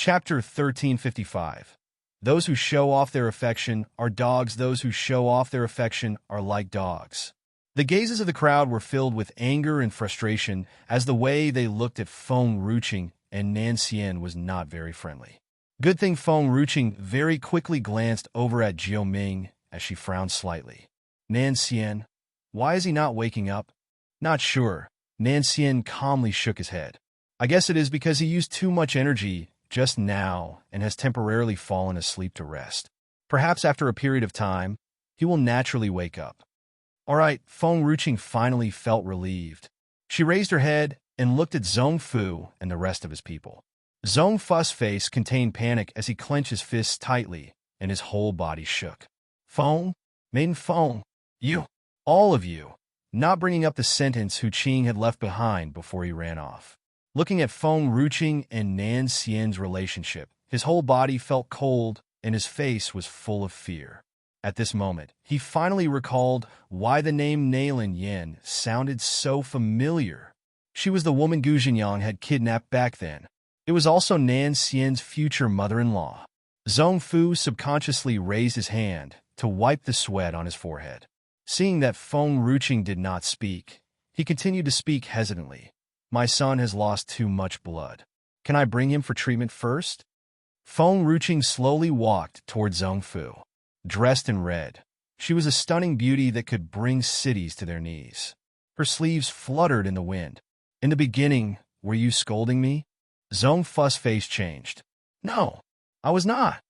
Chapter 1355. Those who show off their affection are dogs. Those who show off their affection are like dogs. The gazes of the crowd were filled with anger and frustration as the way they looked at Feng Ruching and Nan Xian was not very friendly. Good thing Feng Ruching very quickly glanced over at Jiao Ming as she frowned slightly. Nan Xian, why is he not waking up? Not sure. Nan Xian calmly shook his head. I guess it is because he used too much energy just now and has temporarily fallen asleep to rest. Perhaps after a period of time, he will naturally wake up. All right, Feng Ruching finally felt relieved. She raised her head and looked at Zhong Fu and the rest of his people. Zhong Fu's face contained panic as he clenched his fists tightly and his whole body shook. Feng? Maiden Feng? You? All of you. Not bringing up the sentence Hu Qing had left behind before he ran off. Looking at Feng Ruching and Nan Xian's relationship, his whole body felt cold and his face was full of fear. At this moment, he finally recalled why the name Nailin Yen sounded so familiar. She was the woman Gu Jinyang had kidnapped back then. It was also Nan Xian's future mother-in-law. Zhong Fu subconsciously raised his hand to wipe the sweat on his forehead. Seeing that Feng Ruching did not speak, he continued to speak hesitantly. My son has lost too much blood. Can I bring him for treatment first? Feng Ruching slowly walked toward Zhong Fu. Dressed in red, she was a stunning beauty that could bring cities to their knees. Her sleeves fluttered in the wind. In the beginning, were you scolding me? Zhong Fu's face changed. No, I was not.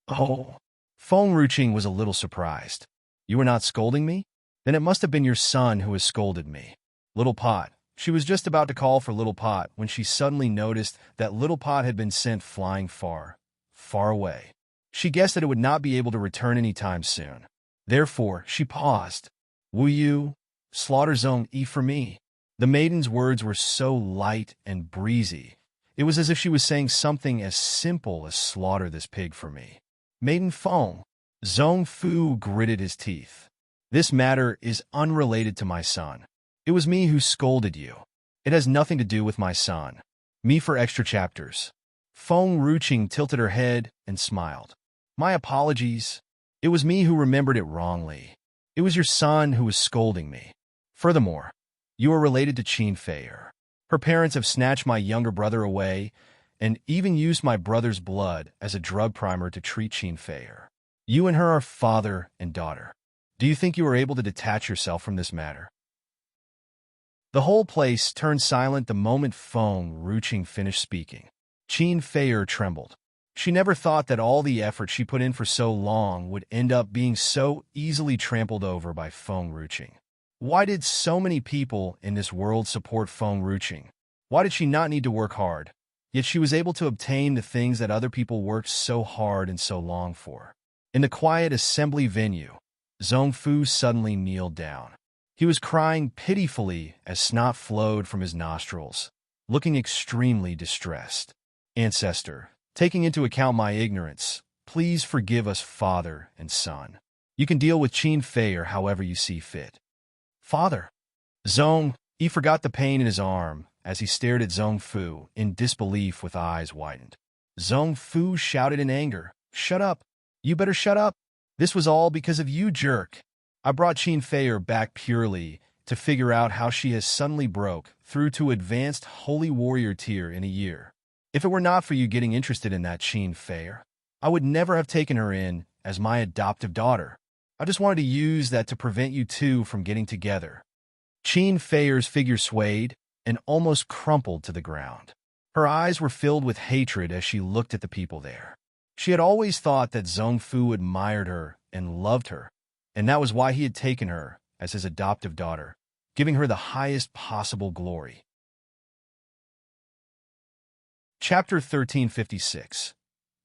Oh. Feng Ruching was a little surprised. You were not scolding me? Then it must have been your son who has scolded me. Little Pot. She was just about to call for Little Pot when she suddenly noticed that Little Pot had been sent flying far, far away. She guessed that it would not be able to return any time soon. Therefore, she paused. Wu Yu, slaughter Zhong Yi for me. The maiden's words were so light and breezy. It was as if she was saying something as simple as slaughter this pig for me. Maiden Feng. Zhong Fu gritted his teeth. This matter is unrelated to my son. It was me who scolded you. It has nothing to do with my son. Me for extra chapters. Feng Ruching tilted her head and smiled. My apologies. It was me who remembered it wrongly. It was your son who was scolding me. Furthermore, you are related to Qin Feier. Her parents have snatched my younger brother away and even used my brother's blood as a drug primer to treat Qin Feier. You and her are father and daughter. Do you think you are able to detach yourself from this matter? The whole place turned silent the moment Feng Ruching finished speaking. Qin Feier trembled. She never thought that all the effort she put in for so long would end up being so easily trampled over by Feng Ruching. Why did so many people in this world support Feng Ruching? Why did she not need to work hard? Yet she was able to obtain the things that other people worked so hard and so long for. In the quiet assembly venue, Zhong Fu suddenly kneeled down. He was crying pitifully as snot flowed from his nostrils, looking extremely distressed. Ancestor, taking into account my ignorance, please forgive us, father and son. You can deal with Qin Feier however you see fit. Father. Zhong Yi forgot the pain in his arm as he stared at Zhong Fu in disbelief with eyes widened. Zhong Fu shouted in anger, Shut up! You better shut up! This was all because of you, jerk! I brought Qin Feier back purely to figure out how she has suddenly broke through to advanced holy warrior tier in a year. If it were not for you getting interested in that Qin Feier, I would never have taken her in as my adoptive daughter. I just wanted to use that to prevent you two from getting together. Qin Feier's figure swayed and almost crumpled to the ground. Her eyes were filled with hatred as she looked at the people there. She had always thought that Zhong Fu admired her and loved her, and that was why he had taken her as his adoptive daughter, giving her the highest possible glory. Chapter 1356.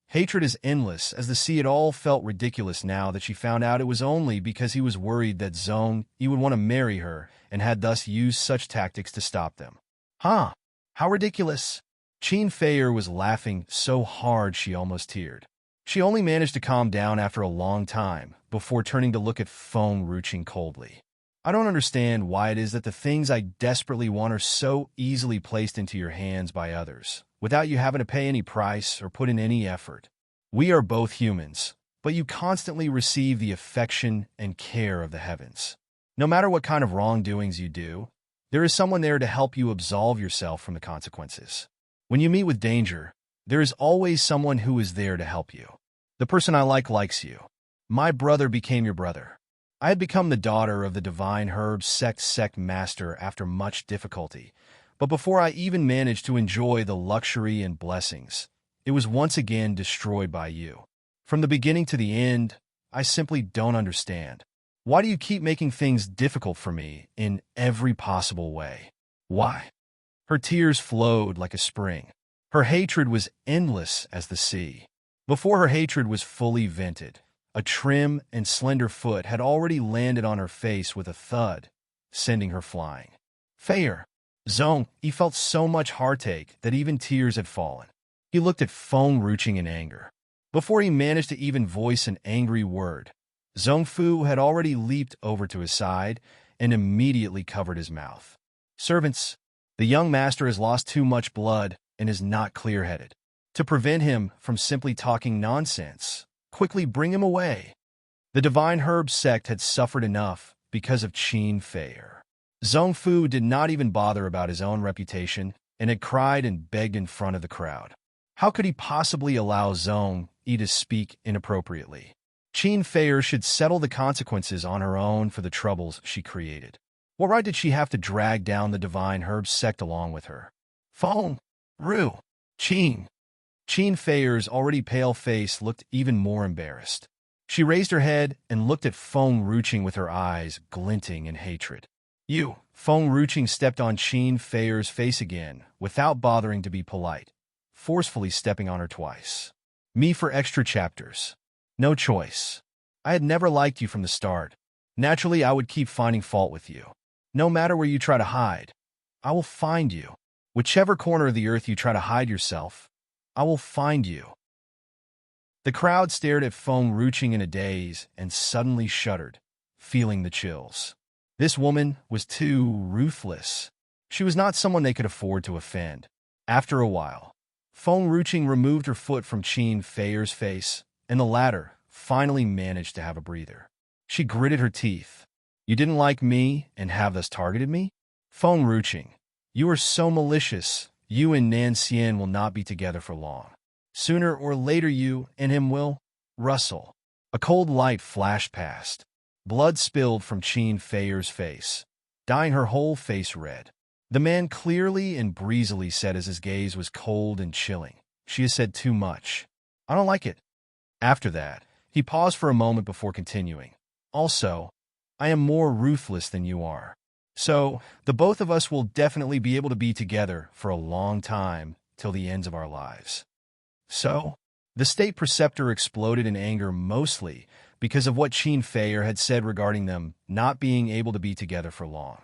Hatred is endless as the sea it all felt ridiculous now that she found out it was only because he was worried that Zhong Yi would want to marry her and had thus used such tactics to stop them. Huh? How ridiculous! Qin Feier was laughing so hard she almost teared. She only managed to calm down after a long time before turning to look at Feng Ruching coldly. I don't understand why it is that the things I desperately want are so easily placed into your hands by others, without you having to pay any price or put in any effort. We are both humans, but you constantly receive the affection and care of the heavens. No matter what kind of wrongdoings you do, there is someone there to help you absolve yourself from the consequences. When you meet with danger, there is always someone who is there to help you. The person I likes you. My brother became your brother. I had become the daughter of the divine herb sect master after much difficulty, but before I even managed to enjoy the luxury and blessings, it was once again destroyed by you. From the beginning to the end, I simply don't understand. Why do you keep making things difficult for me in every possible way? Why? Her tears flowed like a spring. Her hatred was endless as the sea. Before her hatred was fully vented, a trim and slender foot had already landed on her face with a thud, sending her flying. Fair. Zong, he felt so much heartache that even tears had fallen. He looked at Feng Ruching in anger. Before he managed to even voice an angry word, Zhong Fu had already leaped over to his side and immediately covered his mouth. Servants, the young master has lost too much blood and is not clear-headed. To prevent him from simply talking nonsense, quickly bring him away. The divine herb sect had suffered enough because of Qin Feier. Zhong Fu did not even bother about his own reputation and had cried and begged in front of the crowd. How could he possibly allow Zhong Yi to speak inappropriately? Qin Feier should settle the consequences on her own for the troubles she created. What right did she have to drag down the divine herb sect along with her? Feng, Ru, Qin. Qin Feier's already pale face looked even more embarrassed. She raised her head and looked at Feng Ruching with her eyes glinting in hatred. You, Feng Ruching stepped on Qin Feier's face again, without bothering to be polite, forcefully stepping on her twice. Me for extra chapters. No choice. I had never liked you from the start. Naturally, I would keep finding fault with you. No matter where you try to hide, I will find you. Whichever corner of the earth you try to hide yourself, I will find you. The crowd stared at Feng Ruching in a daze and suddenly shuddered, feeling the chills. This woman was too ruthless. She was not someone they could afford to offend. After a while, Feng Ruching removed her foot from Qin Feier's face, and the latter finally managed to have a breather. She gritted her teeth. You didn't like me and have thus targeted me? Feng Ruching, you are so malicious. You and Nan Xian will not be together for long. Sooner or later you and him will rustle. A cold light flashed past. Blood spilled from Qin Feier's face, dyeing her whole face red. The man clearly and breezily said as his gaze was cold and chilling, She has said too much. I don't like it. After that, he paused for a moment before continuing. Also, I am more ruthless than you are. So, the both of us will definitely be able to be together for a long time, till the ends of our lives. So, the state preceptor exploded in anger mostly because of what Qin Feier had said regarding them not being able to be together for long.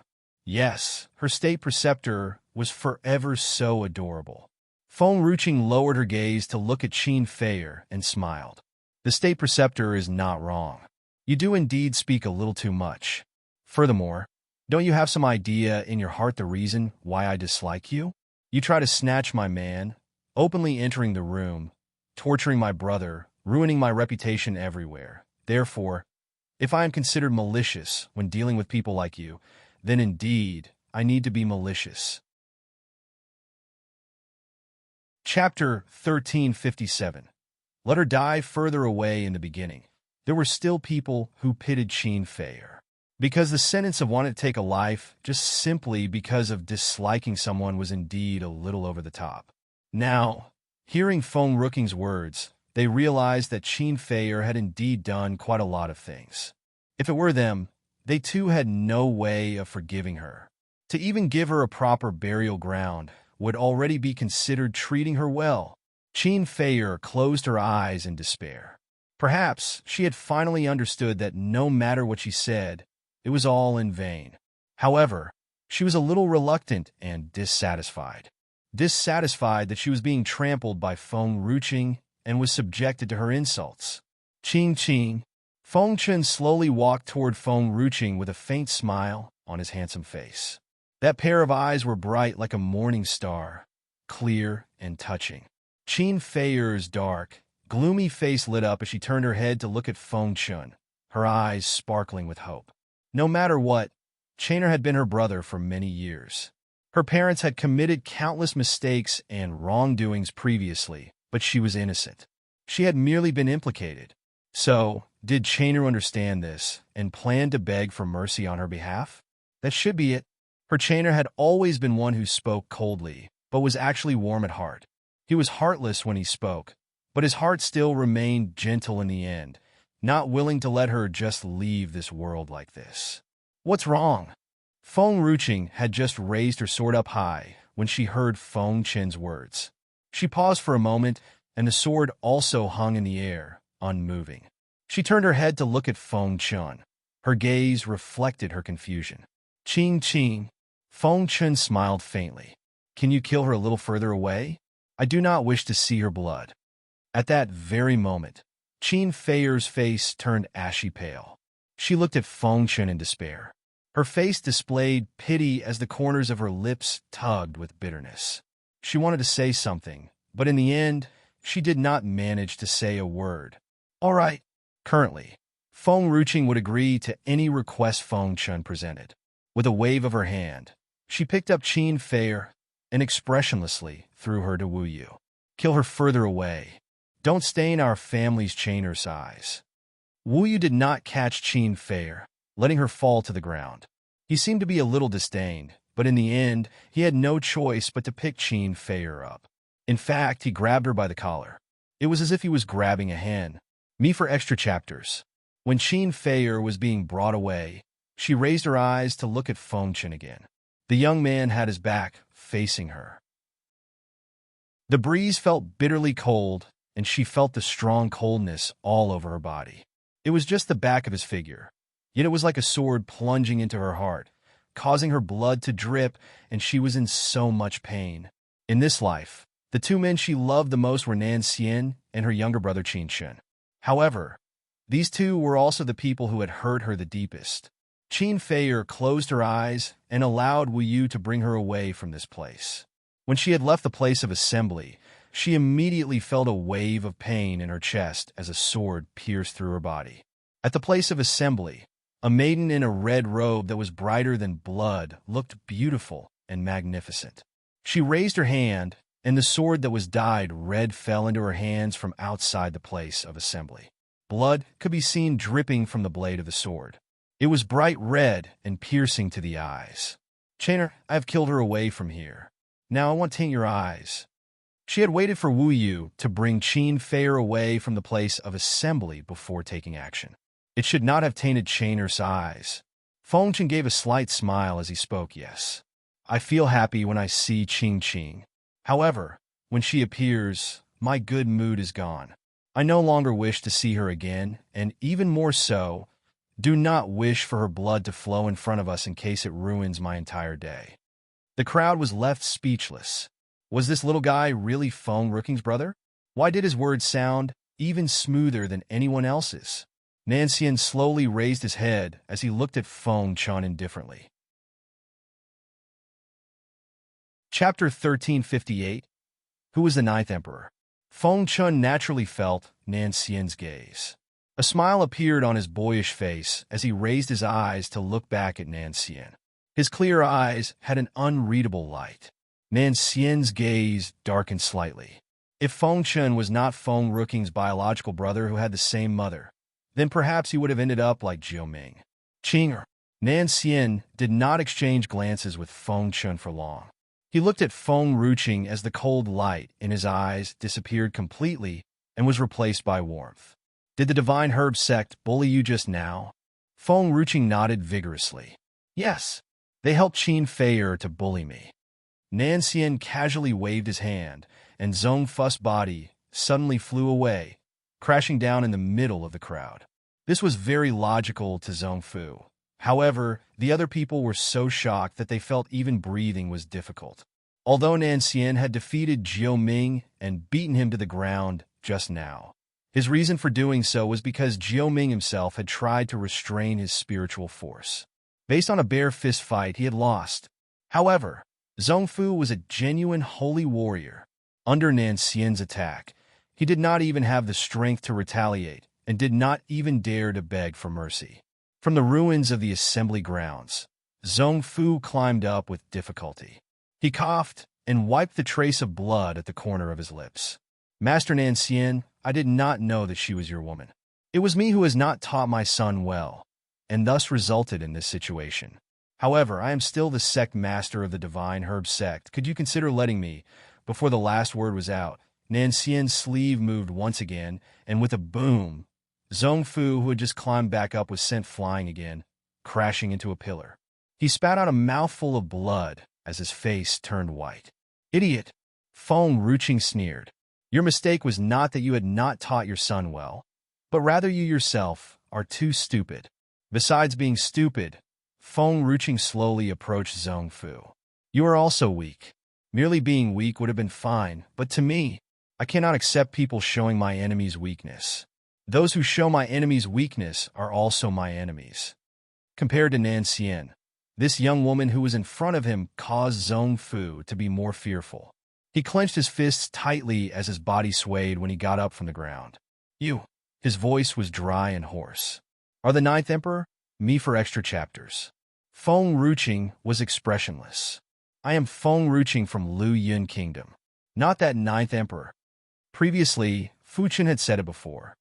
Yes, her state preceptor was forever so adorable. Feng Ruching lowered her gaze to look at Qin Feier and smiled. The state preceptor is not wrong. You do indeed speak a little too much. Furthermore, don't you have some idea in your heart the reason why I dislike you? You try to snatch my man, openly entering the room, torturing my brother, ruining my reputation everywhere. Therefore, if I am considered malicious when dealing with people like you, then indeed I need to be malicious. Chapter 1357. Let her die further away in the beginning. There were still people who pitted Qin Feier. Because the sentence of wanting to take a life just simply because of disliking someone was indeed a little over the top. Now, hearing Feng Ruching's words, they realized that Qin Feier had indeed done quite a lot of things. If it were them, they too had no way of forgiving her. To even give her a proper burial ground would already be considered treating her well. Qin Feier closed her eyes in despair. Perhaps she had finally understood that no matter what she said, it was all in vain. However, she was a little reluctant and dissatisfied. Dissatisfied that she was being trampled by Feng Ruching and was subjected to her insults. Qing. Feng Chen slowly walked toward Feng Ruching with a faint smile on his handsome face. That pair of eyes were bright like a morning star, clear, and touching. Qin Feier's dark, gloomy face lit up as she turned her head to look at Feng Chun, her eyes sparkling with hope. No matter what, Chainer had been her brother for many years. Her parents had committed countless mistakes and wrongdoings previously, but she was innocent. She had merely been implicated. So, did Chainer understand this and plan to beg for mercy on her behalf? That should be it. Her Chainer had always been one who spoke coldly, but was actually warm at heart. He was heartless when he spoke, but his heart still remained gentle in the end, not willing to let her just leave this world like this. What's wrong? Feng Ruqing had just raised her sword up high when she heard Feng Chen's words. She paused for a moment, and the sword also hung in the air, unmoving. She turned her head to look at Feng Chen. Her gaze reflected her confusion. Qing. Feng Chen smiled faintly. Can you kill her a little further away? I do not wish to see her blood. At that very moment, Qin Feier's face turned ashy pale. She looked at Feng Chen in despair. Her face displayed pity as the corners of her lips tugged with bitterness. She wanted to say something, but in the end, she did not manage to say a word. All right. Currently, Feng Ruqing would agree to any request Feng Chen presented. With a wave of her hand, she picked up Qin Feier and expressionlessly threw her to Wu Yu. Kill her further away. Don't stain our family's Chainer's eyes. Wu Yu did not catch Qin Feier, letting her fall to the ground. He seemed to be a little disdained, but in the end, he had no choice but to pick Qin Feier up. In fact, he grabbed her by the collar. It was as if he was grabbing a hen. Me for extra chapters. When Qin Feier was being brought away, she raised her eyes to look at Feng Chen again. The young man had his back, facing her. The breeze felt bitterly cold, and she felt the strong coldness all over her body. It was just the back of his figure, yet it was like a sword plunging into her heart, causing her blood to drip, and she was in so much pain. In this life, the two men she loved the most were Nan Xian and her younger brother Qin Shen. However, these two were also the people who had hurt her the deepest. Qin Feier closed her eyes and allowed Wu Yu to bring her away from this place. When she had left the place of assembly, she immediately felt a wave of pain in her chest as a sword pierced through her body. At the place of assembly, a maiden in a red robe that was brighter than blood looked beautiful and magnificent. She raised her hand, and the sword that was dyed red fell into her hands from outside the place of assembly. Blood could be seen dripping from the blade of the sword. It was bright red and piercing to the eyes. Chainer, I have killed her away from here. Now I want to taint your eyes. She had waited for Wu Yu to bring Qin Feier away from the place of assembly before taking action. It should not have tainted Chainer's eyes. Feng Chen gave a slight smile as he spoke, yes. I feel happy when I see Qing. However, when she appears, my good mood is gone. I no longer wish to see her again, and even more so, do not wish for her blood to flow in front of us in case it ruins my entire day. The crowd was left speechless. Was this little guy really Feng Ruqing's brother? Why did his words sound even smoother than anyone else's? Nanxian slowly raised his head as he looked at Feng Chen indifferently. Chapter 1358. Who was the ninth emperor? Feng Chen naturally felt Nanxian's gaze. A smile appeared on his boyish face as he raised his eyes to look back at Nanxian. His clear eyes had an unreadable light. Nanxian's gaze darkened slightly. If Feng Chen was not Feng Ruqing's biological brother who had the same mother, then perhaps he would have ended up like Jiuming. Qinger. Nanxian did not exchange glances with Feng Chen for long. He looked at Feng Ruqing as the cold light in his eyes disappeared completely and was replaced by warmth. Did the Divine Herb sect bully you just now? Feng Ruqing nodded vigorously. Yes, they helped Qin Feier to bully me. Nanxian casually waved his hand, and Zhong Fu's body suddenly flew away, crashing down in the middle of the crowd. This was very logical to Zhong Fu. However, the other people were so shocked that they felt even breathing was difficult. Although Nanxian had defeated Jiuming and beaten him to the ground just now, his reason for doing so was because Jiuming himself had tried to restrain his spiritual force. Based on a bare fist fight, he had lost. However, Zhongfu was a genuine holy warrior. Under Nan Xian's attack, he did not even have the strength to retaliate and did not even dare to beg for mercy. From the ruins of the assembly grounds, Zhongfu climbed up with difficulty. He coughed and wiped the trace of blood at the corner of his lips. Master Nan Xian, I did not know that she was your woman. It was me who has not taught my son well, and thus resulted in this situation. However, I am still the sect master of the Divine Herb sect. Could you consider letting me? Before the last word was out, Nan Xian's sleeve moved once again, and with a boom, Zhongfu, who had just climbed back up, was sent flying again, crashing into a pillar. He spat out a mouthful of blood as his face turned white. Idiot! Feng Ruqing sneered. Your mistake was not that you had not taught your son well, but rather you yourself are too stupid. Besides being stupid, Feng Ruqing slowly approached Zhongfu. You are also weak. Merely being weak would have been fine, but to me, I cannot accept people showing my enemy's weakness. Those who show my enemy's weakness are also my enemies. Compared to Nan Xian, this young woman who was in front of him caused Zhongfu to be more fearful. He clenched his fists tightly as his body swayed when he got up from the ground. You. His voice was dry and hoarse. Are the Ninth Emperor? Me for extra chapters. Feng Ruqing was expressionless. I am Feng Ruqing from Lu Yun Kingdom, not that Ninth Emperor. Previously, Fuchen had said it before.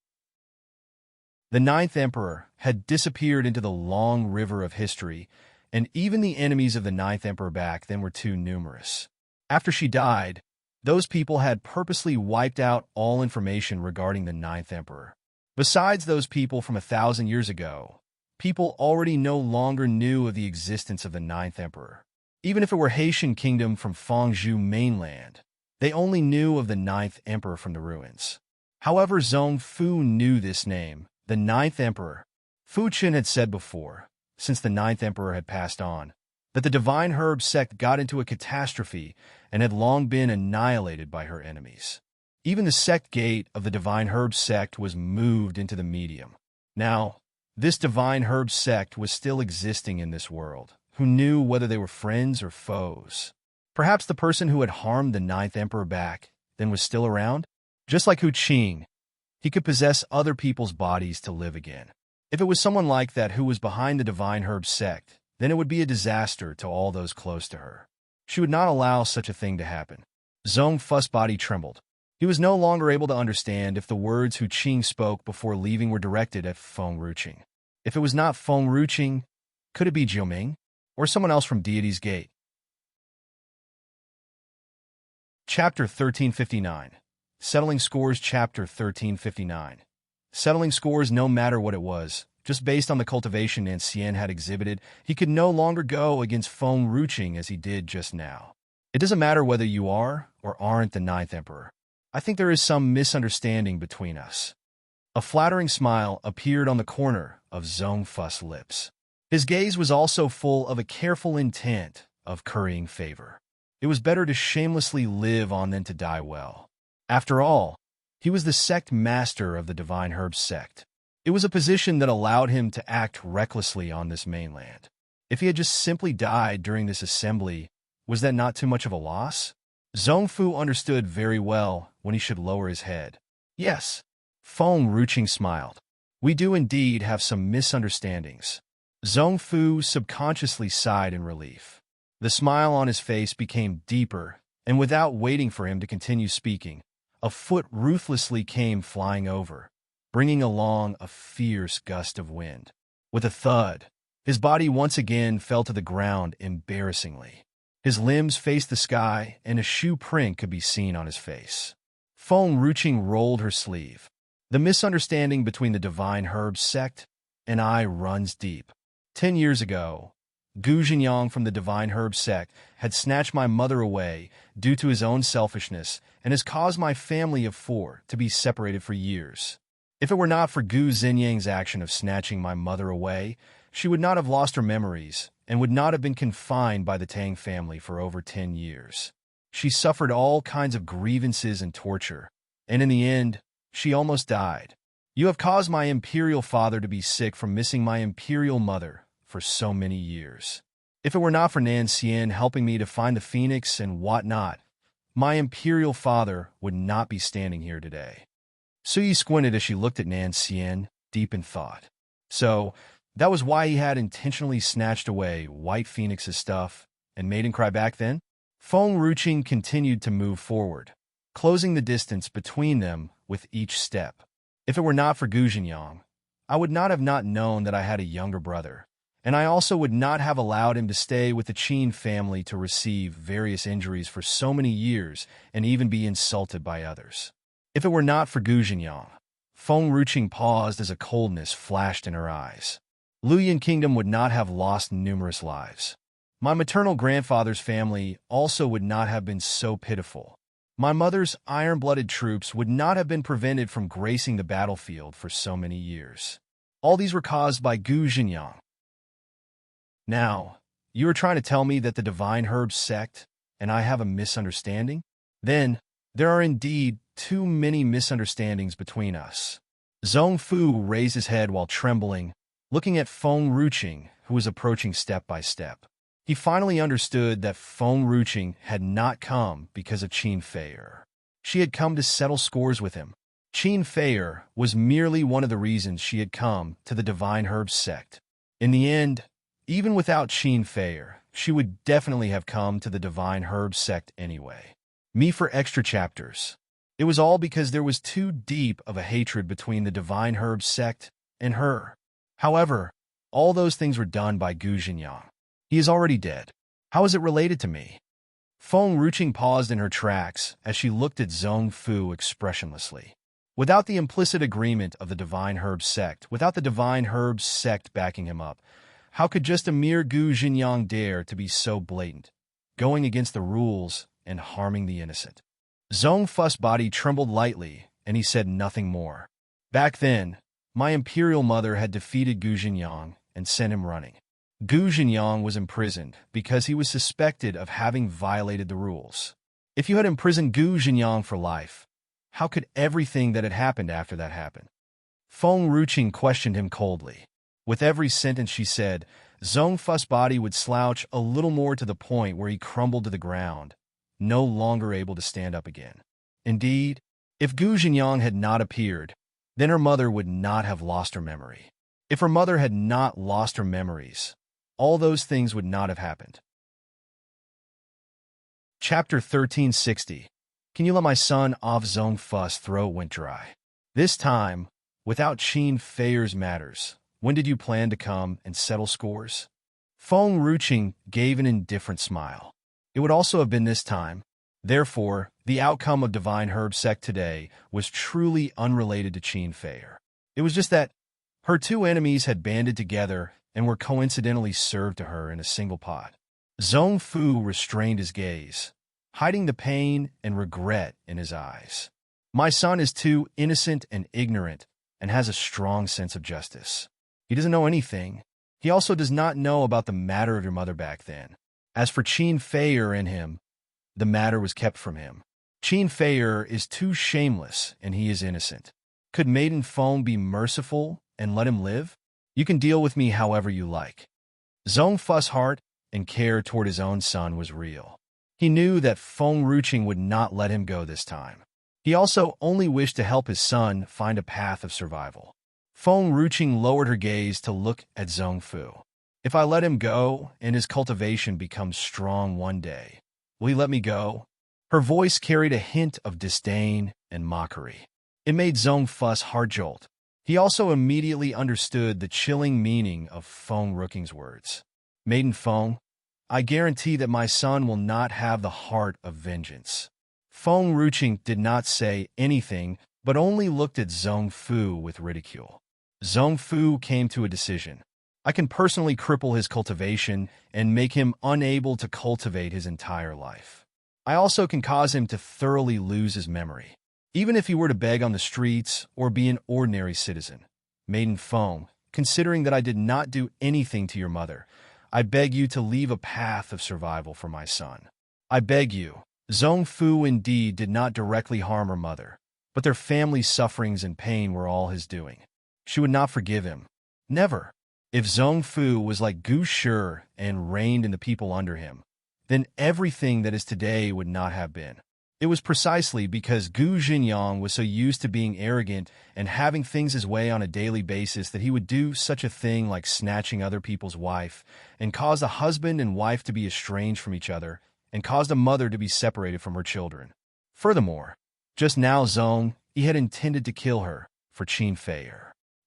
The Ninth Emperor had disappeared into the long river of history, and even the enemies of the Ninth Emperor back then were too numerous. After she died, those people had purposely wiped out all information regarding the Ninth Emperor. Besides those people from 1,000 years ago, people already no longer knew of the existence of the Ninth Emperor. Even if it were Haitian Kingdom from Fangzhou mainland, they only knew of the Ninth Emperor from the ruins. However, Zhongfu knew this name, the Ninth Emperor. Fuchen had said before, since the Ninth Emperor had passed on, that the Divine Herb sect got into a catastrophe and had long been annihilated by her enemies. Even the sect gate of the Divine Herb sect was moved into the medium. Now, this Divine Herb sect was still existing in this world. Who knew whether they were friends or foes? Perhaps the person who had harmed the Ninth Emperor back then was still around? Just like Hu Qing, he could possess other people's bodies to live again. If it was someone like that who was behind the Divine Herb sect, then it would be a disaster to all those close to her. She would not allow such a thing to happen. Zhongfu's body trembled. He was no longer able to understand if the words Hu Qing spoke before leaving were directed at Feng Ruqing. If it was not Feng Ruqing, could it be Jiuming? Or someone else from Deity's Gate? Chapter 1359. Settling Scores. Chapter 1359. Settling scores. No matter what it was, just based on the cultivation Nan Xian had exhibited, he could no longer go against Feng Ruqing as he did just now. It doesn't matter whether you are or aren't the Ninth Emperor. I think there is some misunderstanding between us. A flattering smile appeared on the corner of Zhongfu's lips. His gaze was also full of a careful intent of currying favor. It was better to shamelessly live on than to die well. After all, he was the sect master of the Divine Herb sect. It was a position that allowed him to act recklessly on this mainland. If he had just simply died during this assembly, was that not too much of a loss? Zhongfu understood very well when he should lower his head. Yes, Feng Ruqing smiled. We do indeed have some misunderstandings. Zhongfu subconsciously sighed in relief. The smile on his face became deeper, and without waiting for him to continue speaking, a foot ruthlessly came flying over, bringing along a fierce gust of wind. With a thud, his body once again fell to the ground embarrassingly. His limbs faced the sky, and a shoe print could be seen on his face. Feng Ruqing rolled her sleeve. The misunderstanding between the Divine Herb sect and I runs deep. 10 years ago, Gu Jinyang from the Divine Herb sect had snatched my mother away due to his own selfishness and has caused my family of 4 to be separated for years. If it were not for Gu Zinyang's action of snatching my mother away, she would not have lost her memories and would not have been confined by the Tang family for over 10 years. She suffered all kinds of grievances and torture, and in the end, she almost died. You have caused my imperial father to be sick from missing my imperial mother for so many years. If it were not for Nan Xian helping me to find the phoenix and whatnot, my imperial father would not be standing here today. Suyi squinted as she looked at Nan Xian, deep in thought. So, that was why he had intentionally snatched away White Phoenix's stuff and made him cry back then? Feng Ruqing continued to move forward, closing the distance between them with each step. If it were not for Gu Jinyang, I would not have not known that I had a younger brother, and I also would not have allowed him to stay with the Qin family to receive various injuries for so many years and even be insulted by others. If it were not for Gu Jinyang, Feng Ruqing paused as a coldness flashed in her eyes. Luyan Kingdom would not have lost numerous lives. My maternal grandfather's family also would not have been so pitiful. My mother's iron-blooded troops would not have been prevented from gracing the battlefield for so many years. All these were caused by Gu Jinyang. Now, you are trying to tell me that the Divine Herb sect and I have a misunderstanding? Then, there are indeed too many misunderstandings between us. Zhong Fu raised his head while trembling, looking at Feng Ruqing, who was approaching step by step. He finally understood that Feng Ruqing had not come because of Qin Fei'er. She had come to settle scores with him. Qin Fei'er was merely one of the reasons she had come to the Divine Herb sect. In the end, even without Qin Fei'er, she would definitely have come to the Divine Herb sect anyway. Me for extra chapters. It was all because there was too deep of a hatred between the Divine Herb sect and her. However, all those things were done by Gu Jinyang. He is already dead. How is it related to me? Feng Ruqing paused in her tracks as she looked at Zhong Fu expressionlessly. Without the implicit agreement of the Divine Herb sect, without the Divine Herb sect backing him up, how could just a mere Gu Jinyang dare to be so blatant, going against the rules and harming the innocent? Zhong Fu's body trembled lightly, and he said nothing more. Back then, my imperial mother had defeated Gu Jinyang and sent him running. Gu Jinyang was imprisoned because he was suspected of having violated the rules. If you had imprisoned Gu Jinyang for life, how could everything that had happened after that happen? Feng Ruqing questioned him coldly. With every sentence she said, Zhong Fu's body would slouch a little more to the point where he crumbled to the ground, no longer able to stand up again. Indeed, if Gu Jinyang had not appeared, then her mother would not have lost her memory. If her mother had not lost her memories, all those things would not have happened. Chapter 1360. Can you let my son off? Zhong Fu's throat went dry. This time, without Qin Fei'er's matters, when did you plan to come and settle scores? Feng Ruqing gave an indifferent smile. It would also have been this time. Therefore, the outcome of Divine Herb sect today was truly unrelated to Qin Fei'er. It was just that her two enemies had banded together and were coincidentally served to her in a single pot. Zhong Fu restrained his gaze, hiding the pain and regret in his eyes. My son is too innocent and ignorant and has a strong sense of justice. He doesn't know anything. He also does not know about the matter of your mother back then. As for Qin Fei'er and him, the matter was kept from him. Qin Fei'er is too shameless and he is innocent. Could Maiden Feng be merciful and let him live? You can deal with me however you like. Zhong Fu's heart and care toward his own son was real. He knew that Feng Ruqing would not let him go this time. He also only wished to help his son find a path of survival. Feng Ruqing lowered her gaze to look at Zhong Fu. If I let him go and his cultivation becomes strong one day, will he let me go? Her voice carried a hint of disdain and mockery. It made Zhong Fu's heart jolt. He also immediately understood the chilling meaning of Feng Ruqing's words. Maiden Feng, I guarantee that my son will not have the heart of vengeance. Feng Ruqing did not say anything, but only looked at Zhong Fu with ridicule. Zhong Fu came to a decision. I can personally cripple his cultivation and make him unable to cultivate his entire life. I also can cause him to thoroughly lose his memory. Even if he were to beg on the streets or be an ordinary citizen. Maiden Feng, considering that I did not do anything to your mother, I beg you to leave a path of survival for my son. I beg you. Zhong Fu indeed did not directly harm her mother, but their family's sufferings and pain were all his doing. She would not forgive him. Never. If Zhong Fu was like Gu Shi and reigned in the people under him, then everything that is today would not have been. It was precisely because Gu Jinyang was so used to being arrogant and having things his way on a daily basis that he would do such a thing like snatching other people's wife and cause a husband and wife to be estranged from each other and caused a mother to be separated from her children. Furthermore, just now Zhong Yi had intended to kill her for Qin Fei.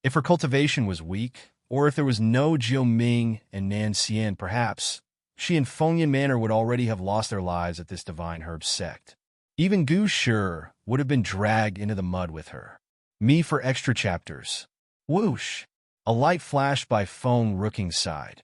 If her cultivation was weak, or if there was no Jiu Ming and Nan Xian, perhaps she and Fengyan Manor would already have lost their lives at this divine herb sect. Even Gu Shi would have been dragged into the mud with her. Me for extra chapters. Whoosh! A light flashed by Feng Rooking's side.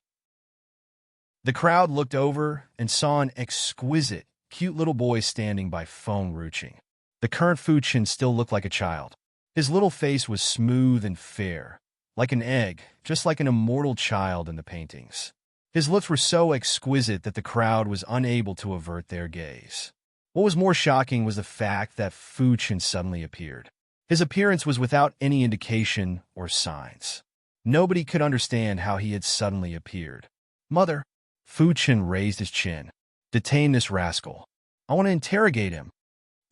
The crowd looked over and saw an exquisite, cute little boy standing by Feng Rooking. The current Fu Chen still looked like a child. His little face was smooth and fair, like an egg, just like an immortal child in the paintings. His lips were so exquisite that the crowd was unable to avert their gaze. What was more shocking was the fact that Fu Chen suddenly appeared. His appearance was without any indication or signs. Nobody could understand how he had suddenly appeared. Mother, Fu Chen raised his chin. Detain this rascal. I want to interrogate him.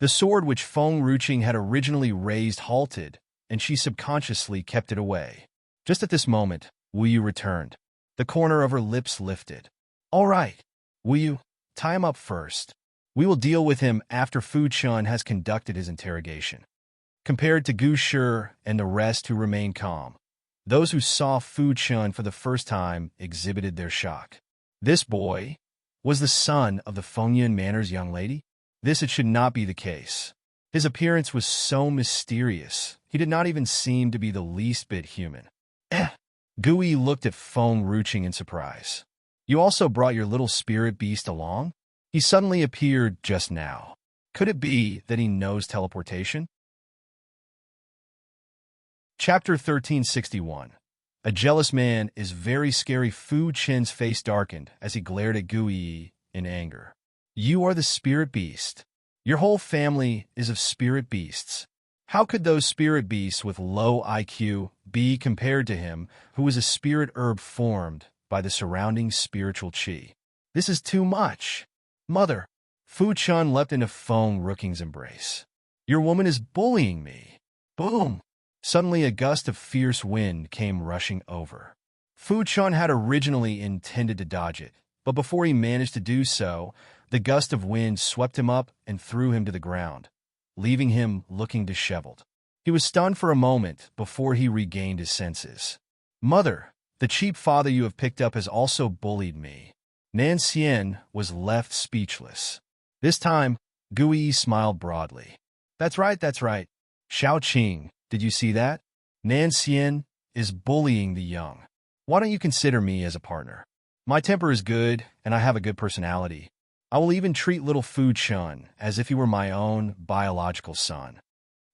The sword which Feng Ruqing had originally raised halted, and she subconsciously kept it away. Just at this moment, Wu Yu returned. The corner of her lips lifted. All right, Wu Yu, tie him up first. We will deal with him after Fu Chun has conducted his interrogation. Compared to Gu Shi and the rest who remained calm, those who saw Fu Chun for the first time exhibited their shock. This boy was the son of the Fengyan Manor's young lady? This it should not be the case. His appearance was so mysterious, he did not even seem to be the least bit human. Gu Yi looked at Feng Ruqing in surprise. You also brought your little spirit beast along? He suddenly appeared just now. Could it be that he knows teleportation? Chapter 1361. A jealous man is very scary. Fu Chen's face darkened as he glared at Gu Yi in anger. You are the spirit beast. Your whole family is of spirit beasts. How could those spirit beasts with low IQ be compared to him, who is a spirit herb formed by the surrounding spiritual qi? This is too much. Mother, Fu Chun leapt into Feng Rooking's embrace. Your woman is bullying me. Boom! Suddenly a gust of fierce wind came rushing over. Fu Chun had originally intended to dodge it, but before he managed to do so, the gust of wind swept him up and threw him to the ground, leaving him looking disheveled. He was stunned for a moment before he regained his senses. Mother, the cheap father you have picked up has also bullied me. Nan Xian was left speechless. This time, Gu Yi smiled broadly. That's right. Xiao Qing, did you see that? Nan Xian is bullying the young. Why don't you consider me as a partner? My temper is good, and I have a good personality. I will even treat little Fu Chun as if he were my own biological son.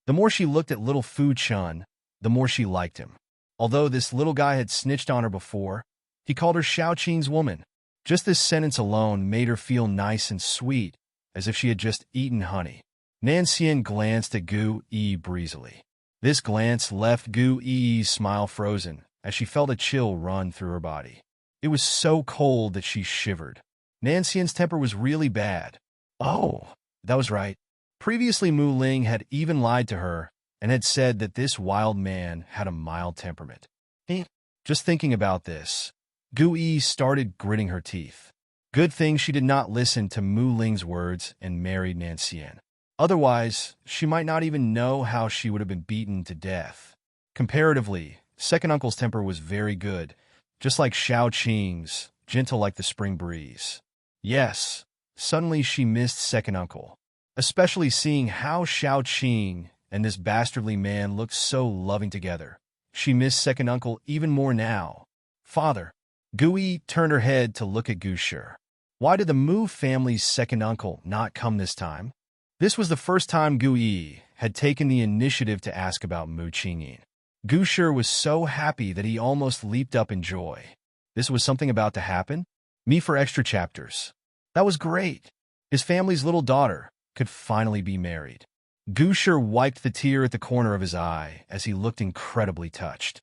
The more she looked at little Fu Chun, the more she liked him. Although this little guy had snitched on her before, he called her Xiao Qing's woman. Just this sentence alone made her feel nice and sweet, as if she had just eaten honey. Nan Xian glanced at Gu Yi breezily. This glance left Gu Yi's smile frozen, as she felt a chill run through her body. It was so cold that she shivered. Nan Xian's temper was really bad. Oh, that was right. Previously, Mu Ling had even lied to her and had said that this wild man had a mild temperament. Just thinking about this, Gu Yi started gritting her teeth. Good thing she did not listen to Mu Ling's words and married Nan Xian. Otherwise, she might not even know how she would have been beaten to death. Comparatively, second uncle's temper was very good, just like Xiao Qing's, gentle like the spring breeze. Yes, suddenly she missed second uncle, especially seeing how Xiao Qing and this bastardly man looked so loving together. She missed second uncle even more now. Father, Gu Yi turned her head to look at Gu Shi. Why did the Mu family's second uncle not come this time? This was the first time Gu Yi had taken the initiative to ask about Mu Qingyin. Gu Shi was so happy that he almost leaped up in joy. This was something about to happen? Me for extra chapters. That was great. His family's little daughter could finally be married. Gu Shi wiped the tear at the corner of his eye as he looked incredibly touched.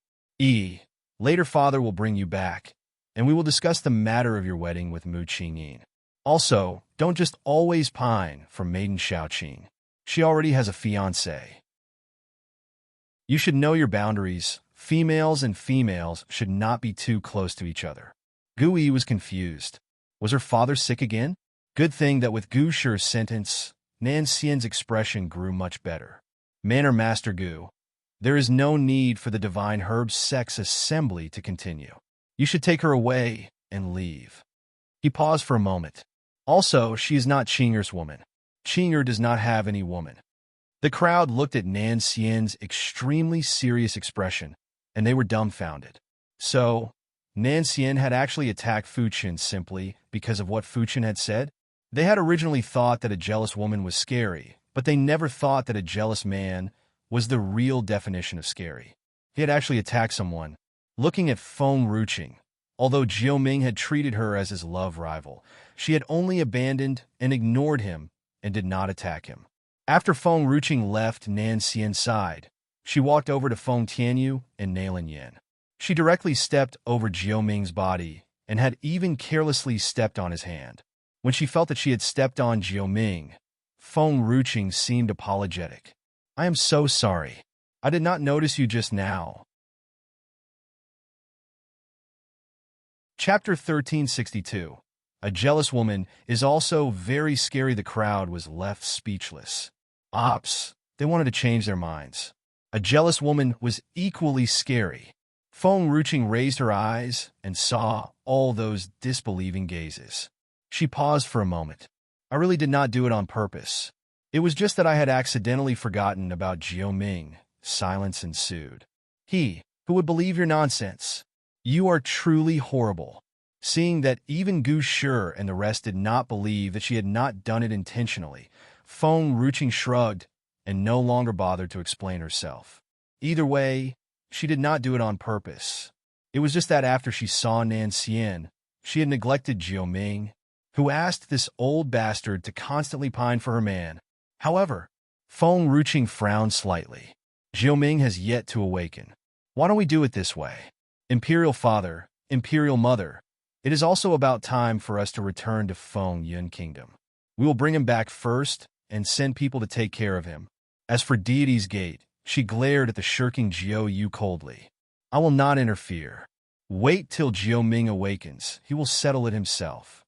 Later father will bring you back, and we will discuss the matter of your wedding with Mu Qingyin. Also, don't just always pine for Maiden Xiaoqing. She already has a fiancé. You should know your boundaries. Females and females should not be too close to each other. Gu Yi was confused. Was her father sick again? Good thing that with Gu Shi's sentence, Nan Xian's expression grew much better. Manner Master Gu, there is no need for the divine herb sex assembly to continue. You should take her away and leave. He paused for a moment. Also, she is not Qing'er's woman. Qing'er does not have any woman. The crowd looked at Nan Xian's extremely serious expression, and they were dumbfounded. So, Nan Xian had actually attacked Fu Qin simply because of what Fu Qin had said? They had originally thought that a jealous woman was scary, but they never thought that a jealous man was the real definition of scary. He had actually attacked someone. Looking at Feng Ruqing, although Jiao Ming had treated her as his love rival, she had only abandoned and ignored him and did not attack him. After Feng Ruqing left Nan Xian's side, she walked over to Feng Tianyu and Nailin Yan. She directly stepped over Jiao Ming's body and had even carelessly stepped on his hand. When she felt that she had stepped on Jiao Ming, Feng Ruqing seemed apologetic. I am so sorry. I did not notice you just now. Chapter 1362. A jealous woman is also very scary. The crowd was left speechless. Ops, they wanted to change their minds. A jealous woman was equally scary. Feng Ruqing raised her eyes and saw all those disbelieving gazes. She paused for a moment. I really did not do it on purpose. It was just that I had accidentally forgotten about Jiao Ming. Silence ensued. He, who would believe your nonsense? You are truly horrible. Seeing that even Gu Shi and the rest did not believe that she had not done it intentionally, Feng Ruqing shrugged and no longer bothered to explain herself. Either way, she did not do it on purpose. It was just that after she saw Nan Xian, she had neglected Jiao Ming, who asked this old bastard to constantly pine for her man. However, Feng Ruqing frowned slightly. Jiao Ming has yet to awaken. Why don't we do it this way? Imperial Father, Imperial Mother, it is also about time for us to return to Feng Yun Kingdom. We will bring him back first and send people to take care of him. As for Deity's Gate, she glared at the shirking Jiao Yu coldly. I will not interfere. Wait till Jiao Ming awakens. He will settle it himself.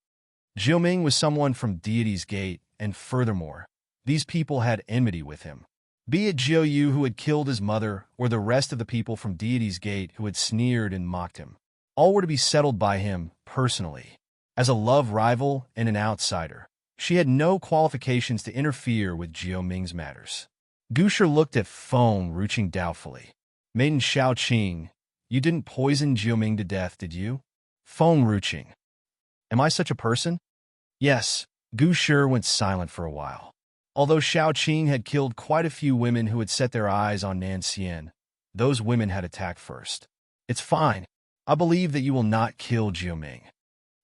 Jiao Ming was someone from Deity's Gate, and furthermore, these people had enmity with him. Be it Jiao Yu who had killed his mother, or the rest of the people from Deity's Gate who had sneered and mocked him. All were to be settled by him, personally. As a love rival and an outsider, she had no qualifications to interfere with Jiao Ming's matters. Gu Shi looked at Feng Ruqing doubtfully. Maiden Xiaoqing, you didn't poison Jiao Ming to death, did you? Feng Ruqing. Am I such a person? Yes. Gu Shi went silent for a while. Although Xiaoqing had killed quite a few women who had set their eyes on Nan Xian, those women had attacked first. It's fine. I believe that you will not kill Jiao Ming.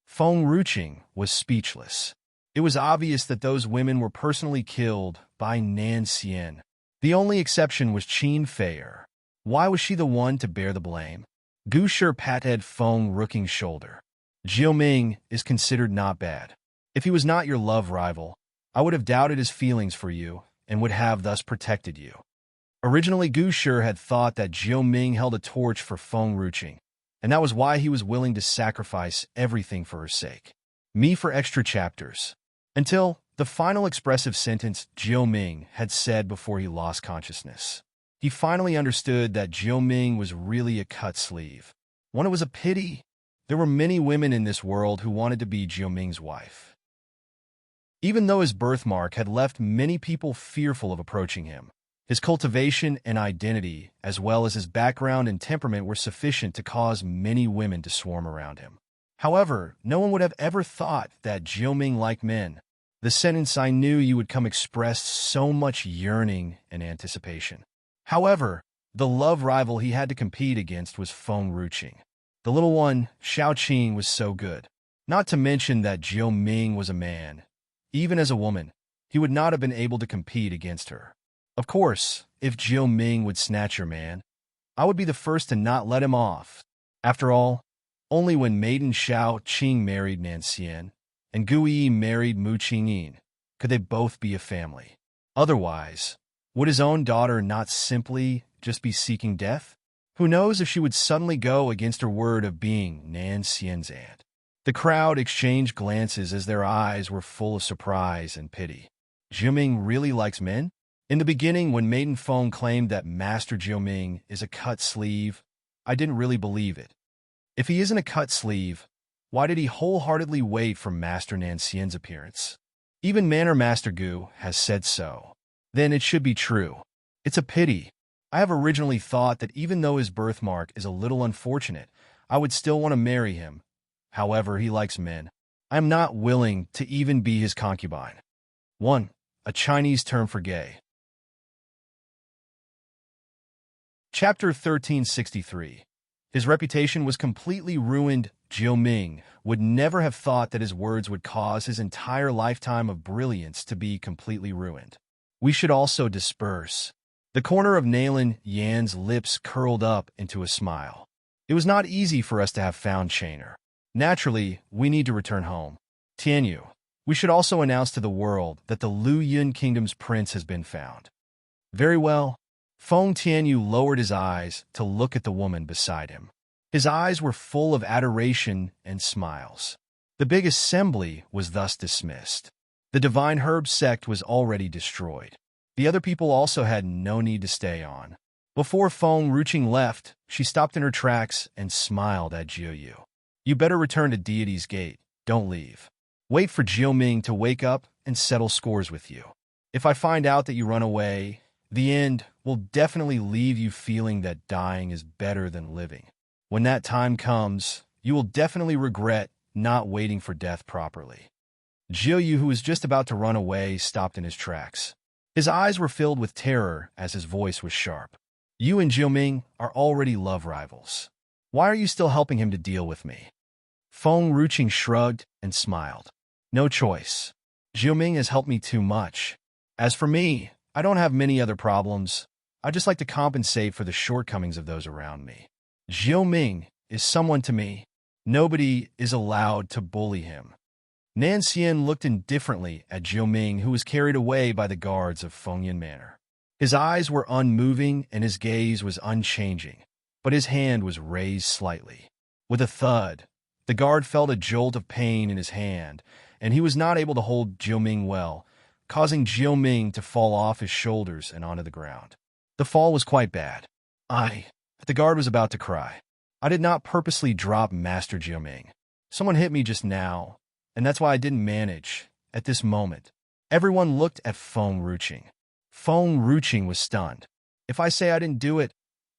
Feng Ruqing was speechless. It was obvious that those women were personally killed by Nan Xian. The only exception was Qin Fei'er. Why was she the one to bear the blame? Gu Shi patted Feng Ruqing's shoulder. Jiao Ming is considered not bad. If he was not your love rival, I would have doubted his feelings for you and would have thus protected you. Originally, Gu Shi had thought that Jiao Ming held a torch for Feng Ruqing, and that was why he was willing to sacrifice everything for her sake. Me for extra chapters. Until the final expressive sentence Jiao Ming had said before he lost consciousness. He finally understood that Jiao Ming was really a cut sleeve. One, it was a pity. There were many women in this world who wanted to be Jiao Ming's wife. Even though his birthmark had left many people fearful of approaching him, his cultivation and identity, as well as his background and temperament, were sufficient to cause many women to swarm around him. However, no one would have ever thought that Jiao Ming liked men. The sentence "I knew you would come" expressed so much yearning and anticipation. However, the love rival he had to compete against was Feng Ruqing. The little one, Xiaoqing, was so good. Not to mention that Jiao Ming was a man. Even as a woman, he would not have been able to compete against her. Of course, if Jiao Ming would snatch your man, I would be the first to not let him off. After all, only when Maiden Xiao Qing married Nancian and Gui married Mu Qingyin could they both be a family. Otherwise, would his own daughter not simply just be seeking death? Who knows if she would suddenly go against her word of being Nancian's aunt? The crowd exchanged glances as their eyes were full of surprise and pity. Jiuming really likes men? In the beginning, when Maiden Feng claimed that Master Jiuming is a cut sleeve, I didn't really believe it. If he isn't a cut sleeve, why did he wholeheartedly wait for Master Nancian's appearance? Even Manor Master Gu has said so. Then it should be true. It's a pity. I have originally thought that even though his birthmark is a little unfortunate, I would still want to marry him. However, he likes men. I am not willing to even be his concubine. 1. A Chinese term for gay. Chapter 1363. His reputation was completely ruined. Jiuming would never have thought that his words would cause his entire lifetime of brilliance to be completely ruined. We should also disperse. The corner of Nalan Yan's lips curled up into a smile. It was not easy for us to have found Chainer. Naturally, we need to return home. Tianyu, we should also announce to the world that the Lu Yun Kingdom's prince has been found. Very well. Feng Tianyu lowered his eyes to look at the woman beside him. His eyes were full of adoration and smiles. The big assembly was thus dismissed. The Divine Herb sect was already destroyed. The other people also had no need to stay on. Before Feng Ruqing left, she stopped in her tracks and smiled at Jiuyu. You better return to Deity's Gate. Don't leave. Wait for Jiuming to wake up and settle scores with you. If I find out that you run away, the end will definitely leave you feeling that dying is better than living. When that time comes, you will definitely regret not waiting for death properly. Jiuyu, who was just about to run away, stopped in his tracks. His eyes were filled with terror as his voice was sharp. You and Jiuming are already love rivals. Why are you still helping him to deal with me? Feng Ruqing shrugged and smiled. No choice. Jiuming has helped me too much. As for me, I don't have many other problems. I just like to compensate for the shortcomings of those around me. Jiuming is someone to me. Nobody is allowed to bully him. Nancian looked indifferently at Jiuming, who was carried away by the guards of Fengyan Manor. His eyes were unmoving and his gaze was unchanging, but his hand was raised slightly. With a thud, the guard felt a jolt of pain in his hand, and he was not able to hold Jiuming well, causing Jiuming to fall off his shoulders and onto the ground. The fall was quite bad. The guard was about to cry. I did not purposely drop Master Jiuming. Someone hit me just now, and that's why I didn't manage. At this moment, everyone looked at Feng Ruqing. Feng Ruqing was stunned. If I say I didn't do it,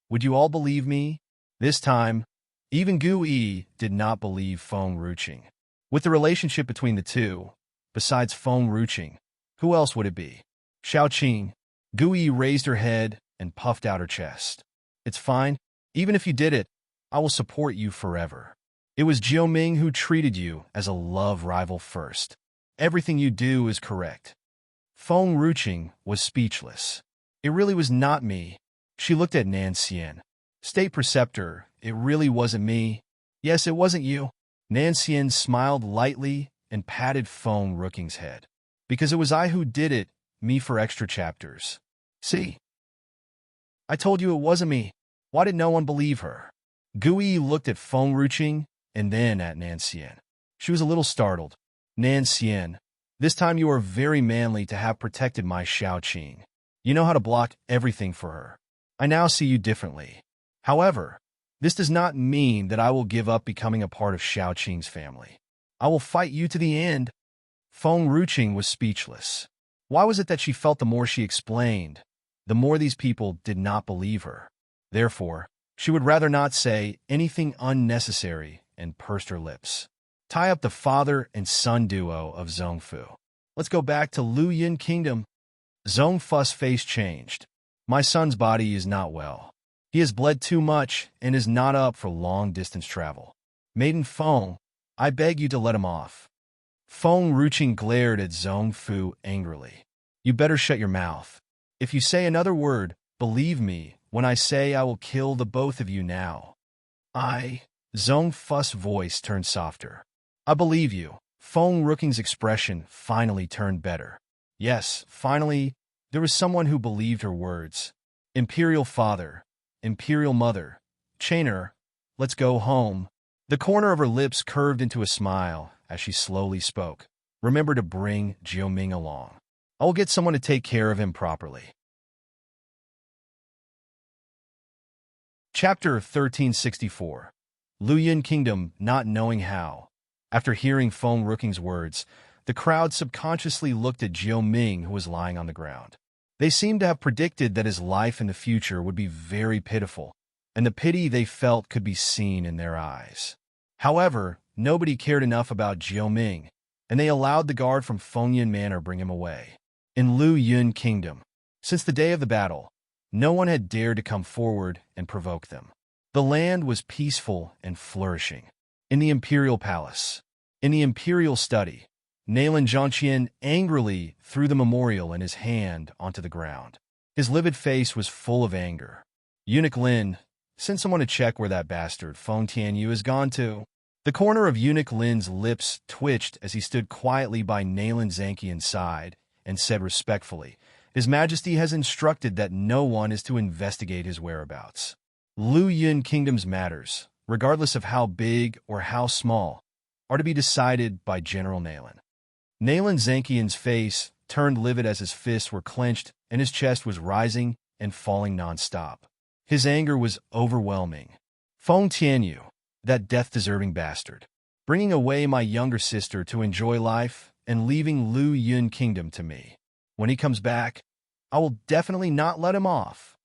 would you all believe me? This time, even Gu Yi did not believe Feng Ruqing. With the relationship between the two, besides Feng Ruqing, who else would it be? Xiaoqing. Gu Yi raised her head and puffed out her chest. It's fine. Even if you did it, I will support you forever. It was Jiuming who treated you as a love rival first. Everything you do is correct. Feng Ruqing was speechless. It really was not me. She looked at Nancian. State Preceptor, it really wasn't me. Yes, it wasn't you. Nancian smiled lightly and patted Feng Ruqing's head. Because it was I who did it, me for extra chapters. See? I told you it wasn't me. Why did no one believe her? Gui looked at Feng Ruqing and then at Nancian. She was a little startled. Nancian, this time you are very manly to have protected my Xiaoqing. You know how to block everything for her. I now see you differently. However, this does not mean that I will give up becoming a part of Xiaoqing's family. I will fight you to the end. Feng Ruqing was speechless. Why was it that she felt the more she explained, the more these people did not believe her? Therefore, she would rather not say anything unnecessary and pursed her lips. Tie up the father and son duo of Zhongfu. Let's go back to Lu Yun Kingdom. Zhongfu's face changed. My son's body is not well. He has bled too much and is not up for long-distance travel. Maiden Feng, I beg you to let him off. Feng Ruqing glared at Zhongfu angrily. You better shut your mouth. If you say another word, believe me when I say I will kill the both of you now. Zhong Fu's voice turned softer. I believe you. Feng Rooking's expression finally turned better. Yes, finally, there was someone who believed her words. Imperial father, Imperial mother, Chainer, let's go home. The corner of her lips curved into a smile as she slowly spoke. Remember to bring Jiuming along. I will get someone to take care of him properly. Chapter 1364. Luoyuan Kingdom Not Knowing How. After hearing Feng Rooking's words, the crowd subconsciously looked at Jiuming, who was lying on the ground. They seemed to have predicted that his life in the future would be very pitiful, and the pity they felt could be seen in their eyes. However, nobody cared enough about Jiuming, and they allowed the guard from Fengyan Manor bring him away. In Luoyuan Kingdom, since the day of the battle, no one had dared to come forward and provoke them. The land was peaceful and flourishing. In the Imperial Palace, in the Imperial Study, Naylan Zhongqian angrily threw the memorial in his hand onto the ground. His livid face was full of anger. Eunuch Lin, send someone to check where that bastard Feng Tianyu has gone to. The corner of Eunuch Lin's lips twitched as he stood quietly by Naylan Zhongqian's side and said respectfully, His Majesty has instructed that no one is to investigate his whereabouts. Luoyuan Kingdom's matters, regardless of how big or how small, are to be decided by General Naylan. Naylan Zhongqian's face turned livid as his fists were clenched and his chest was rising and falling non-stop. His anger was overwhelming. Feng Tianyu, that death-deserving bastard, bringing away my younger sister to enjoy life and leaving Luoyuan Kingdom to me. When he comes back, I will definitely not let him off.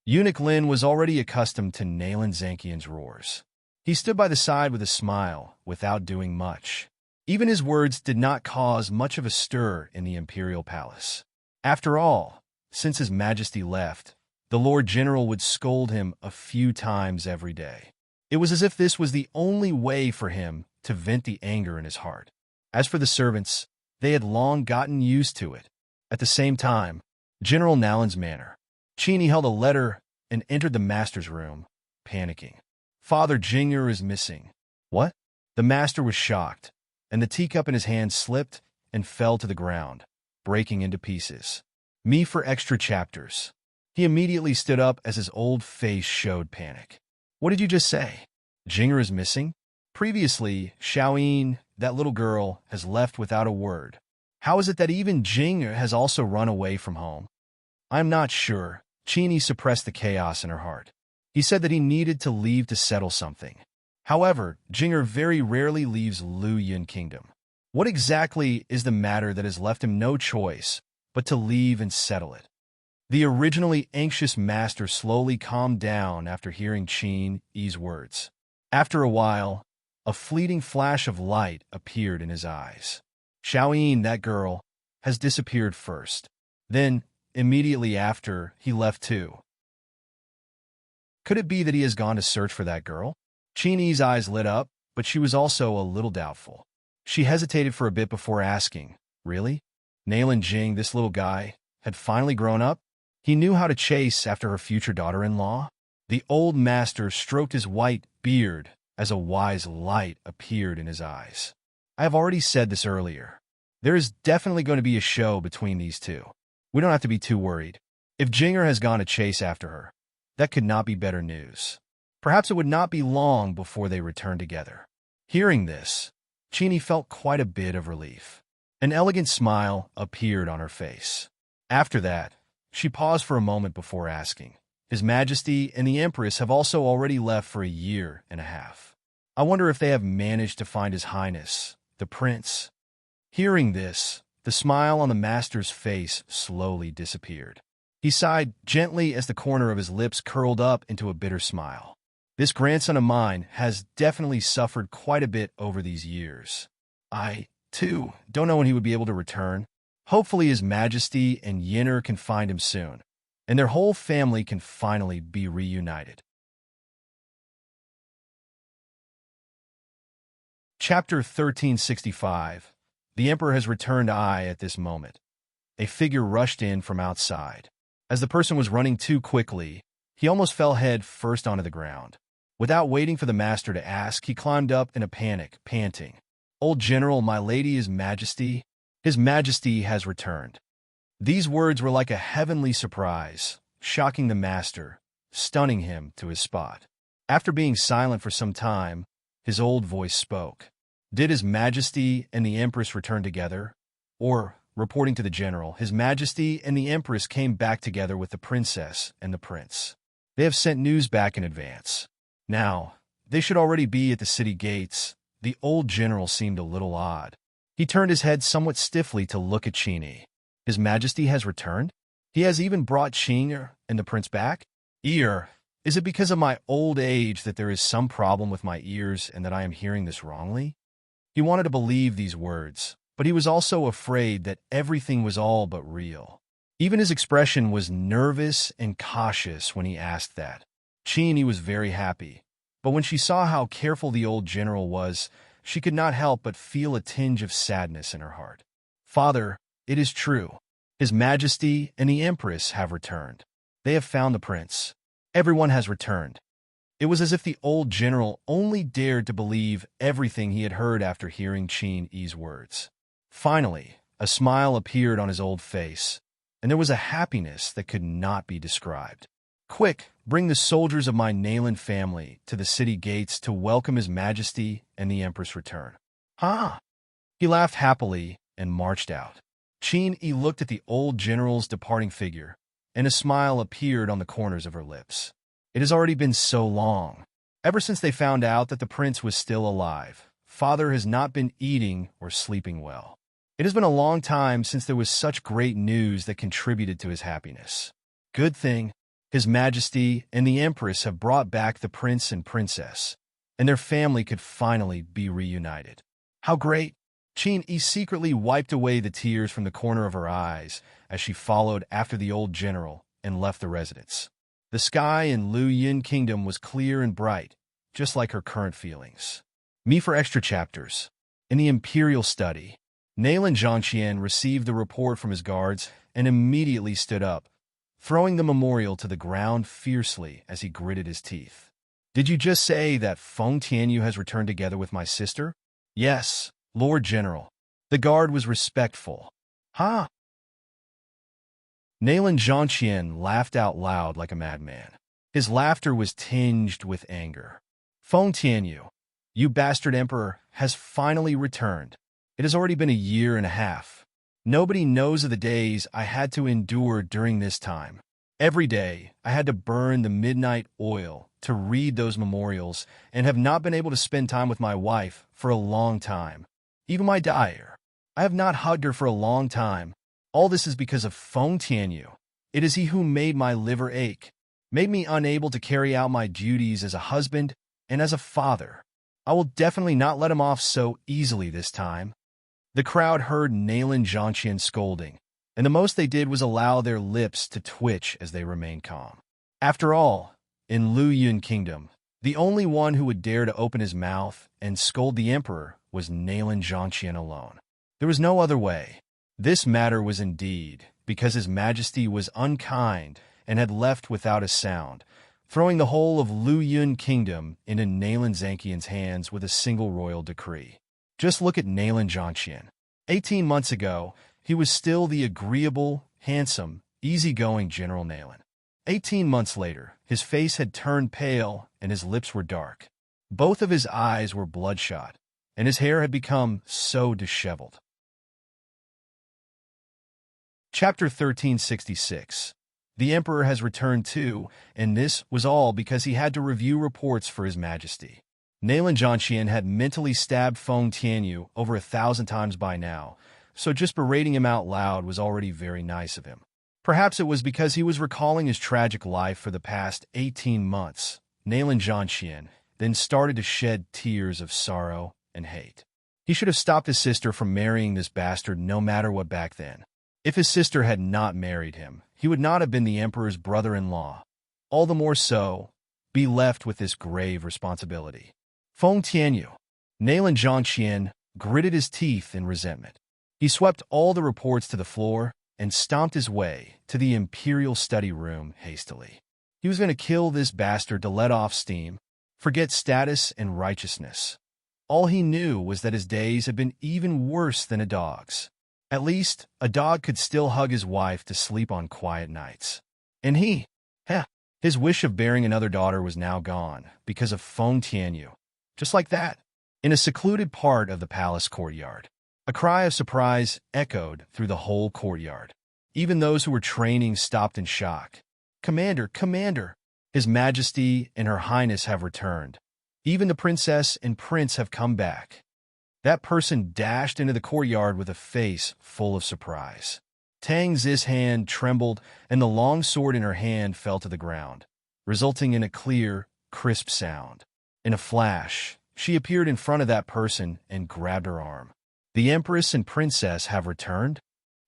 Eunuch Lin was already accustomed to Naylan Zhongqian's roars. He stood by the side with a smile, without doing much. Even his words did not cause much of a stir in the Imperial Palace. After all, since His Majesty left, the Lord General would scold him a few times every day. It was as if this was the only way for him to vent the anger in his heart. As for the servants, they had long gotten used to it. At the same time, General Naylan's manor. Qini held a letter and entered the master's room, panicking. Father Jing'er is missing. What? The master was shocked, and the teacup in his hand slipped and fell to the ground, breaking into pieces. Me for extra chapters. He immediately stood up as his old face showed panic. What did you just say? Jing'er is missing? Previously, Xiaoyin, that little girl, has left without a word. How is it that even Jing'er has also run away from home? I'm not sure. Qini suppressed the chaos in her heart. He said that he needed to leave to settle something. However, Jing'er very rarely leaves Luoyuan Kingdom. What exactly is the matter that has left him no choice but to leave and settle it? The originally anxious master slowly calmed down after hearing Qini's words. After a while, a fleeting flash of light appeared in his eyes. Xiaoyin, that girl, has disappeared first. Then, immediately after, he left too. Could it be that he has gone to search for that girl? Qini's eyes lit up, but she was also a little doubtful. She hesitated for a bit before asking, Really? Naylan Jing, this little guy, had finally grown up? He knew how to chase after her future daughter-in-law? The old master stroked his white beard as a wise light appeared in his eyes. I have already said this earlier. There is definitely going to be a show between these two. We don't have to be too worried. If Jing'er has gone to chase after her, that could not be better news. Perhaps it would not be long before they return together. Hearing this, Qini felt quite a bit of relief. An elegant smile appeared on her face. After that, she paused for a moment before asking, His Majesty and the Empress have also already left for a year and a half. I wonder if they have managed to find His Highness, the Prince. Hearing this, the smile on the master's face slowly disappeared. He sighed gently as the corner of his lips curled up into a bitter smile. This grandson of mine has definitely suffered quite a bit over these years. I, too, don't know when he would be able to return. Hopefully His Majesty and Yen'er can find him soon, and their whole family can finally be reunited. Chapter 1365. The Emperor has returned. At this moment, a figure rushed in from outside. As the person was running too quickly, he almost fell head first onto the ground. Without waiting for the master to ask, he climbed up in a panic, panting. "Old General, my lady, His Majesty, His Majesty has returned." These words were like a heavenly surprise, shocking the master, stunning him to his spot. After being silent for some time, his old voice spoke. "Did His Majesty and the Empress return together?" Or, reporting to the general, "His Majesty and the Empress came back together with the princess and the prince. They have sent news back in advance. Now, they should already be at the city gates." The old general seemed a little odd. He turned his head somewhat stiffly to look at Chini. "His Majesty has returned? He has even brought Chini and the prince back? Is it because of my old age that there is some problem with my ears and that I am hearing this wrongly?" He wanted to believe these words, but he was also afraid that everything was all but real. Even his expression was nervous and cautious when he asked that. Chini was very happy, but when she saw how careful the old general was, she could not help but feel a tinge of sadness in her heart. "Father, it is true. His Majesty and the Empress have returned. They have found the prince. Everyone has returned." It was as if the old general only dared to believe everything he had heard after hearing Chini's words. Finally, a smile appeared on his old face, and there was a happiness that could not be described. "Quick, bring the soldiers of my Nayland family to the city gates to welcome His Majesty and the Empress' return." "Huh?" He laughed happily and marched out. Chini looked at the old general's departing figure, and a smile appeared on the corners of her lips. It has already been so long. Ever since they found out that the prince was still alive, Father has not been eating or sleeping well. It has been a long time since there was such great news that contributed to his happiness. Good thing, His Majesty and the Empress have brought back the prince and princess, and their family could finally be reunited. How great! Chini secretly wiped away the tears from the corner of her eyes as she followed after the old general and left the residence. The sky in Lu Yun Kingdom was clear and bright, just like her current feelings. Me for extra chapters. In the Imperial Study, Nayland Zhangqian received the report from his guards and immediately stood up, throwing the memorial to the ground fiercely as he gritted his teeth. "Did you just say that Feng Tianyu has returned together with my sister?" "Yes, Lord General." The guard was respectful. "Huh?" Nayland Zhangqian laughed out loud like a madman. His laughter was tinged with anger. "Feng Tianyu, you bastard emperor, has finally returned. It has already been a year and a half. Nobody knows of the days I had to endure during this time. Every day, I had to burn the midnight oil to read those memorials and have not been able to spend time with my wife for a long time. Even my dyer. I have not hugged her for a long time. All this is because of Feng Tianyu. It is he who made my liver ache, made me unable to carry out my duties as a husband and as a father. I will definitely not let him off so easily this time." The crowd heard Nayland Zhangqian scolding, and the most they did was allow their lips to twitch as they remained calm. After all, in Lu Yun Kingdom, the only one who would dare to open his mouth and scold the emperor was Nayland Zhangqian alone. There was no other way. This matter was indeed because His Majesty was unkind and had left without a sound, throwing the whole of Lu Yun Kingdom into Nayland Zhangqian's hands with a single royal decree. Just look at Nayland Zhangqian. 18 months ago, he was still the agreeable, handsome, easygoing General Nayland. 18 months later, his face had turned pale and his lips were dark. Both of his eyes were bloodshot, and his hair had become so disheveled. Chapter 1366. The Emperor has returned too, and this was all because he had to review reports for His Majesty. Nayland Zhangqian had mentally stabbed Feng Tianyu over 1,000 times by now, so just berating him out loud was already very nice of him. Perhaps it was because he was recalling his tragic life for the past 18 months. Nayland Zhangqian then started to shed tears of sorrow and hate. He should have stopped his sister from marrying this bastard no matter what back then. If his sister had not married him, he would not have been the emperor's brother-in-law. All the more so, be left with this grave responsibility. Feng Tianyu. Nayland Zhangqian gritted his teeth in resentment. He swept all the reports to the floor and stomped his way to the imperial study room hastily. He was going to kill this bastard to let off steam, forget status and righteousness. All he knew was that his days had been even worse than a dog's. At least, a dog could still hug his wife to sleep on quiet nights. And his wish of bearing another daughter was now gone because of Feng Tianyu. Just like that, in a secluded part of the palace courtyard, a cry of surprise echoed through the whole courtyard. Even those who were training stopped in shock. "Commander, Commander! His Majesty and Her Highness have returned. Even the princess and prince have come back." That person dashed into the courtyard with a face full of surprise. Tang Zi's hand trembled, and the long sword in her hand fell to the ground, resulting in a clear, crisp sound. In a flash, she appeared in front of that person and grabbed her arm. "The Empress and Princess have returned?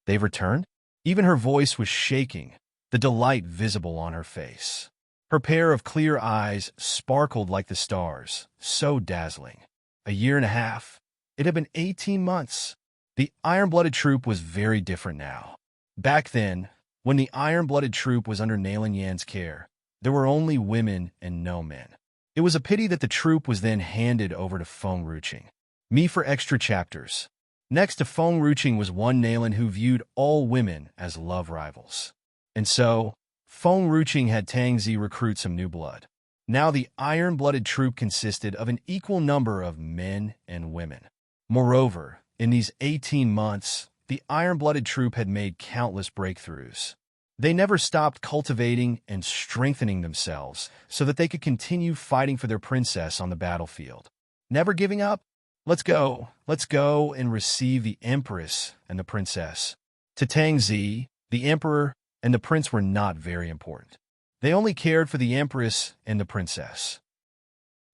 They've returned?" Even her voice was shaking, the delight visible on her face. Her pair of clear eyes sparkled like the stars, so dazzling. A year and a half. It had been 18 months. The iron-blooded troop was very different now. Back then, when the iron-blooded troop was under Nailan Yan's care, there were only women and no men. It was a pity that the troop was then handed over to Feng Ruqing. Me for extra chapters. Next to Feng Ruqing was one Nailan who viewed all women as love rivals. And so, Feng Ruqing had Tang Zi recruit some new blood. Now the iron-blooded troop consisted of an equal number of men and women. Moreover, in these 18 months, the iron-blooded troop had made countless breakthroughs. They never stopped cultivating and strengthening themselves so that they could continue fighting for their princess on the battlefield. Never giving up? Let's go and receive the Empress and the Princess. To Tang Zi, the Emperor and the Prince were not very important. They only cared for the Empress and the Princess.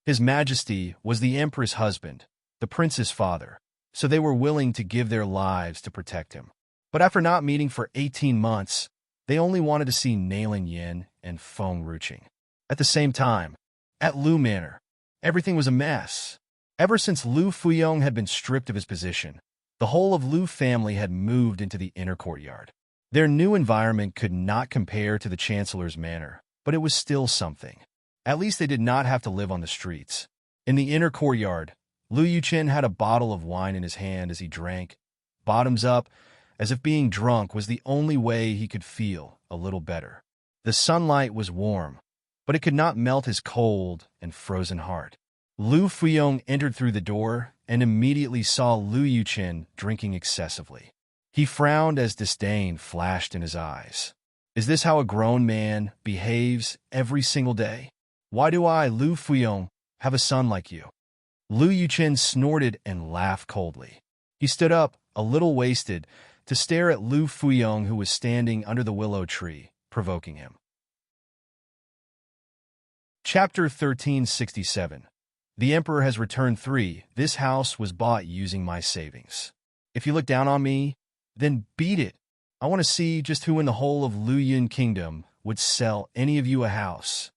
His Majesty was the Emperor's husband, the Prince's father, so they were willing to give their lives to protect him. But after not meeting for 18 months, they only wanted to see Nailan Yan and Feng Ruqing. At the same time, at Lu Manor, everything was a mess. Ever since Lu Fuyong had been stripped of his position, the whole of Lu family had moved into the inner courtyard. Their new environment could not compare to the Chancellor's manor, but it was still something. At least they did not have to live on the streets. In the inner courtyard, Lu Yuchen had a bottle of wine in his hand as he drank, bottoms up, as if being drunk was the only way he could feel a little better. The sunlight was warm, but it could not melt his cold and frozen heart. Lu Fuyong entered through the door and immediately saw Lu Yuchen drinking excessively. He frowned as disdain flashed in his eyes. Is this how a grown man behaves every single day? Why do I, Lu Fuyong, have a son like you? Lu Yuchen snorted and laughed coldly. He stood up, a little wasted, to stare at Lu Fuyong, who was standing under the willow tree, provoking him. Chapter 1367. The Emperor has returned 3. This house was bought using my savings. If you look down on me, then beat it. I want to see just who in the whole of Lu Yun Kingdom would sell any of you a house,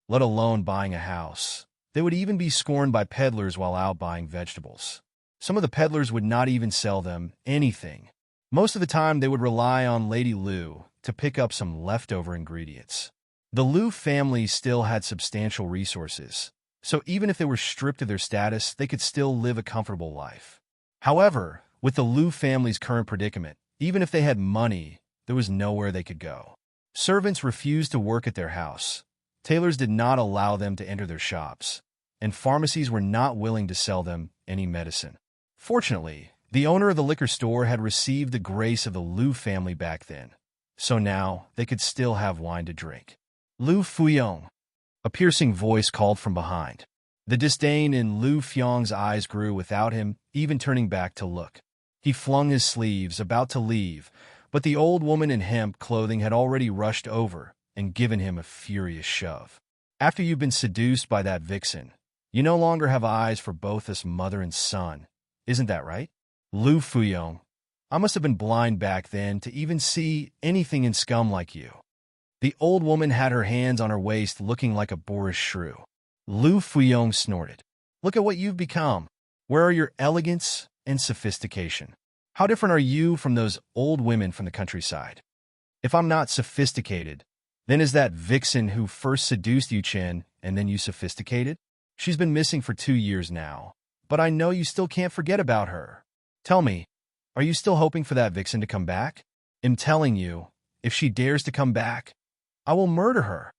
let alone buying a house. They would even be scorned by peddlers while out buying vegetables. Some of the peddlers would not even sell them anything. Most of the time, they would rely on Lady Lu to pick up some leftover ingredients. The Lu family still had substantial resources, so even if they were stripped of their status, they could still live a comfortable life. However, with the Lu family's current predicament, even if they had money, there was nowhere they could go. Servants refused to work at their house. Tailors did not allow them to enter their shops, and pharmacies were not willing to sell them any medicine. Fortunately, the owner of the liquor store had received the grace of the Lu family back then, so now they could still have wine to drink. Lu Fuyong, a piercing voice called from behind. The disdain in Lu Fuyong's eyes grew without him even turning back to look. He flung his sleeves, about to leave, but the old woman in hemp clothing had already rushed over and given him a furious shove. After you've been seduced by that vixen, you no longer have eyes for both us mother and son. Isn't that right? Lu Fuyong, I must have been blind back then to even see anything in scum like you. The old woman had her hands on her waist looking like a boorish shrew. Lu Fuyong snorted. Look at what you've become. Where are your elegance and sophistication? How different are you from those old women from the countryside? If I'm not sophisticated, then is that vixen who first seduced you Chen and then you sophisticated? She's been missing for 2 years now, but I know you still can't forget about her. Tell me, are you still hoping for that vixen to come back? I'm telling you, if she dares to come back, I will murder her.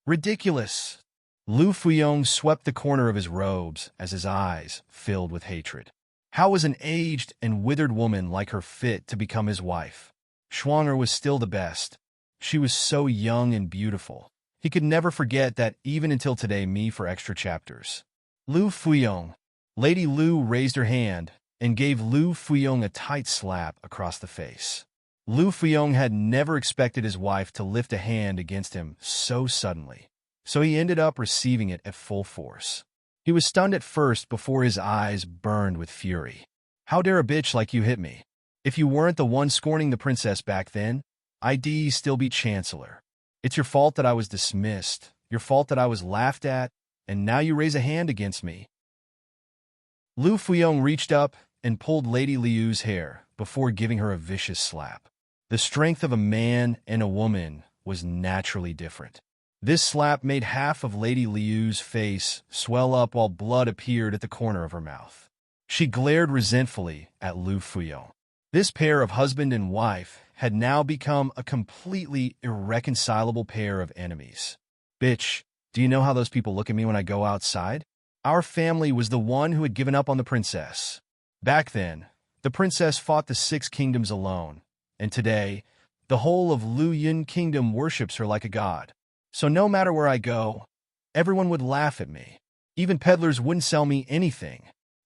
Ridiculous. Lu Fuyong swept the corner of his robes as his eyes filled with hatred. How was an aged and withered woman like her fit to become his wife? Schwanger was still the best. She was so young and beautiful. He could never forget that even until today. Me for extra chapters. Lu Fuyong. Lady Lu raised her hand and gave Lu Fuyong a tight slap across the face. Lu Fuyong had never expected his wife to lift a hand against him so suddenly, so he ended up receiving it at full force. He was stunned at first before his eyes burned with fury. How dare a bitch like you hit me? If you weren't the one scorning the princess back then, I'd still be chancellor. It's your fault that I was dismissed, your fault that I was laughed at, and now you raise a hand against me. Lu Fuyong reached up and pulled Lady Liu's hair before giving her a vicious slap. The strength of a man and a woman was naturally different. This slap made half of Lady Liu's face swell up while blood appeared at the corner of her mouth. She glared resentfully at Lu Fuyong. This pair of husband and wife had now become a completely irreconcilable pair of enemies. Bitch, do you know how those people look at me when I go outside? Our family was the one who had given up on the princess. Back then, the princess fought the 6 kingdoms alone, and today, the whole of Lu Yun Kingdom worships her like a god. So no matter where I go, everyone would laugh at me. Even peddlers wouldn't sell me anything.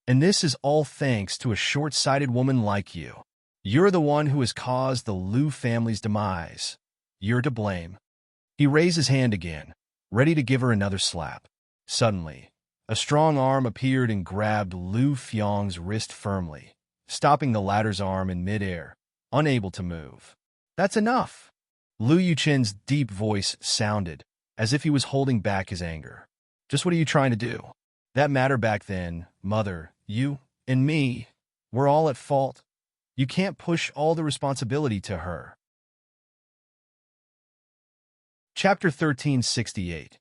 And this is all thanks to a short-sighted woman like you. You're the one who has caused the Lu family's demise. You're to blame. He raised his hand again, ready to give her another slap. Suddenly, a strong arm appeared and grabbed Lu Fuyong's wrist firmly, stopping the latter's arm in midair, unable to move. That's enough. Lu Yuchen's deep voice sounded as if he was holding back his anger. Just what are you trying to do? That matter back then, Mother, you and me, we're all at fault. You can't push all the responsibility to her. Chapter 1368.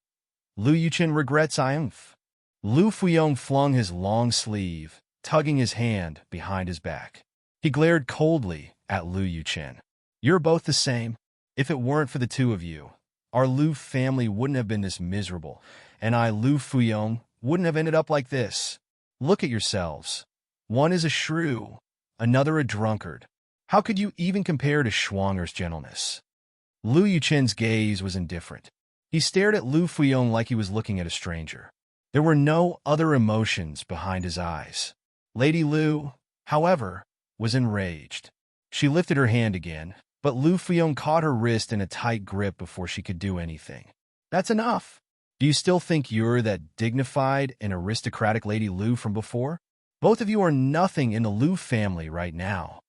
Lu Yuchen regrets triumph. Lu Fuyong flung his long sleeve, tugging his hand behind his back. He glared coldly at Lu Yuchen. You're both the same. If it weren't for the two of you, our Lu family wouldn't have been this miserable, and I, Lu Fuyong, wouldn't have ended up like this. Look at yourselves. One is a shrew, another a drunkard. How could you even compare to Schwanger's gentleness? Lu Yuchen's gaze was indifferent. He stared at Lu Fuyong like he was looking at a stranger. There were no other emotions behind his eyes. Lady Lu, however, was enraged. She lifted her hand again, but Lu Fuyong caught her wrist in a tight grip before she could do anything. That's enough. Do you still think you're that dignified and aristocratic Lady Lu from before? Both of you are nothing in the Lu family right now.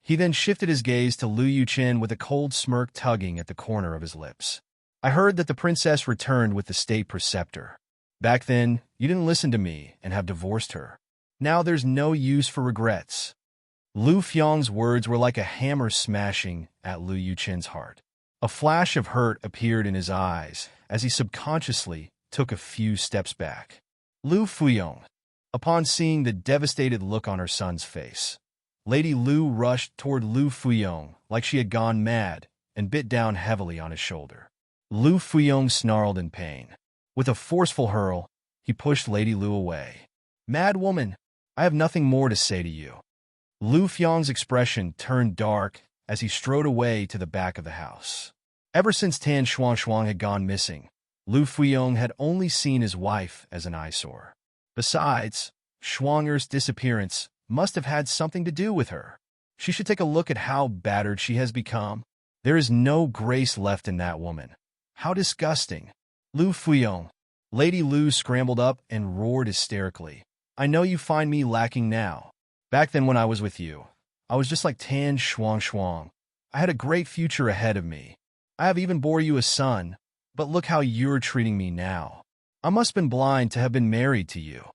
He then shifted his gaze to Lu Yuchen with a cold smirk tugging at the corner of his lips. I heard that the princess returned with the state preceptor. Back then, you didn't listen to me and have divorced her. Now there's no use for regrets. Lu Fuyong's words were like a hammer smashing at Lu Yuchen's heart. A flash of hurt appeared in his eyes as he subconsciously took a few steps back. Lu Fuyong. Upon seeing the devastated look on her son's face, Lady Lu rushed toward Lu Fuyong like she had gone mad and bit down heavily on his shoulder. Lu Fuyong snarled in pain. With a forceful hurl, he pushed Lady Lu away. Mad woman, I have nothing more to say to you. Lu Fuyong's expression turned dark as he strode away to the back of the house. Ever since Tan Xuan had gone missing, Lu Fuyong had only seen his wife as an eyesore. Besides, Schwanger's disappearance must have had something to do with her. She should take a look at how battered she has become. There is no grace left in that woman. How disgusting. Lu Fuyong. Lady Lu scrambled up and roared hysterically. I know you find me lacking now. Back then when I was with you, I was just like Tan Xuan. I had a great future ahead of me. I have even bore you a son, but look how you're treating me now. I must have been blind to have been married to you.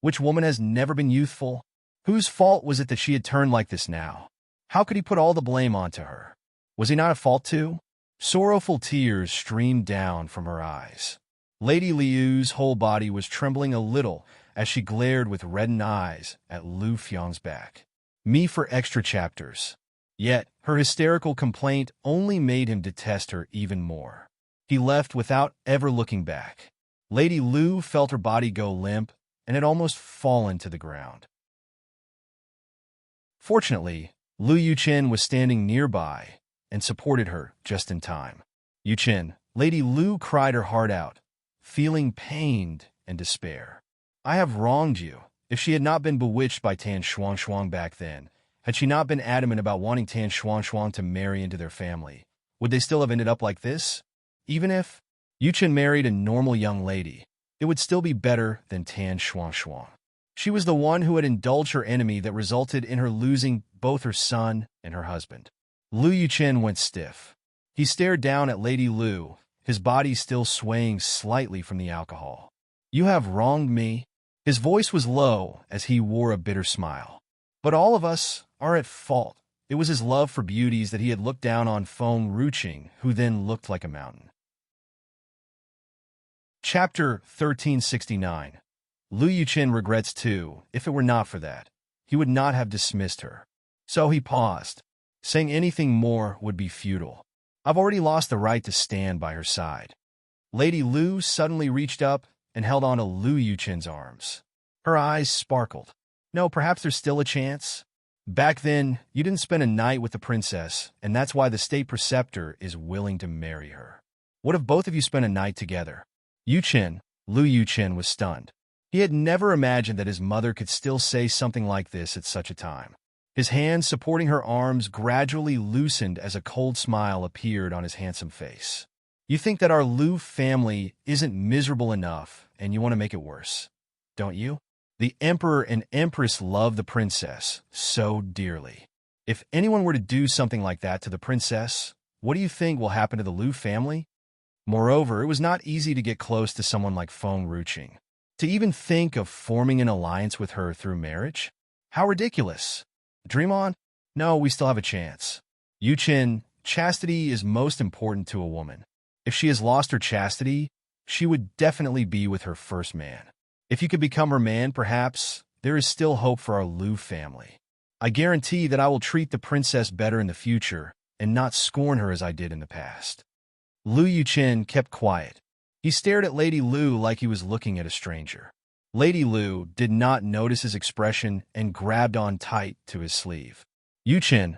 Which woman has never been youthful? Whose fault was it that she had turned like this now? How could he put all the blame onto her? Was he not at fault too? Sorrowful tears streamed down from her eyes. Lady Liu's whole body was trembling a little as she glared with reddened eyes at Lu Fiang's back. Me for extra chapters. Yet, her hysterical complaint only made him detest her even more. He left without ever looking back. Lady Lu felt her body go limp and had almost fallen to the ground. Fortunately, Lu Yuchen was standing nearby and supported her just in time. Yuchen, Lady Lu cried her heart out, feeling pained and despair. I have wronged you. If she had not been bewitched by Tan Shuang back then, had she not been adamant about wanting Tan Shuang to marry into their family, would they still have ended up like this? Even if Yuchen married a normal young lady, it would still be better than Tan Shuang. She was the one who had indulged her enemy that resulted in her losing both her son and her husband. Lu Yuchen went stiff. He stared down at Lady Lu, his body still swaying slightly from the alcohol. You have wronged me. His voice was low as he wore a bitter smile. But all of us are at fault. It was his love for beauties that he had looked down on Feng Ruqing, who then looked like a mountain. Chapter 1369. Lu Yuchen regrets too. If it were not for that, he would not have dismissed her. So he paused. Saying anything more would be futile. I've already lost the right to stand by her side. Lady Lu suddenly reached up and held on to Lu Yuchen's arms. Her eyes sparkled. No, perhaps there's still a chance. Back then, you didn't spend a night with the princess, and that's why the state preceptor is willing to marry her. What if both of you spent a night together? Lu Yuchen was stunned. He had never imagined that his mother could still say something like this at such a time. His hands supporting her arms gradually loosened as a cold smile appeared on his handsome face. You think that our Lu family isn't miserable enough, and you want to make it worse, don't you? The emperor and empress love the princess so dearly. If anyone were to do something like that to the princess, what do you think will happen to the Lu family? Moreover, it was not easy to get close to someone like Feng Ruqing. To even think of forming an alliance with her through marriage? How ridiculous. Dream on? No, we still have a chance. Yuchen, chastity is most important to a woman. If she has lost her chastity, she would definitely be with her first man. If you could become her man, perhaps, there is still hope for our Lu family. I guarantee that I will treat the princess better in the future and not scorn her as I did in the past. Lu Yuchen kept quiet. He stared at Lady Lu like he was looking at a stranger. Lady Lu did not notice his expression and grabbed on tight to his sleeve. Yuchen,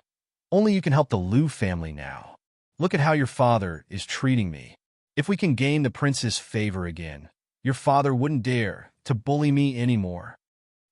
only you can help the Lu family now. Look at how your father is treating me. If we can gain the prince's favor again, your father wouldn't dare to bully me anymore.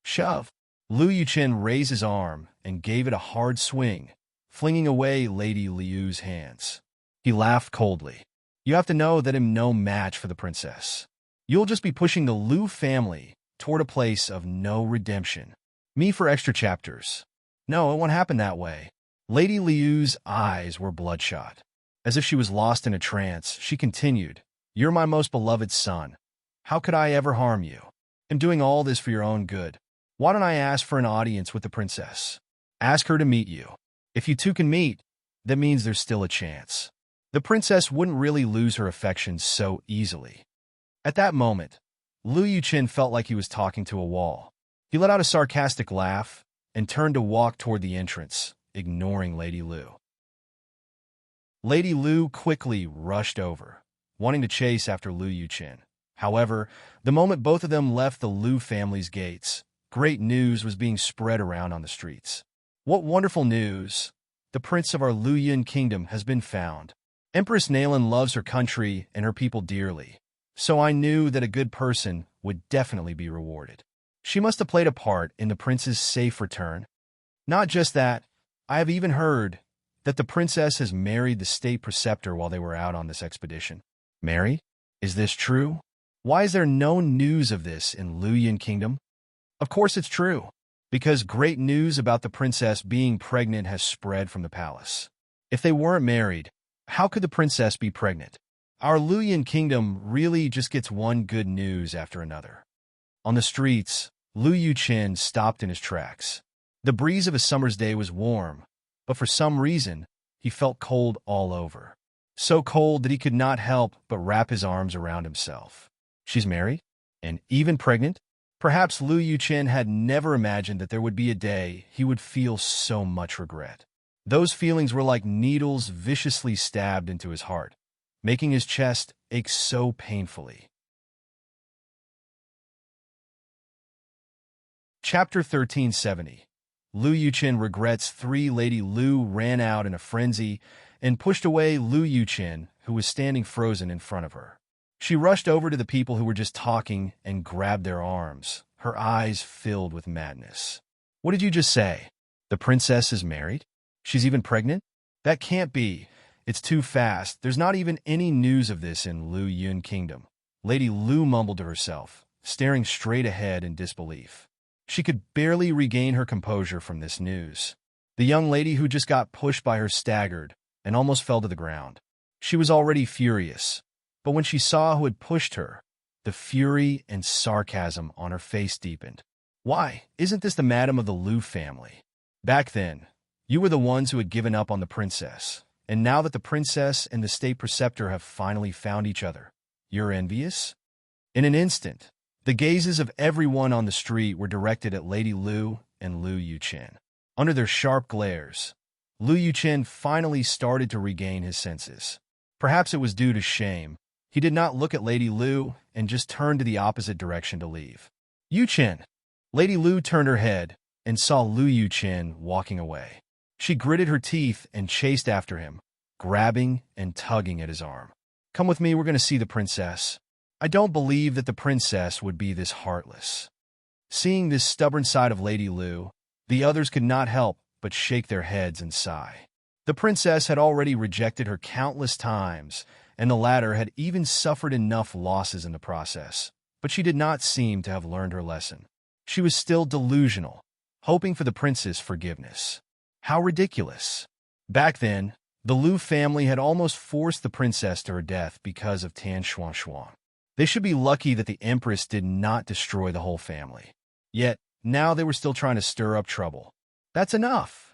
Shove. Lu Yuchen raised his arm and gave it a hard swing, flinging away Lady Liu's hands. He laughed coldly. You have to know that I'm no match for the princess. You'll just be pushing the Lu family toward a place of no redemption. Me for extra chapters. No, it won't happen that way. Lady Liu's eyes were bloodshot. As if she was lost in a trance, she continued, You're my most beloved son. How could I ever harm you? I'm doing all this for your own good. Why don't I ask for an audience with the princess? Ask her to meet you. If you two can meet, that means there's still a chance. The princess wouldn't really lose her affection so easily. At that moment, Lu Yuchen felt like he was talking to a wall. He let out a sarcastic laugh and turned to walk toward the entrance, ignoring Lady Lu. Lady Lu quickly rushed over, wanting to chase after Lu Yuchen. However, the moment both of them left the Lu family's gates, great news was being spread around on the streets. What wonderful news! The prince of our Luoyuan kingdom has been found. Empress Nalan loves her country and her people dearly, so I knew that a good person would definitely be rewarded. She must have played a part in the prince's safe return. Not just that, I have even heard that the princess has married the state preceptor while they were out on this expedition. Married? Is this true? Why is there no news of this in Luoyuan kingdom? Of course it's true, because great news about the princess being pregnant has spread from the palace. If they weren't married, how could the princess be pregnant? Our Luoyuan kingdom really just gets one good news after another. On the streets, Lu Yuchen stopped in his tracks. The breeze of a summer's day was warm, but for some reason, he felt cold all over. So cold that he could not help but wrap his arms around himself. She's married? And even pregnant? Perhaps Lu Yuchen had never imagined that there would be a day he would feel so much regret. Those feelings were like needles viciously stabbed into his heart, making his chest ache so painfully. Chapter 1370. Lu Yuchen regrets. Lady Lu ran out in a frenzy and pushed away Lu Yuchen, who was standing frozen in front of her. She rushed over to the people who were just talking and grabbed their arms, her eyes filled with madness. What did you just say? The princess is married? She's even pregnant? That can't be. It's too fast. There's not even any news of this in Lu Yun Kingdom. Lady Lu mumbled to herself, staring straight ahead in disbelief. She could barely regain her composure from this news. The young lady who just got pushed by her staggered and almost fell to the ground. She was already furious, but when she saw who had pushed her, the fury and sarcasm on her face deepened. Why, isn't this the madam of the Lu family? Back then, you were the ones who had given up on the princess, and now that the princess and the state preceptor have finally found each other, you're envious? In an instant, the gazes of everyone on the street were directed at Lady Lu and Lu Yuchen. Under their sharp glares, Lu Yuchen finally started to regain his senses. Perhaps it was due to shame. He did not look at Lady Lu and just turned to the opposite direction to leave. Yuchen! Lady Lu turned her head and saw Lu Yuchen walking away. She gritted her teeth and chased after him, grabbing and tugging at his arm. Come with me, we're going to see the princess. I don't believe that the princess would be this heartless. Seeing this stubborn side of Lady Lu, the others could not help but shake their heads and sigh. The princess had already rejected her countless times, and the latter had even suffered enough losses in the process. But she did not seem to have learned her lesson. She was still delusional, hoping for the prince's forgiveness. How ridiculous. Back then, the Lu family had almost forced the princess to her death because of Tan Xuan. They should be lucky that the empress did not destroy the whole family. Yet, now they were still trying to stir up trouble. That's enough.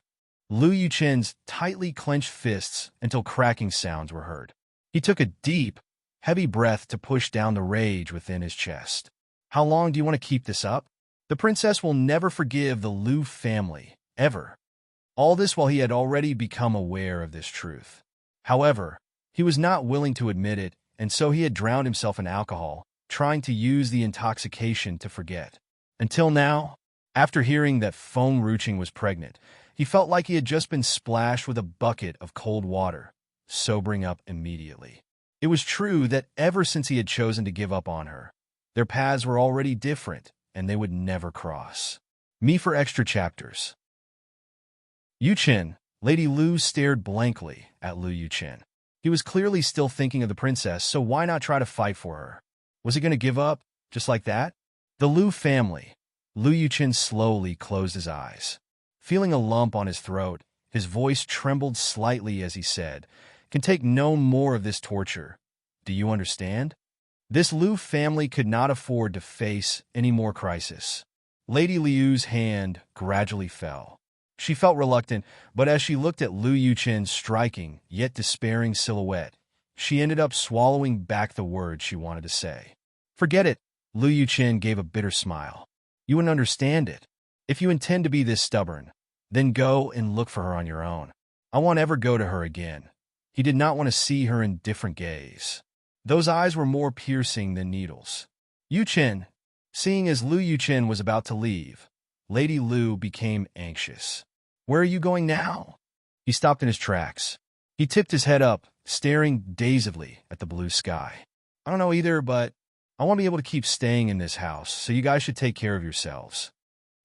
Lu Yuchen's tightly clenched fists until cracking sounds were heard. He took a deep, heavy breath to push down the rage within his chest. How long do you want to keep this up? The princess will never forgive the Lu family, ever. All this while he had already become aware of this truth. However, he was not willing to admit it, and so he had drowned himself in alcohol, trying to use the intoxication to forget. Until now, after hearing that Feng Ruching was pregnant, he felt like he had just been splashed with a bucket of cold water, sobering up immediately. It was true that ever since he had chosen to give up on her, their paths were already different, and they would never cross. Me for extra chapters. Yuchen, Lady Lu stared blankly at Lu Yuchen. He was clearly still thinking of the princess, so why not try to fight for her? Was he going to give up, just like that? The Lu family. Lu Yuchen slowly closed his eyes. Feeling a lump on his throat, his voice trembled slightly as he said, "Can take no more of this torture. Do you understand?" This Lu family could not afford to face any more crisis. Lady Liu's hand gradually fell. She felt reluctant, but as she looked at Lu Yuchen's striking, yet despairing silhouette, she ended up swallowing back the words she wanted to say. Forget it, Lu Yuchen gave a bitter smile. You wouldn't understand it. If you intend to be this stubborn, then go and look for her on your own. I won't ever go to her again. He did not want to see her indifferent gaze. Those eyes were more piercing than needles. Yuchen, seeing as Lu Yuchen was about to leave, Lady Lu became anxious. Where are you going now? He stopped in his tracks. He tipped his head up, staring dazedly at the blue sky. I don't know either, but I want to be able to keep staying in this house, so you guys should take care of yourselves.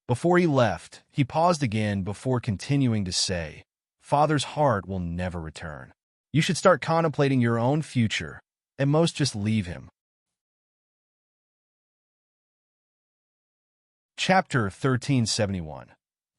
Before he left, he paused again before continuing to say, Father's heart will never return. You should start contemplating your own future, and most just leave him. Chapter 1371.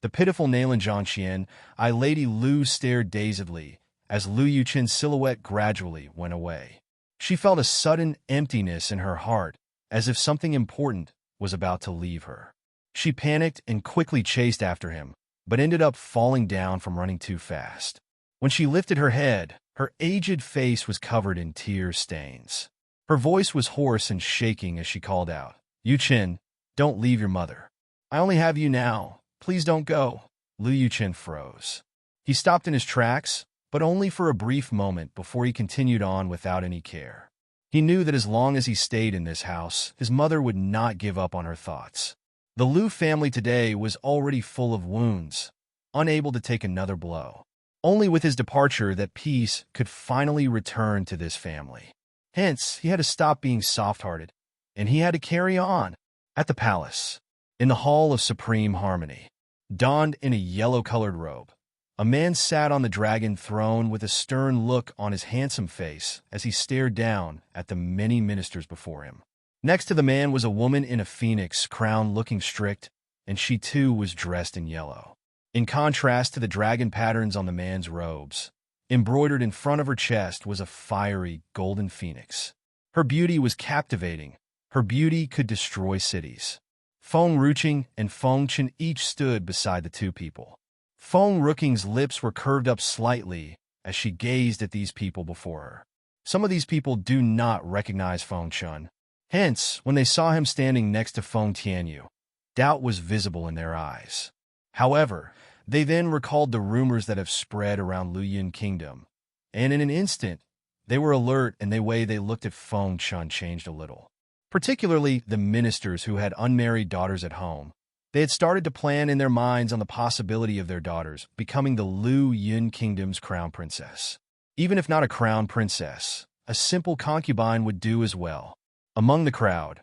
The pitiful Nailan Zhangqian, Lady Lu stared dazedly as Lu Yuchen's silhouette gradually went away. She felt a sudden emptiness in her heart, as if something important was about to leave her. She panicked and quickly chased after him, but ended up falling down from running too fast. When she lifted her head, her aged face was covered in tear stains. Her voice was hoarse and shaking as she called out, "Yu Qin, don't leave your mother. I only have you now. Please don't go." Lu Yuqin froze. He stopped in his tracks, but only for a brief moment before he continued on without any care. He knew that as long as he stayed in this house, his mother would not give up on her thoughts. The Lu family today was already full of wounds, unable to take another blow. Only with his departure that peace could finally return to this family. Hence, he had to stop being soft-hearted, and he had to carry on. At the palace, in the Hall of Supreme Harmony, donned in a yellow-colored robe, a man sat on the dragon throne with a stern look on his handsome face as he stared down at the many ministers before him. Next to the man was a woman in a phoenix crown looking strict, and she too was dressed in yellow. In contrast to the dragon patterns on the man's robes, embroidered in front of her chest was a fiery golden phoenix. Her beauty was captivating. Her beauty could destroy cities. Feng Ruqing and Feng Chen each stood beside the two people. Feng Ruqing's lips were curved up slightly as she gazed at these people before her. Some of these people do not recognize Feng Chen. Hence, when they saw him standing next to Feng Tianyu, doubt was visible in their eyes. However, they then recalled the rumors that have spread around Luyin Kingdom, and in an instant, they were alert and the way they looked at Feng Chen changed a little. Particularly the ministers who had unmarried daughters at home. They had started to plan in their minds on the possibility of their daughters becoming the Lu Yun Kingdom's crown princess. Even if not a crown princess, a simple concubine would do as well. Among the crowd,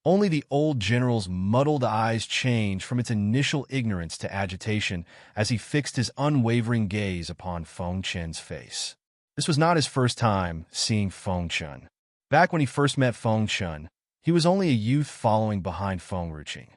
only the old general's muddled eyes changed from its initial ignorance to agitation as he fixed his unwavering gaze upon Feng Chen's face. This was not his first time seeing Feng Chen. Back when he first met Feng Chen, he was only a youth following behind Feng Ruqing.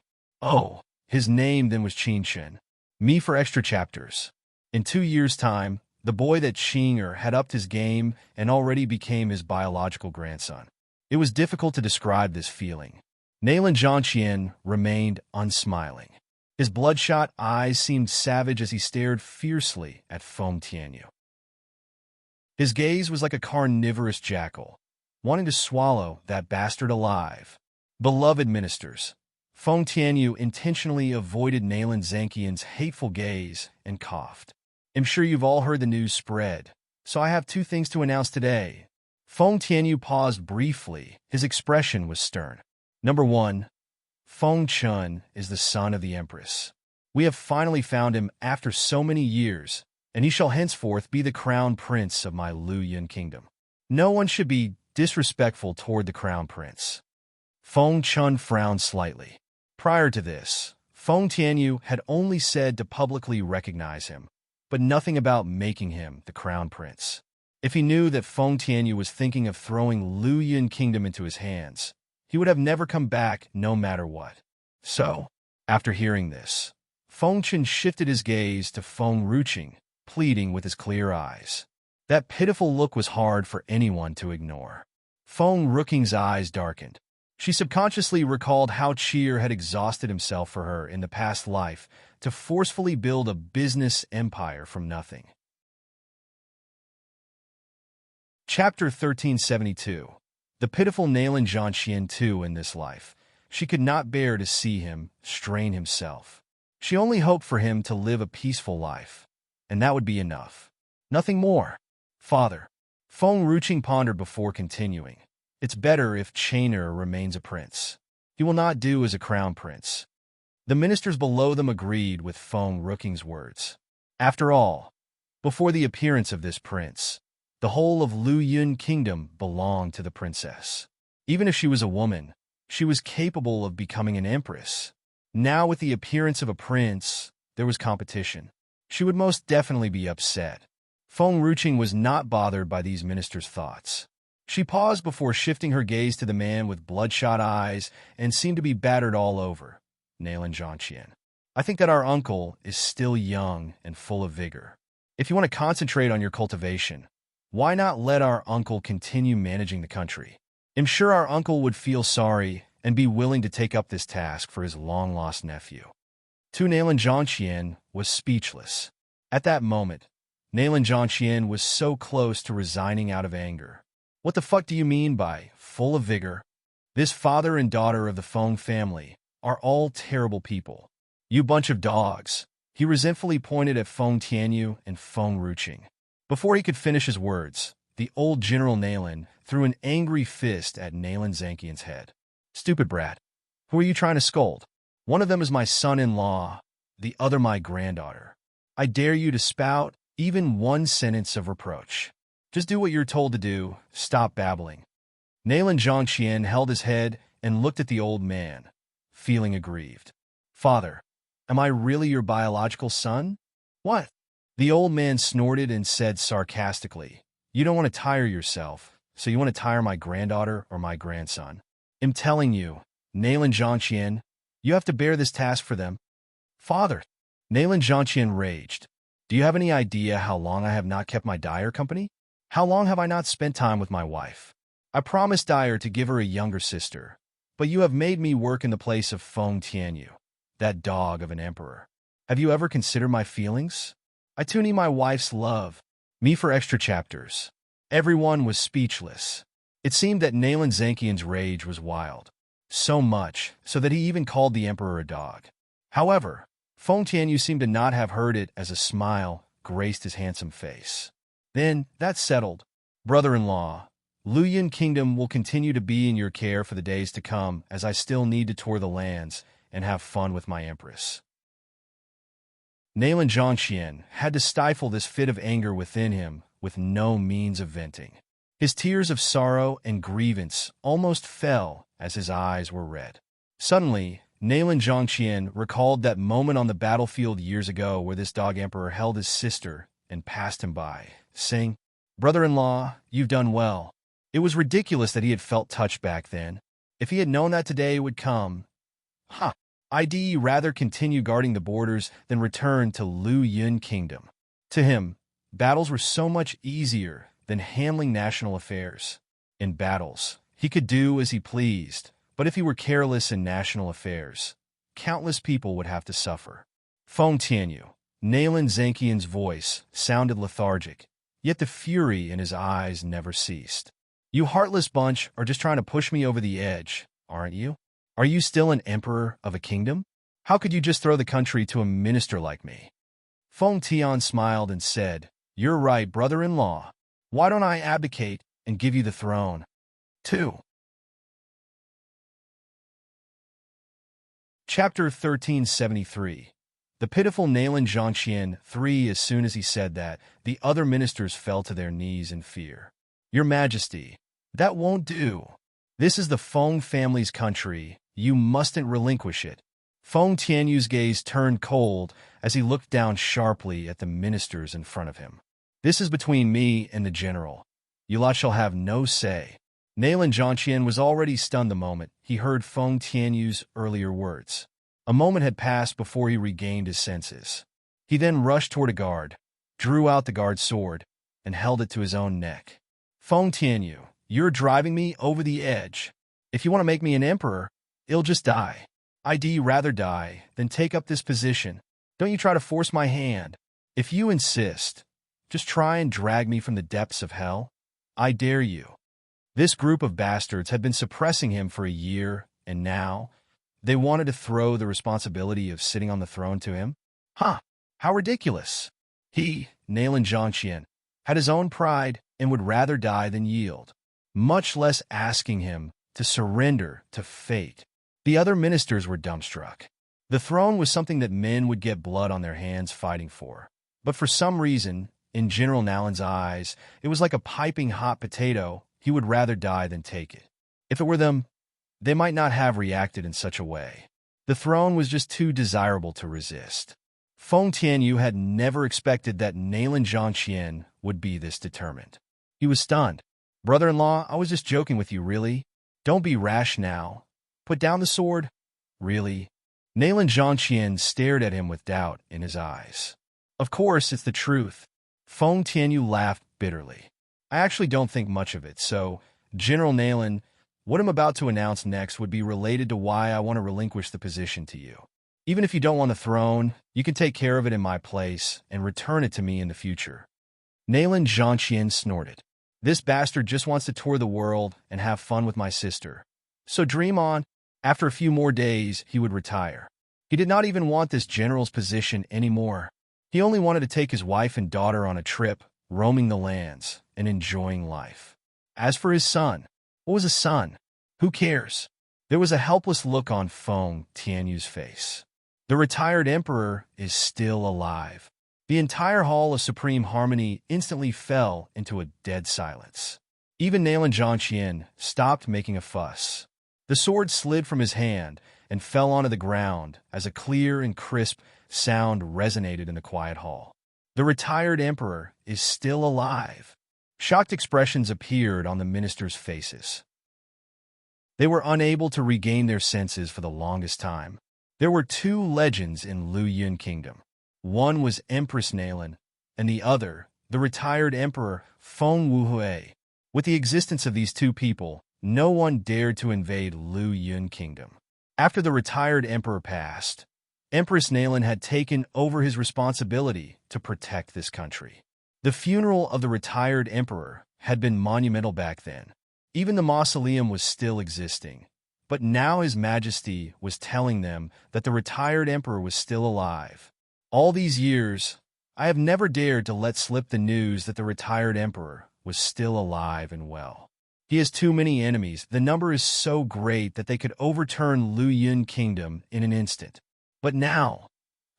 Oh, his name then was Qin Chen. Me for extra chapters. In 2 years' time, the boy that Qinger had upped his game and already became his biological grandson. It was difficult to describe this feeling. Nayland Zhangqian remained unsmiling. His bloodshot eyes seemed savage as he stared fiercely at Feng Tianyu. His gaze was like a carnivorous jackal, wanting to swallow that bastard alive. Beloved ministers, Feng Tianyu intentionally avoided Nayland Zhangqian's hateful gaze and coughed. I'm sure you've all heard the news spread, so I have 2 things to announce today. Feng Tianyu paused briefly. His expression was stern. Number 1. Feng Chen is the son of the Empress. We have finally found him after so many years, and he shall henceforth be the crown prince of my Lu Yun Kingdom. No one should be disrespectful toward the crown prince. Feng Chen frowned slightly. Prior to this, Feng Tianyu had only said to publicly recognize him, but nothing about making him the crown prince. If he knew that Feng Tianyu was thinking of throwing Lu Yun Kingdom into his hands, he would have never come back no matter what. So, after hearing this, Feng Chen shifted his gaze to Feng Ruqing, pleading with his clear eyes. That pitiful look was hard for anyone to ignore. Feng Ruqing's eyes darkened. She subconsciously recalled how Cheer had exhausted himself for her in the past life to forcefully build a business empire from nothing. Chapter 1372. The pitiful Nayland Zhangqian too in this life. She could not bear to see him strain himself. She only hoped for him to live a peaceful life, and that would be enough. Nothing more. Father. Feng Ruqing pondered before continuing. It's better if Chainer remains a prince. He will not do as a crown prince. The ministers below them agreed with Feng Ruqing's words. After all, before the appearance of this prince, the whole of Lu Yun Kingdom belonged to the princess. Even if she was a woman, she was capable of becoming an empress. Now with the appearance of a prince, there was competition. She would most definitely be upset. Feng Ruqing was not bothered by these ministers' thoughts. She paused before shifting her gaze to the man with bloodshot eyes and seemed to be battered all over. Nayland Zhangqian. I think that our uncle is still young and full of vigor. If you want to concentrate on your cultivation, why not let our uncle continue managing the country? I'm sure our uncle would feel sorry and be willing to take up this task for his long-lost nephew. Nayland Zhangqian was speechless. At that moment, Nayland Zhangqian was so close to resigning out of anger. What the fuck do you mean by full of vigor? This father and daughter of the Feng family are all terrible people. You bunch of dogs. He resentfully pointed at Feng Tianyu and Feng Ruqing. Before he could finish his words, the old General Naylan threw an angry fist at Naylan Zankian's head. Stupid brat. Who are you trying to scold? One of them is my son-in-law, the other my granddaughter. I dare you to spout even one sentence of reproach. Just do what you're told to do. Stop babbling. Naylan Zhongqian held his head and looked at the old man, feeling aggrieved. Father, am I really your biological son? What? The old man snorted and said sarcastically, You don't want to tire yourself, so you want to tire my granddaughter or my grandson. I'm telling you, Naylan Zhongqian, you have to bear this task for them. Father, Naylan Zhongqian raged. Do you have any idea how long I have not kept my dyer company? How long have I not spent time with my wife? I promised Dyer to give her a younger sister, but you have made me work in the place of Feng Tianyu, that dog of an emperor. Have you ever considered my feelings? I too need my wife's love. Me for extra chapters. Everyone was speechless. It seemed that Naylan Zankian's rage was wild. So much, so that he even called the emperor a dog. However, Feng Tianyu seemed to not have heard it as a smile graced his handsome face. Then, that's settled. Brother-in-law, Luoyuan Kingdom will continue to be in your care for the days to come, as I still need to tour the lands and have fun with my empress. Naylan Zhongqian had to stifle this fit of anger within him with no means of venting. His tears of sorrow and grievance almost fell as his eyes were red. Suddenly, Naylan Zhongqian recalled that moment on the battlefield years ago where this dog emperor held his sister and passed him by, saying, Brother-in-law, you've done well. It was ridiculous that he had felt touched back then. If he had known that today would come, I'd rather continue guarding the borders than return to Luoyuan Kingdom. To him, battles were so much easier than handling national affairs. In battles, he could do as he pleased, but if he were careless in national affairs, countless people would have to suffer. Feng Tianyu, Naylan Zankian's voice sounded lethargic, yet the fury in his eyes never ceased. You heartless bunch are just trying to push me over the edge, aren't you? Are you still an emperor of a kingdom? How could you just throw the country to a minister like me? Feng Tian smiled and said, You're right, brother-in-law. Why don't I abdicate and give you the throne? 2. Chapter 1373. The pitiful Naylan Zhongqian 3. As soon as he said that, the other ministers fell to their knees in fear. Your Majesty, that won't do. This is the Feng family's country. You mustn't relinquish it. Feng Tianyu's gaze turned cold as he looked down sharply at the ministers in front of him. This is between me and the general. You lot shall have no say. Naylan Zhongqian was already stunned the moment he heard Feng Tianyu's earlier words. A moment had passed before he regained his senses. He then rushed toward a guard, drew out the guard's sword, and held it to his own neck. Feng Tianyu, you're driving me over the edge. If you want to make me an emperor, I'll just die. I'd rather die than take up this position. Don't you try to force my hand. If you insist, just try and drag me from the depths of hell. I dare you. This group of bastards had been suppressing him for a year, and now they wanted to throw the responsibility of sitting on the throne to him? How ridiculous. He, Naylan Zhongqian, had his own pride and would rather die than yield, much less asking him to surrender to fate. The other ministers were dumbstruck. The throne was something that men would get blood on their hands fighting for. But for some reason, in General Naylan's eyes, it was like a piping hot potato. He would rather die than take it. If it were them, they might not have reacted in such a way. The throne was just too desirable to resist. Feng Tianyu had never expected that Naylan Zhongqian would be this determined. He was stunned. Brother-in-law, I was just joking with you, really? Don't be rash now. Put down the sword. Really? Naylan Zhongqian stared at him with doubt in his eyes. Of course, it's the truth. Feng Tianyu laughed bitterly. I actually don't think much of it, so, General Naylan, what I'm about to announce next would be related to why I want to relinquish the position to you. Even if you don't want the throne, you can take care of it in my place and return it to me in the future. Naylan Zhongqian snorted. This bastard just wants to tour the world and have fun with my sister. So dream on. After a few more days, he would retire. He did not even want this general's position anymore. He only wanted to take his wife and daughter on a trip, roaming the lands, and enjoying life. As for his son, what was a son? Who cares? There was a helpless look on Feng Tianyu's face. The retired emperor is still alive. The entire Hall of Supreme Harmony instantly fell into a dead silence. Even Nailan Zhangqian stopped making a fuss. The sword slid from his hand and fell onto the ground as a clear and crisp sound resonated in the quiet hall. The retired emperor is still alive. Shocked expressions appeared on the ministers' faces. They were unable to regain their senses for the longest time. There were two legends in Lu Yun Kingdom. One was Empress Nailan, and the other, the retired emperor Feng Wuhui. With the existence of these two people, no one dared to invade Lu Yun Kingdom. After the retired emperor passed, Empress Nailan had taken over his responsibility to protect this country. The funeral of the retired emperor had been monumental back then. Even the mausoleum was still existing. But now His Majesty was telling them that the retired emperor was still alive. All these years, I have never dared to let slip the news that the retired emperor was still alive and well. He has too many enemies. The number is so great that they could overturn Lu Yun Kingdom in an instant. But now,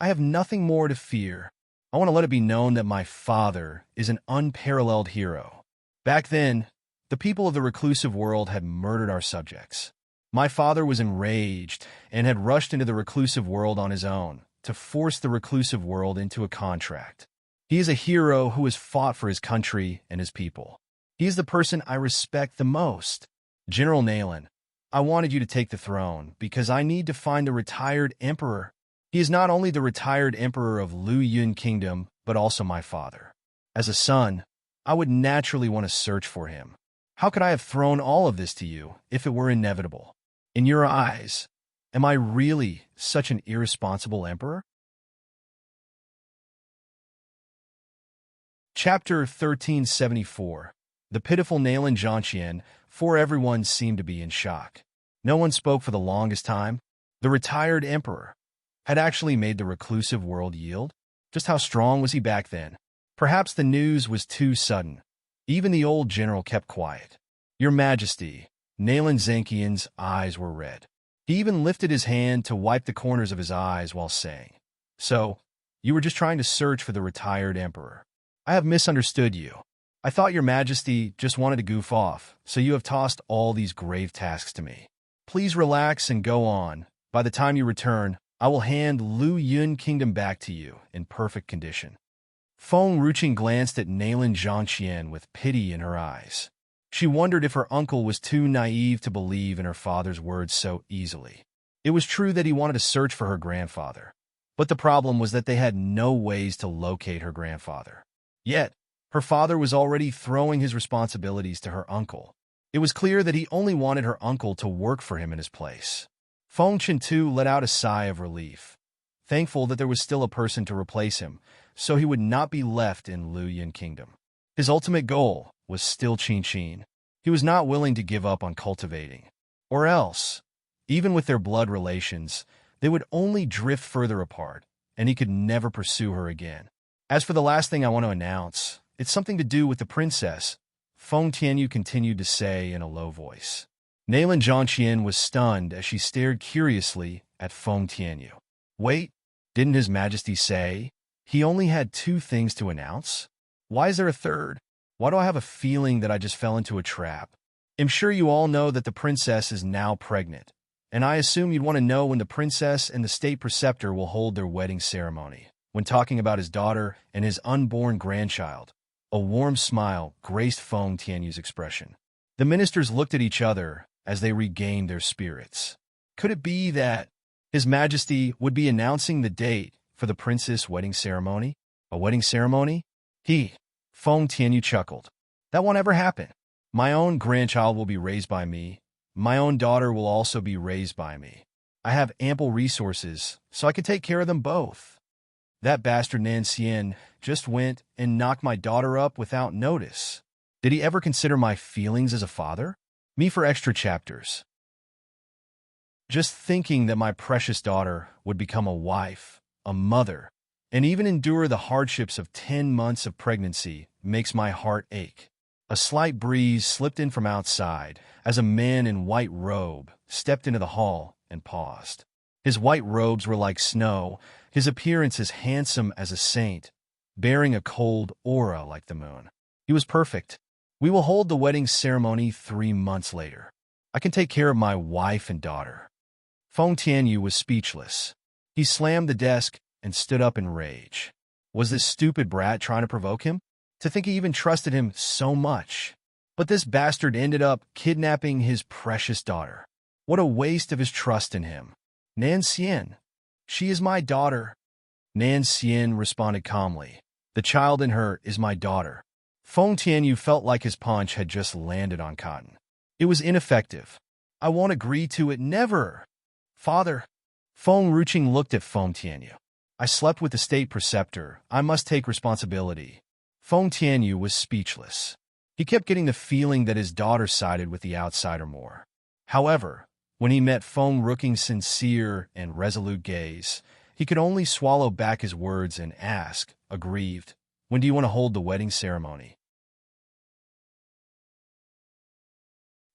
I have nothing more to fear. I want to let it be known that my father is an unparalleled hero. Back then, the people of the reclusive world had murdered our subjects. My father was enraged and had rushed into the reclusive world on his own to force the reclusive world into a contract. He is a hero who has fought for his country and his people. He is the person I respect the most. General Nailan, I wanted you to take the throne because I need to find the retired emperor. He is not only the retired emperor of Lu Yun Kingdom, but also my father. As a son, I would naturally want to search for him. How could I have thrown all of this to you if it were inevitable? In your eyes, am I really such an irresponsible emperor? Chapter 1374. The pitiful Nailan Zhangqian, for everyone seemed to be in shock. No one spoke for the longest time. The retired emperor had actually made the reclusive world yield? Just how strong was he back then? Perhaps the news was too sudden. Even the old general kept quiet. Your Majesty, Nailan Zhangqian's eyes were red. He even lifted his hand to wipe the corners of his eyes while saying, So, you were just trying to search for the retired emperor. I have misunderstood you. I thought your Majesty just wanted to goof off, so you have tossed all these grave tasks to me. Please relax and go on. By the time you return, I will hand Lu Yun Kingdom back to you in perfect condition. Feng Ruqing glanced at Nailan Zhangqian with pity in her eyes. She wondered if her uncle was too naive to believe in her father's words so easily. It was true that he wanted to search for her grandfather, but the problem was that they had no ways to locate her grandfather. Yet, her father was already throwing his responsibilities to her uncle. It was clear that he only wanted her uncle to work for him in his place. Feng Chintu let out a sigh of relief, thankful that there was still a person to replace him, so he would not be left in Lu Yun Kingdom. His ultimate goal was still Qin. He was not willing to give up on cultivating. Or else, even with their blood relations, they would only drift further apart, and he could never pursue her again. As for the last thing I want to announce, it's something to do with the princess, Feng Tianyu continued to say in a low voice. Nailan Zhangqian was stunned as she stared curiously at Feng Tianyu. Wait, didn't His Majesty say he only had two things to announce? Why is there a third? Why do I have a feeling that I just fell into a trap? I'm sure you all know that the princess is now pregnant, and I assume you'd want to know when the princess and the state preceptor will hold their wedding ceremony. When talking about his daughter and his unborn grandchild, a warm smile graced Feng Tianyu's expression. The ministers looked at each other as they regained their spirits. Could it be that His Majesty would be announcing the date for the princess' wedding ceremony? A wedding ceremony? Feng Tianyu chuckled. That won't ever happen. My own grandchild will be raised by me. My own daughter will also be raised by me. I have ample resources, so I can take care of them both. That bastard Nan Xian just went and knocked my daughter up without notice. Did he ever consider my feelings as a father? Me for extra chapters. Just thinking that my precious daughter would become a wife, a mother, and even endure the hardships of 10 months of pregnancy makes my heart ache. A slight breeze slipped in from outside as a man in white robe stepped into the hall and paused. His white robes were like snow, his appearance as handsome as a saint, bearing a cold aura like the moon. He was perfect. We will hold the wedding ceremony 3 months later. I can take care of my wife and daughter. Feng Tianyu was speechless. He slammed the desk and stood up in rage. Was this stupid brat trying to provoke him? To think he even trusted him so much. But this bastard ended up kidnapping his precious daughter. What a waste of his trust in him. Nan Xian. She is my daughter. Nan Xian responded calmly. The child in her is my daughter. Feng Tianyu felt like his punch had just landed on cotton. It was ineffective. I won't agree to it, never. Father. Feng Ruqing looked at Feng Tianyu. I slept with the state preceptor. I must take responsibility. Feng Tianyu was speechless. He kept getting the feeling that his daughter sided with the outsider more. However, when he met Feng Ruqing's sincere and resolute gaze, he could only swallow back his words and ask, aggrieved, when do you want to hold the wedding ceremony?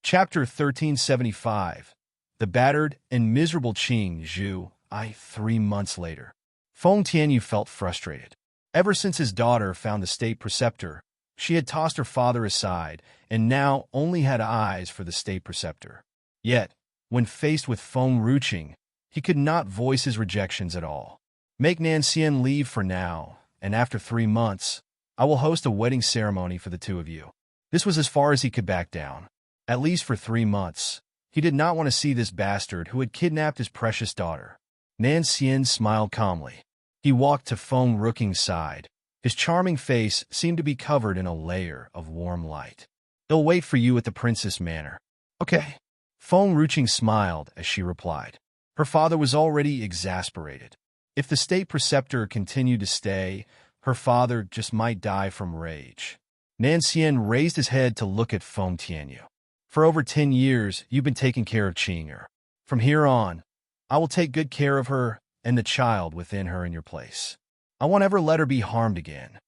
Chapter 1375. The battered and miserable Qing Zhu. 3 months later. Feng Tianyu felt frustrated. Ever since his daughter found the state preceptor, she had tossed her father aside and now only had eyes for the state preceptor. Yet, when faced with Feng Ruqing, he could not voice his rejections at all. Make Nan Xian leave for now, and after 3 months, I will host a wedding ceremony for the two of you. This was as far as he could back down. At least for 3 months, he did not want to see this bastard who had kidnapped his precious daughter. Nan Xian smiled calmly. He walked to Feng Ruqing's side. His charming face seemed to be covered in a layer of warm light. They'll wait for you at the Princess Manor. Okay. Feng Ruqing smiled as she replied. Her father was already exasperated. If the state preceptor continued to stay, her father just might die from rage. Nan Xian raised his head to look at Feng Tianyu. For over 10 years, you've been taking care of Qing'er. From here on, I will take good care of her and the child within her in your place. I won't ever let her be harmed again.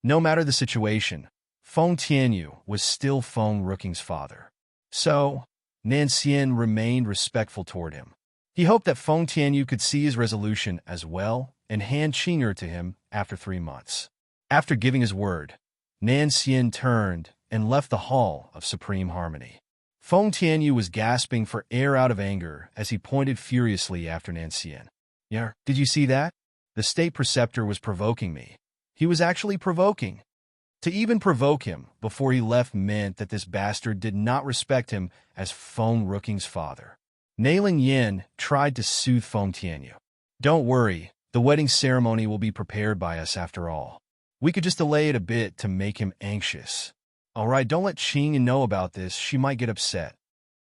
No matter the situation, Feng Tianyu was still Feng Ruqing's father. So, Nan Xian remained respectful toward him. He hoped that Feng Tianyu could see his resolution as well and hand Qing'er to him after 3 months. After giving his word, Nan Xian turned and left the Hall of Supreme Harmony. Feng Tianyu was gasping for air out of anger as he pointed furiously after Nan Xian. Yeah, did you see that? The state preceptor was provoking me. He was actually provoking. To even provoke him before he left meant that this bastard did not respect him as Feng Ruqing's father. Nailing Yin tried to soothe Feng Tianyu. Don't worry, the wedding ceremony will be prepared by us after all. We could just delay it a bit to make him anxious. All right, don't let Qing know about this. She might get upset.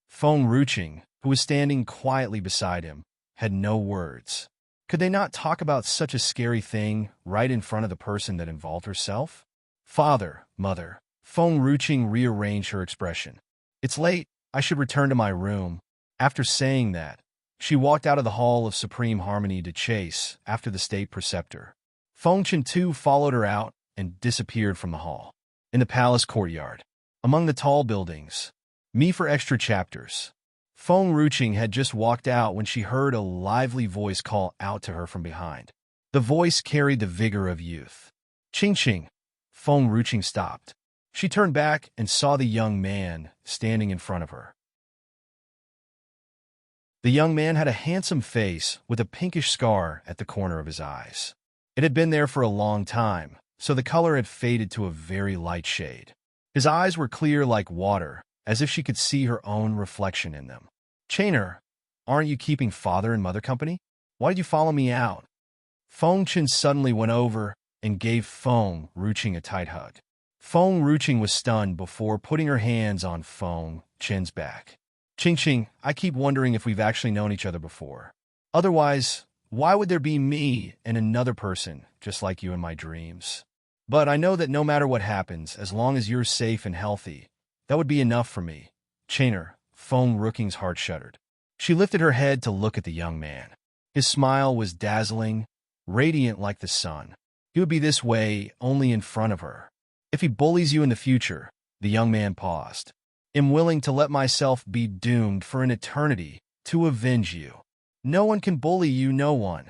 Feng Ruqing, who was standing quietly beside him, had no words. Could they not talk about such a scary thing right in front of the person that involved herself? Father, mother. Feng Ruqing rearranged her expression. It's late. I should return to my room. After saying that, she walked out of the Hall of Supreme Harmony to chase after the state preceptor. Feng Chen too followed her out and disappeared from the hall. In the palace courtyard, among the tall buildings. Me for extra chapters. Feng Ruqing had just walked out when she heard a lively voice call out to her from behind. The voice carried the vigor of youth. Ching ching. Feng Ruqing stopped. She turned back and saw the young man standing in front of her. The young man had a handsome face with a pinkish scar at the corner of his eyes. It had been there for a long time, so the color had faded to a very light shade. His eyes were clear like water, as if she could see her own reflection in them. Chainer, aren't you keeping father and mother company? Why did you follow me out? Feng Chen suddenly went over and gave Feng Ruqing a tight hug. Feng Ruqing was stunned before putting her hands on Feng Chen's back. Ching Ching, I keep wondering if we've actually known each other before. Otherwise, why would there be me and another person just like you in my dreams? But I know that no matter what happens, as long as you're safe and healthy, that would be enough for me. Chainer, Feng Rooking's heart shuddered. She lifted her head to look at the young man. His smile was dazzling, radiant like the sun. He would be this way only in front of her. If he bullies you in the future, the young man paused. I'm willing to let myself be doomed for an eternity to avenge you. No one can bully you, no one.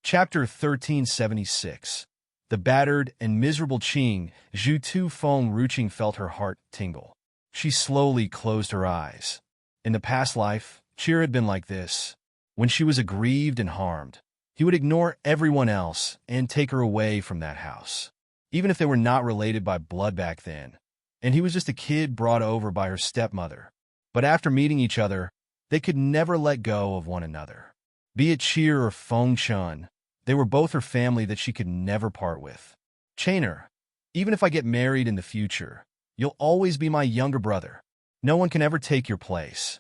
Chapter 1376. The battered and miserable Qing, Zhu Tu Feng Ruching felt her heart tingle. She slowly closed her eyes. In the past life, Cheer had been like this. When she was aggrieved and harmed, he would ignore everyone else and take her away from that house, even if they were not related by blood back then. And he was just a kid brought over by her stepmother. But after meeting each other, they could never let go of one another. Be it Cheer or Feng Chun, they were both her family that she could never part with. Chainer, even if I get married in the future, you'll always be my younger brother. No one can ever take your place.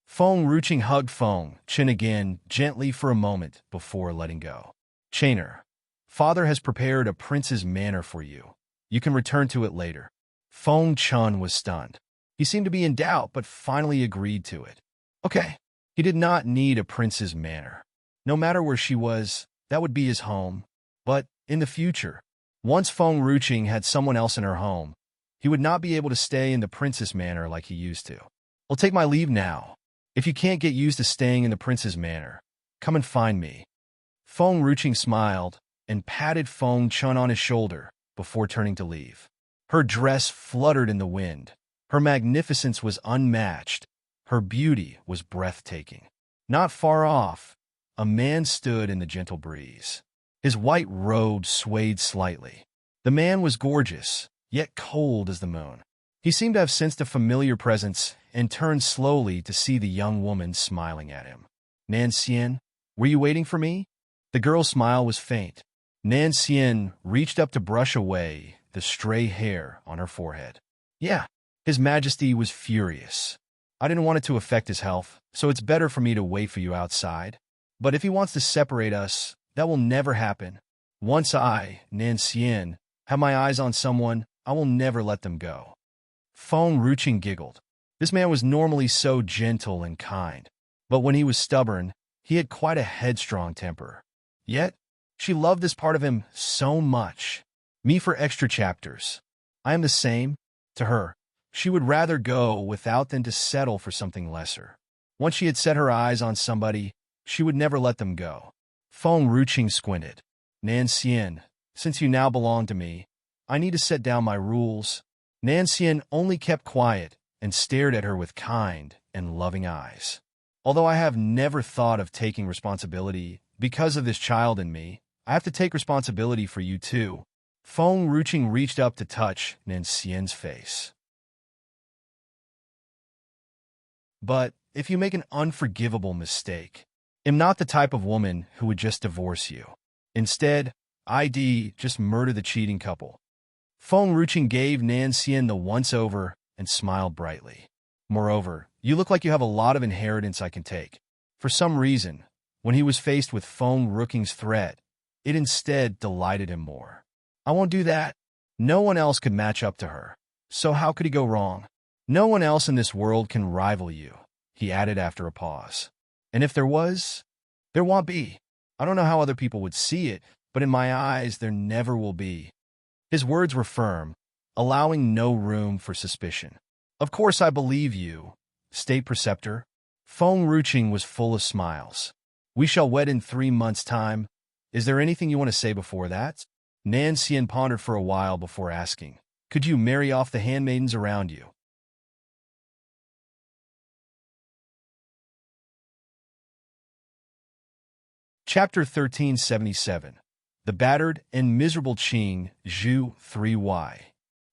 Feng Ruching hugged Feng Chin again gently for a moment before letting go. Chainer, father has prepared a prince's manor for you. You can return to it later. Feng Chun was stunned. He seemed to be in doubt, but finally agreed to it. Okay. He did not need a prince's manor. No matter where she was, that would be his home. But in the future, once Feng Ruching had someone else in her home, he would not be able to stay in the princess manor like he used to. I'll take my leave now. If you can't get used to staying in the prince's manor, come and find me. Feng Ruching smiled and patted Feng Chun on his shoulder before turning to leave. Her dress fluttered in the wind. Her magnificence was unmatched. Her beauty was breathtaking. Not far off, a man stood in the gentle breeze. His white robe swayed slightly. The man was gorgeous, yet cold as the moon. He seemed to have sensed a familiar presence and turned slowly to see the young woman smiling at him. Nan Xian, were you waiting for me? The girl's smile was faint. Nan Xian reached up to brush away the stray hair on her forehead. Yeah, His Majesty was furious. I didn't want it to affect his health, so it's better for me to wait for you outside. But if he wants to separate us, that will never happen. Once I, Nan Xian, have my eyes on someone, I will never let them go. Feng Ruching giggled. This man was normally so gentle and kind, but when he was stubborn, he had quite a headstrong temper. Yet, she loved this part of him so much. Me for extra chapters. I am the same. To her, she would rather go without than to settle for something lesser. Once she had set her eyes on somebody, she would never let them go. Feng Ruching squinted. Nan Xian, since you now belong to me, I need to set down my rules. Nan Xian only kept quiet and stared at her with kind and loving eyes. Although I have never thought of taking responsibility because of this child in me, I have to take responsibility for you too. Feng Ruching reached up to touch Nan Xian's face. But if you make an unforgivable mistake, I'm not the type of woman who would just divorce you. Instead, I'd just murder the cheating couple. Feng Ruching gave Nan Xian the once-over and smiled brightly. Moreover, you look like you have a lot of inheritance I can take. For some reason, when he was faced with Feng Rooking's threat, it instead delighted him more. I won't do that. No one else could match up to her. So how could he go wrong? No one else in this world can rival you, he added after a pause. And if there was, there won't be. I don't know how other people would see it, but in my eyes, there never will be. His words were firm, allowing no room for suspicion. Of course I believe you, State Preceptor. Feng Ruching was full of smiles. We shall wed in 3 months' time. Is there anything you want to say before that? Nan Xian pondered for a while before asking, could you marry off the handmaidens around you? Chapter 1377. The Battered and Miserable Qing, Zhu 3Y.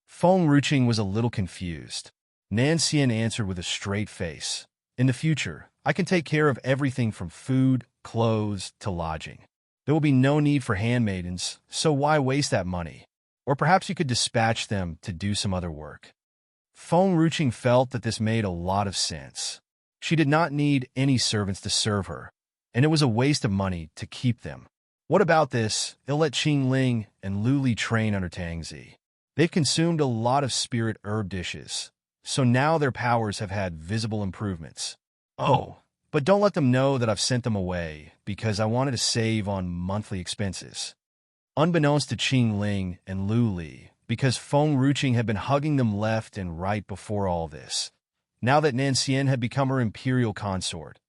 Feng Ruching was a little confused. Nan Xian answered with a straight face. In the future, I can take care of everything from food, clothes, to lodging. There will be no need for handmaidens, so why waste that money? Or perhaps you could dispatch them to do some other work. Feng Ruching felt that this made a lot of sense. She did not need any servants to serve her. and it was a waste of money to keep them. What about this? It'll let Qing Ling and Lu Li train under Tangzi. They've consumed a lot of spirit herb dishes, so now their powers have had visible improvements. Oh, but don't let them know that I've sent them away, because I wanted to save on monthly expenses. Unbeknownst to Qing Ling and Lu Li, because Feng Ruqing had been hugging them left and right before all this, now that Nanxian had become her imperial consort,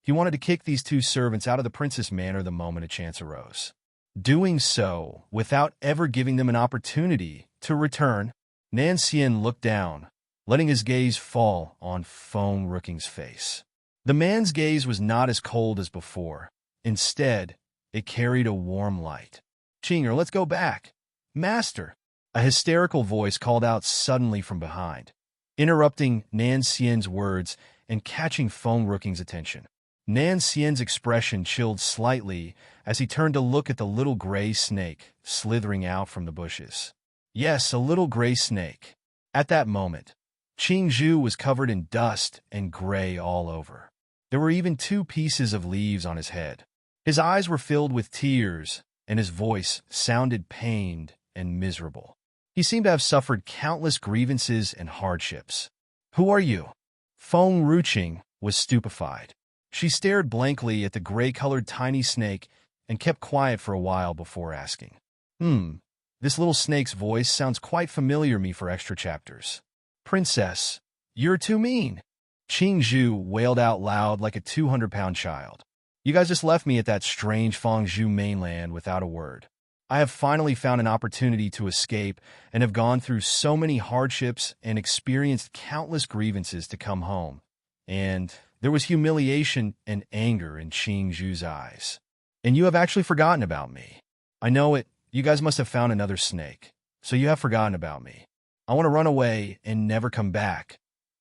he wanted to kick these two servants out of the princess manor the moment a chance arose. Doing so, without ever giving them an opportunity to return, Nanxian looked down, letting his gaze fall on Feng Ruqing's face. The man's gaze was not as cold as before. Instead, it carried a warm light. "Qinger, let's go back." "Master!" A hysterical voice called out suddenly from behind, interrupting Nanxian's words and catching Feng Ruqing's attention. Nanxian's expression chilled slightly as he turned to look at the little gray snake slithering out from the bushes. Yes, a little gray snake. At that moment, Qing Zhu was covered in dust and gray all over. There were even 2 pieces of leaves on his head. His eyes were filled with tears, and his voice sounded pained and miserable. He seemed to have suffered countless grievances and hardships. "Who are you?" Feng Ruqing was stupefied. She stared blankly at the gray-colored tiny snake and kept quiet for a while before asking, This little snake's voice sounds quite familiar me for extra chapters." "Princess, you're too mean." Qing Zhu wailed out loud like a 200-pound child. "You guys just left me at that strange Fangzhou mainland without a word. I have finally found an opportunity to escape and have gone through so many hardships and experienced countless grievances to come home. And there was humiliation and anger in Qing Zhu's eyes. And you have actually forgotten about me. I know it. You guys must have found another snake. So you have forgotten about me. I want to run away and never come back.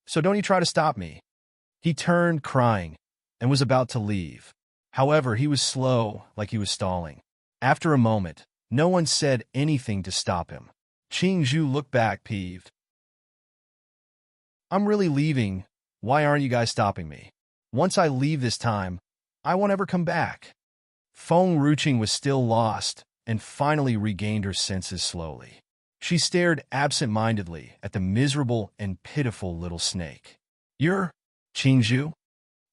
So don't you try to stop me." He turned, crying, and was about to leave. However, he was slow, like he was stalling. After a moment, no one said anything to stop him. Qing Zhu looked back, peeved. "I'm really leaving. Why aren't you guys stopping me? Once I leave this time, I won't ever come back." Feng Ruqing was still lost and finally regained her senses slowly. She stared absent-mindedly at the miserable and pitiful little snake. "You're Qing Zhu?"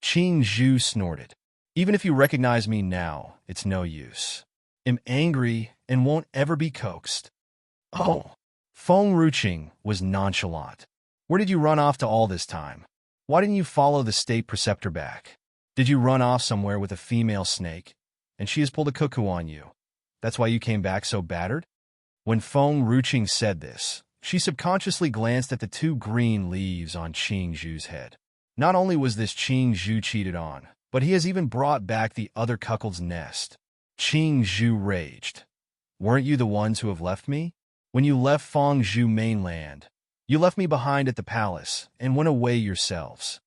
Qing Zhu snorted. "Even if you recognize me now, it's no use. I'm angry and won't ever be coaxed." "Oh." Feng Ruqing was nonchalant. "Where did you run off to all this time? Why didn't you follow the state preceptor back? Did you run off somewhere with a female snake, and she has pulled a cuckoo on you? That's why you came back so battered?" When Feng Ruqing said this, she subconsciously glanced at the 2 green leaves on Qing Zhu's head. Not only was this Qing Zhu cheated on, but he has even brought back the other cuckold's nest. Qing Zhu raged. "Weren't you the ones who have left me? When you left Fangzhou mainland, you left me behind at the palace and went away yourselves."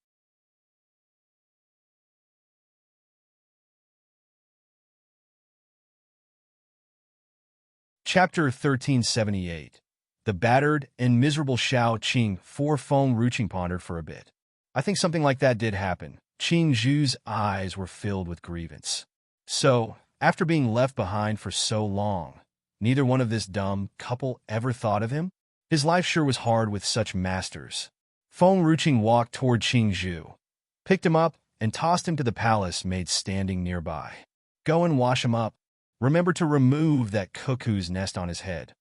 Chapter 1378. The battered and miserable Shao Qing. For Feng Ruqing pondered for a bit. "I think something like that did happen." Qing Zhu's eyes were filled with grievance. So, after being left behind for so long, neither one of this dumb couple ever thought of him? His life sure was hard with such masters. Feng Ruqing walked toward Qing Zhu, picked him up, and tossed him to the palace maid standing nearby. "Go and wash him up. Remember to remove that cuckoo's nest on his head."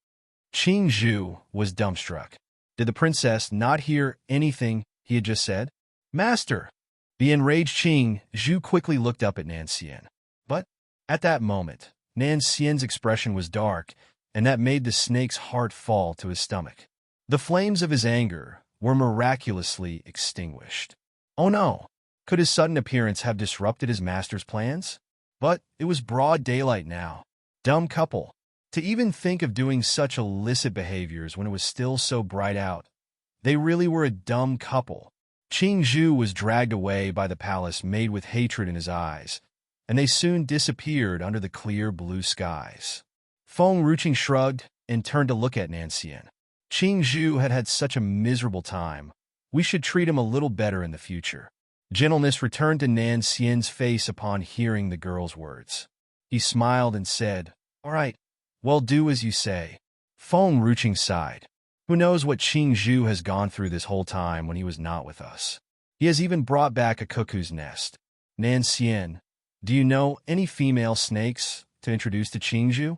Qing Zhu was dumbstruck. Did the princess not hear anything he had just said? "Master!" The enraged Qing Zhu quickly looked up at Nanxian. But, at that moment, Nanxian's expression was dark, and that made the snake's heart fall to his stomach. The flames of his anger were miraculously extinguished. Oh no! Could his sudden appearance have disrupted his master's plans? But it was broad daylight now. Dumb couple. To even think of doing such illicit behaviors when it was still so bright out. They really were a dumb couple. Qing Zhu was dragged away by the palace maid with hatred in his eyes, and they soon disappeared under the clear blue skies. Feng Ruqing shrugged and turned to look at Nanxian. "Qing Zhu had had such a miserable time. We should treat him a little better in the future." Gentleness returned to Nan Xian's face upon hearing the girl's words. He smiled and said, "All right, well, do as you say." Feng Ruching sighed. Who knows what Qing Zhu has gone through this whole time when he was not with us. He has even brought back a cuckoo's nest. Nan Xian, do you know any female snakes to introduce to Qing Zhu?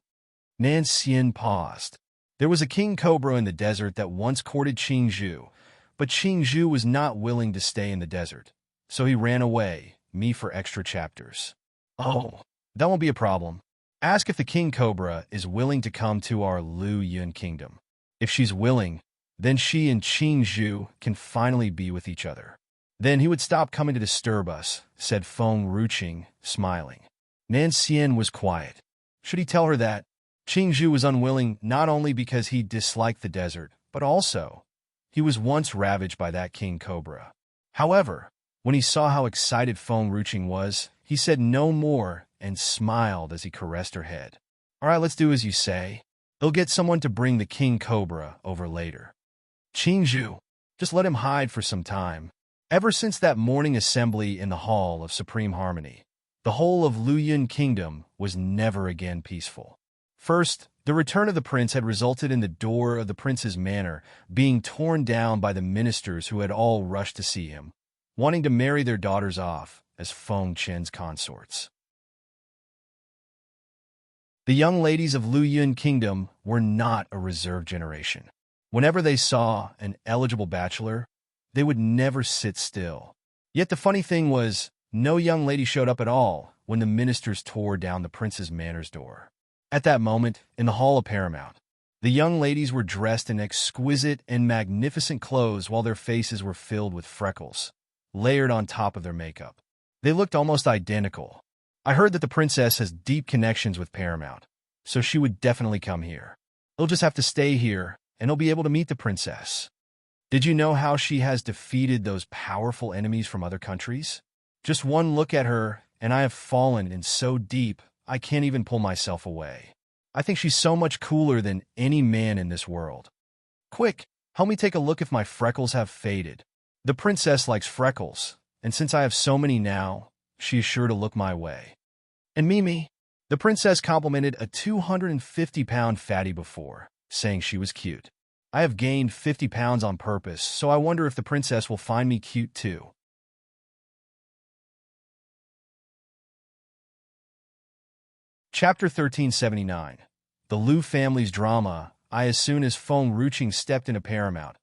Nan Xian paused. There was a king cobra in the desert that once courted Qing Zhu, but Qing Zhu was not willing to stay in the desert, so he ran away, me for extra chapters. Oh, that won't be a problem. Ask if the king cobra is willing to come to our Lu Yun kingdom. If she's willing, then she and Qing Zhu can finally be with each other. Then he would stop coming to disturb us, said Feng Ruching, smiling. Nan Xian was quiet. Should he tell her that? Qing Zhu was unwilling not only because he disliked the desert, but also he was once ravaged by that king cobra. However, when he saw how excited Feng Ruching was, he said no more and smiled as he caressed her head. All right, let's do as you say. They'll get someone to bring the king cobra over later. Qing Zhu, just let him hide for some time. Ever since that morning assembly in the Hall of Supreme Harmony, the whole of Lu Yun Kingdom was never again peaceful. First, the return of the prince had resulted in the door of the prince's manor being torn down by the ministers who had all rushed to see him, wanting to marry their daughters off as Feng Chen's consorts. The young ladies of Lu Yun Kingdom were not a reserved generation. Whenever they saw an eligible bachelor, they would never sit still. Yet the funny thing was, no young lady showed up at all when the ministers tore down the prince's manor's door. At that moment, in the Hall of Paramount, the young ladies were dressed in exquisite and magnificent clothes while their faces were filled with freckles, layered on top of their makeup. They looked almost identical. I heard that the princess has deep connections with Paramount, so she would definitely come here. They'll just have to stay here, and they'll be able to meet the princess. Did you know how she has defeated those powerful enemies from other countries? Just one look at her, and I have fallen in so deep, I can't even pull myself away. I think she's so much cooler than any man in this world. Quick, help me take a look if my freckles have faded. The princess likes freckles, and since I have so many now, she is sure to look my way. And Mimi, the princess complimented a 250-pound fatty before, saying she was cute. I have gained 50 pounds on purpose, so I wonder if the princess will find me cute too. Chapter 1379. The Lu family's drama. As soon as Feng Ruching stepped into Paramount,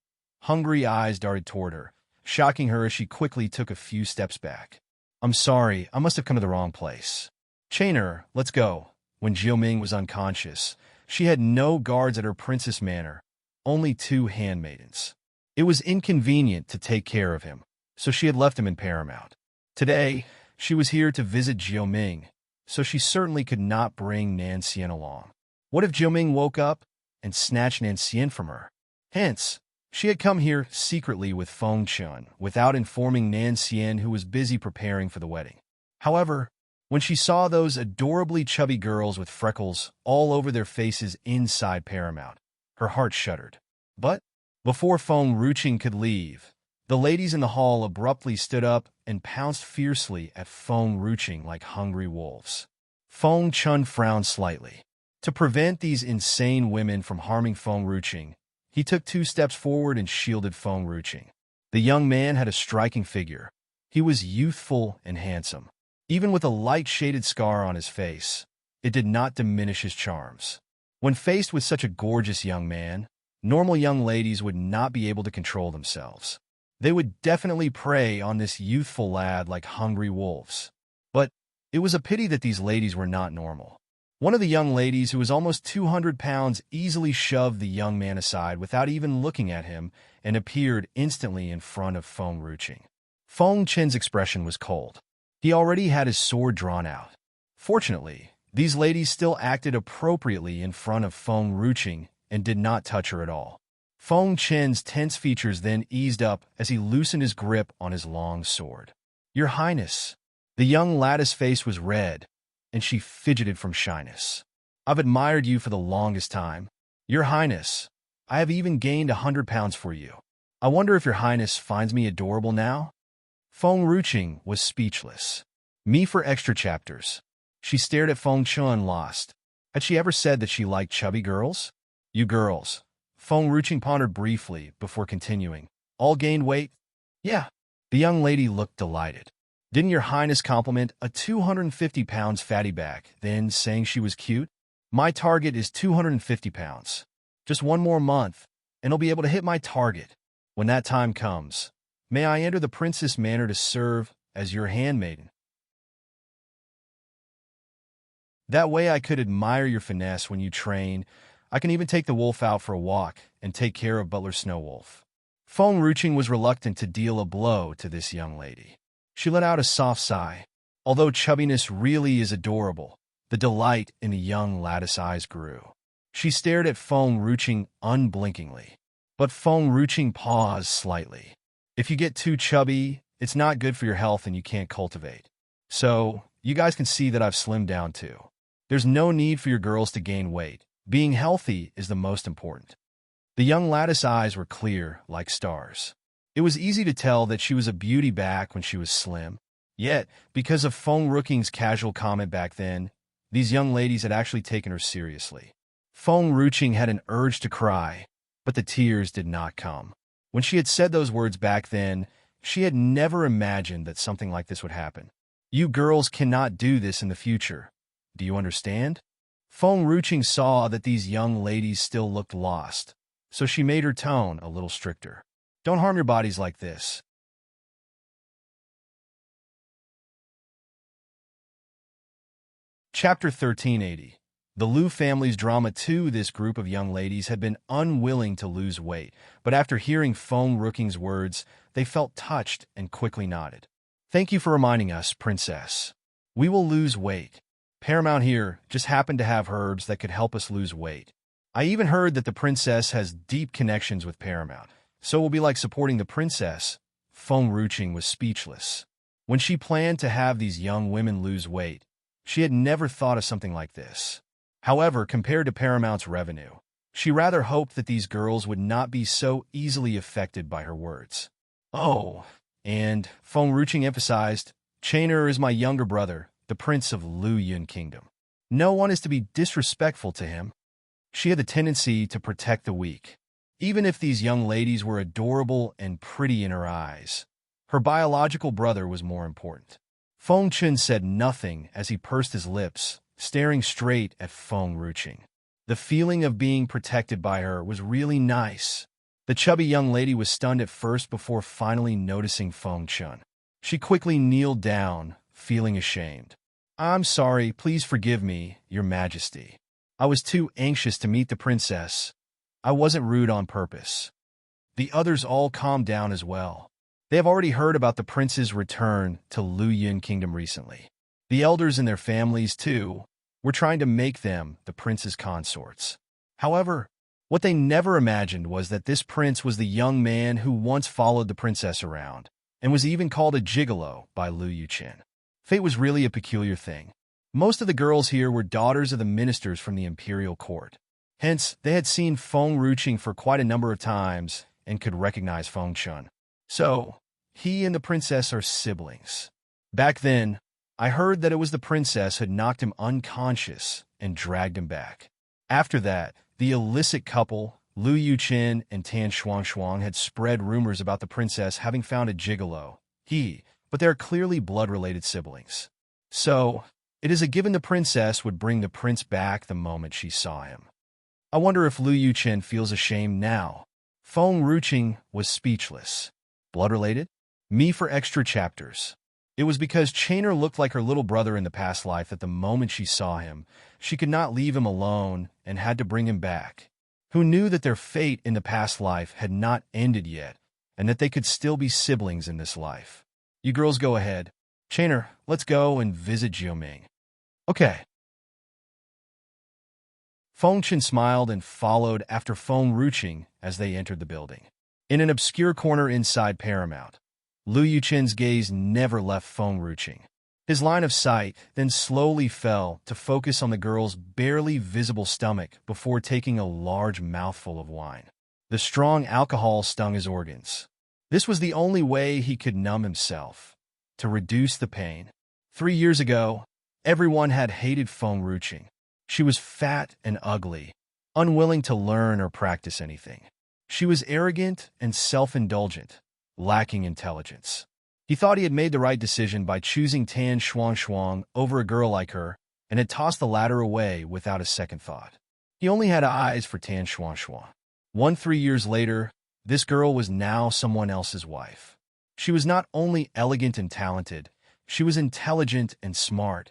hungry eyes darted toward her, shocking her as she quickly took a few steps back. I'm sorry, I must have come to the wrong place. Chain her, let's go. When Jiuming was unconscious, she had no guards at her princess manor, only 2 handmaidens. It was inconvenient to take care of him, so she had left him in Paramount. Today, she was here to visit Jiuming, so she certainly could not bring Nan Xian along. What if Jiuming woke up and snatched Nan Xian from her? Hence, she had come here secretly with Feng Chun, without informing Nan Xian, who was busy preparing for the wedding. However, when she saw those adorably chubby girls with freckles all over their faces inside Paramount, her heart shuddered. But before Feng Ruching could leave, the ladies in the hall abruptly stood up and pounced fiercely at Feng Ruching like hungry wolves. Feng Chun frowned slightly. To prevent these insane women from harming Feng Ruching, he took 2 steps forward and shielded Feng Ruching. The young man had a striking figure. He was youthful and handsome. Even with a light-shaded scar on his face, it did not diminish his charms. When faced with such a gorgeous young man, normal young ladies would not be able to control themselves. They would definitely prey on this youthful lad like hungry wolves. But it was a pity that these ladies were not normal. One of the young ladies, who was almost 200 pounds, easily shoved the young man aside without even looking at him and appeared instantly in front of Feng Ruching. Feng Chen's expression was cold. He already had his sword drawn out. Fortunately, these ladies still acted appropriately in front of Feng Ruching and did not touch her at all. Feng Chen's tense features then eased up as he loosened his grip on his long sword. Your Highness. The young lattice face was red, and she fidgeted from shyness. I've admired you for the longest time. Your Highness, I have even gained 100 pounds for you. I wonder if Your Highness finds me adorable now? Feng Ruqing was speechless. Me for extra chapters. She stared at Feng Chun lost. Had she ever said that she liked chubby girls? You girls. Feng Ruqing pondered briefly before continuing. All gained weight? Yeah. The young lady looked delighted. Didn't your highness compliment a 250 pounds fatty back, then saying she was cute? My target is 250 pounds. Just one more month, and I'll be able to hit my target. When that time comes, may I enter the princess manor to serve as your handmaiden? That way I could admire your finesse when you train. I can even take the wolf out for a walk and take care of Butler Snowwolf. Feng Ruqing was reluctant to deal a blow to this young lady. She let out a soft sigh. Although chubbiness really is adorable, the delight in the young lattice eyes grew. She stared at Feng Ruqing unblinkingly. But Feng Ruqing paused slightly. If you get too chubby, it's not good for your health and you can't cultivate. So, you guys can see that I've slimmed down too. There's no need for your girls to gain weight. Being healthy is the most important. The young lattice eyes were clear, like stars. It was easy to tell that she was a beauty back when she was slim. Yet, because of Feng Ruqing's casual comment back then, these young ladies had actually taken her seriously. Feng Ruqing had an urge to cry, but the tears did not come. When she had said those words back then, she had never imagined that something like this would happen. You girls cannot do this in the future. Do you understand? Feng Ruqing saw that these young ladies still looked lost, so she made her tone a little stricter. Don't harm your bodies like this. Chapter 1380. The Liu family's drama too. This group of young ladies had been unwilling to lose weight, but after hearing Feng Ruqing's words, they felt touched and quickly nodded. Thank you for reminding us, Princess. We will lose weight. Paramount here just happened to have herbs that could help us lose weight. I even heard that the princess has deep connections with Paramount, so it will be like supporting the princess. Feng Ruqing was speechless. When she planned to have these young women lose weight, she had never thought of something like this. However, compared to Paramount's revenue, she rather hoped that these girls would not be so easily affected by her words. Oh, and Feng Ruqing emphasized, Chainer is my younger brother, the Prince of Liu Yun Kingdom. No one is to be disrespectful to him. She had the tendency to protect the weak. Even if these young ladies were adorable and pretty in her eyes, her biological brother was more important. Feng Chun said nothing as he pursed his lips, staring straight at Feng Ruqing. The feeling of being protected by her was really nice. The chubby young lady was stunned at first before finally noticing Feng Chun. She quickly kneeled down, feeling ashamed. I'm sorry, please forgive me, Your Majesty. I was too anxious to meet the princess. I wasn't rude on purpose. The others all calmed down as well. They have already heard about the prince's return to Liu Yun Kingdom recently. The elders and their families, too, were trying to make them the prince's consorts. However, what they never imagined was that this prince was the young man who once followed the princess around, and was even called a gigolo by Liu Yuchen. Fate was really a peculiar thing. Most of the girls here were daughters of the ministers from the imperial court. Hence, they had seen Feng Ruqing for quite a number of times and could recognize Feng Chun. So, he and the princess are siblings. Back then, I heard that it was the princess who had knocked him unconscious and dragged him back. After that, the illicit couple, Liu Yuchen and Tan Shuangshuang, had spread rumors about the princess having found a gigolo. But they are clearly blood-related siblings. So, it is a given the princess would bring the prince back the moment she saw him. I wonder if Liu Yuchen feels ashamed now. Feng Ruqing was speechless. Blood-related? Me for extra chapters. It was because Chainer looked like her little brother in the past life that the moment she saw him, she could not leave him alone and had to bring him back. Who knew that their fate in the past life had not ended yet, and that they could still be siblings in this life. You girls go ahead. Chainer, let's go and visit Jiuming. Okay. Feng Chen smiled and followed after Feng Ruqing as they entered the building. In an obscure corner inside Paramount, Liu Yuchen's gaze never left Feng Ruqing. His line of sight then slowly fell to focus on the girl's barely visible stomach before taking a large mouthful of wine. The strong alcohol stung his organs. This was the only way he could numb himself, to reduce the pain. 3 years ago, everyone had hated Feng Ruching. She was fat and ugly, unwilling to learn or practice anything. She was arrogant and self-indulgent, lacking intelligence. He thought he had made the right decision by choosing Tan Shuang over a girl like her and had tossed the latter away without a second thought. He only had eyes for Tan Shuang. 3 years later, this girl was now someone else's wife. She was not only elegant and talented, she was intelligent and smart,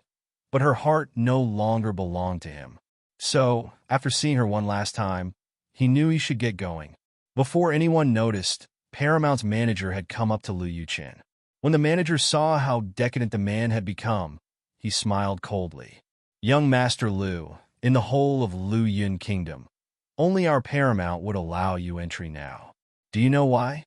but her heart no longer belonged to him. So, after seeing her one last time, he knew he should get going. Before anyone noticed, Paramount's manager had come up to Lu Yuchen. When the manager saw how decadent the man had become, he smiled coldly. "Young Master Lu, in the whole of Lu Yun Kingdom, only our Paramount would allow you entry now. Do you know why?"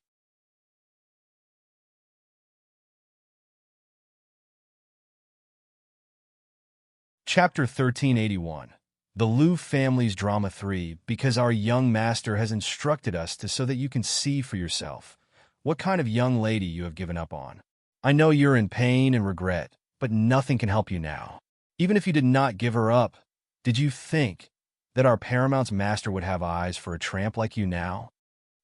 Chapter 1381. The Lu Family's Drama 3, because our young master has instructed us to so that you can see for yourself what kind of young lady you have given up on. I know you're in pain and regret, but nothing can help you now. Even if you did not give her up, did you think that our Paramount's master would have eyes for a tramp like you now?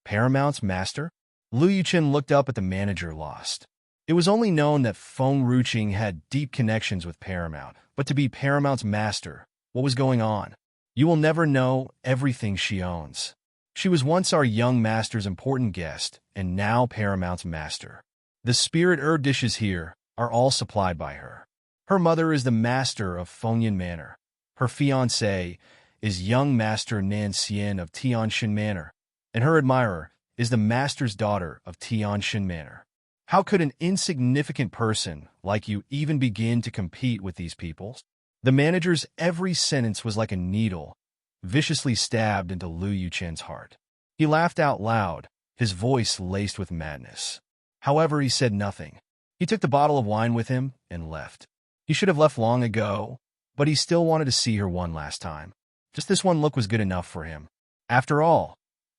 Paramount's master? Lu Yuchen looked up at the manager, lost. It was only known that Feng Ruching had deep connections with Paramount, but to be Paramount's master, what was going on? You will never know everything she owns. She was once our young master's important guest, and now Paramount's master. The spirit herb dishes here are all supplied by her. Her mother is the master of Fengyan Manor. Her fiancé is young master Nan Xian of Tianshan Manor, and her admirer is the master's daughter of Tianshan Manor. How could an insignificant person like you even begin to compete with these people? The manager's every sentence was like a needle, viciously stabbed into Lu Yuchen's heart. He laughed out loud, his voice laced with madness. However, he said nothing. He took the bottle of wine with him and left. He should have left long ago, but he still wanted to see her one last time. Just this one look was good enough for him. After all,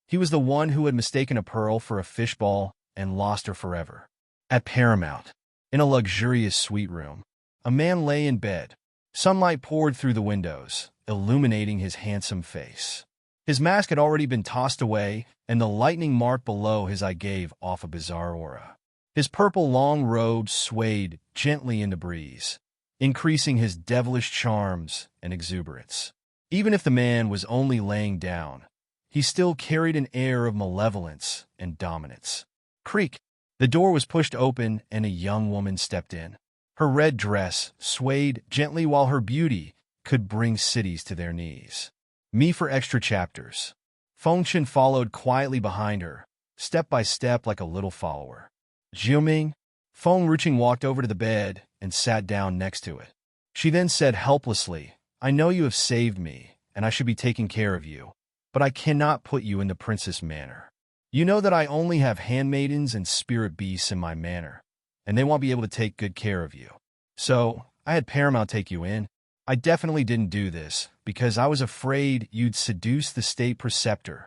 he was the one who had mistaken a pearl for a fishball and lost her forever. At Paramount, in a luxurious suite room, a man lay in bed. Sunlight poured through the windows, illuminating his handsome face. His mask had already been tossed away, and the lightning mark below his eye gave off a bizarre aura. His purple long robe swayed gently in the breeze, increasing his devilish charms and exuberance. Even if the man was only laying down, he still carried an air of malevolence and dominance. Creak! The door was pushed open and a young woman stepped in. Her red dress swayed gently while her beauty could bring cities to their knees. Me for extra chapters. Fengchen followed quietly behind her, step by step like a little follower. Jiuming, Feng Ruching walked over to the bed and sat down next to it. She then said helplessly, "I know you have saved me, and I should be taking care of you, but I cannot put you in the princess manor. You know that I only have handmaidens and spirit beasts in my manor, and they won't be able to take good care of you. So, I had Paramount take you in. I definitely didn't do this, because I was afraid you'd seduce the state preceptor."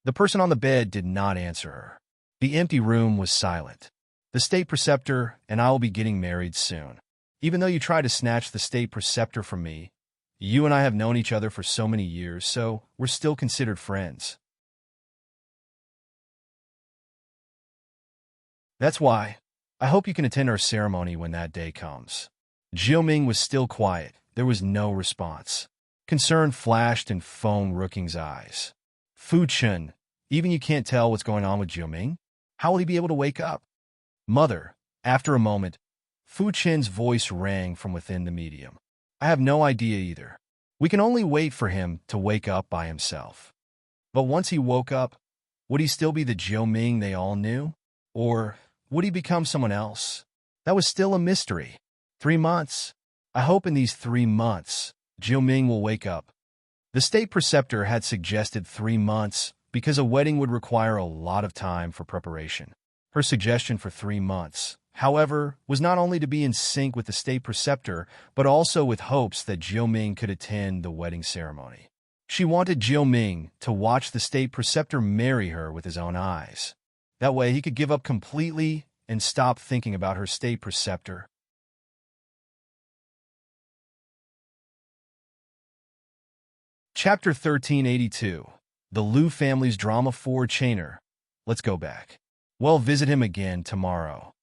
The person on the bed did not answer her. The empty room was silent. "The state preceptor and I will be getting married soon. Even though you tried to snatch the state preceptor from me, you and I have known each other for so many years, so we're still considered friends. That's why I hope you can attend our ceremony when that day comes." Jiuming was still quiet. There was no response. Concern flashed in Feng Ruching's eyes. "Fu Chun, even you can't tell what's going on with Jiuming? How will he be able to wake up?" "Mother," after a moment, Fu Chen's voice rang from within the medium. "I have no idea either. We can only wait for him to wake up by himself." But once he woke up, would he still be the Jiuming they all knew? Or would he become someone else? That was still a mystery. 3 months. I hope in these 3 months, Jiuming will wake up. The state preceptor had suggested 3 months because a wedding would require a lot of time for preparation. Her suggestion for 3 months, however, was not only to be in sync with the state preceptor, but also with hopes that Jiuming could attend the wedding ceremony. She wanted Jiuming to watch the state preceptor marry her with his own eyes. That way he could give up completely and stop thinking about her state preceptor. Chapter 1382. The Liu Family's Drama 4 Chainer. Let's go back. Well, visit him again tomorrow.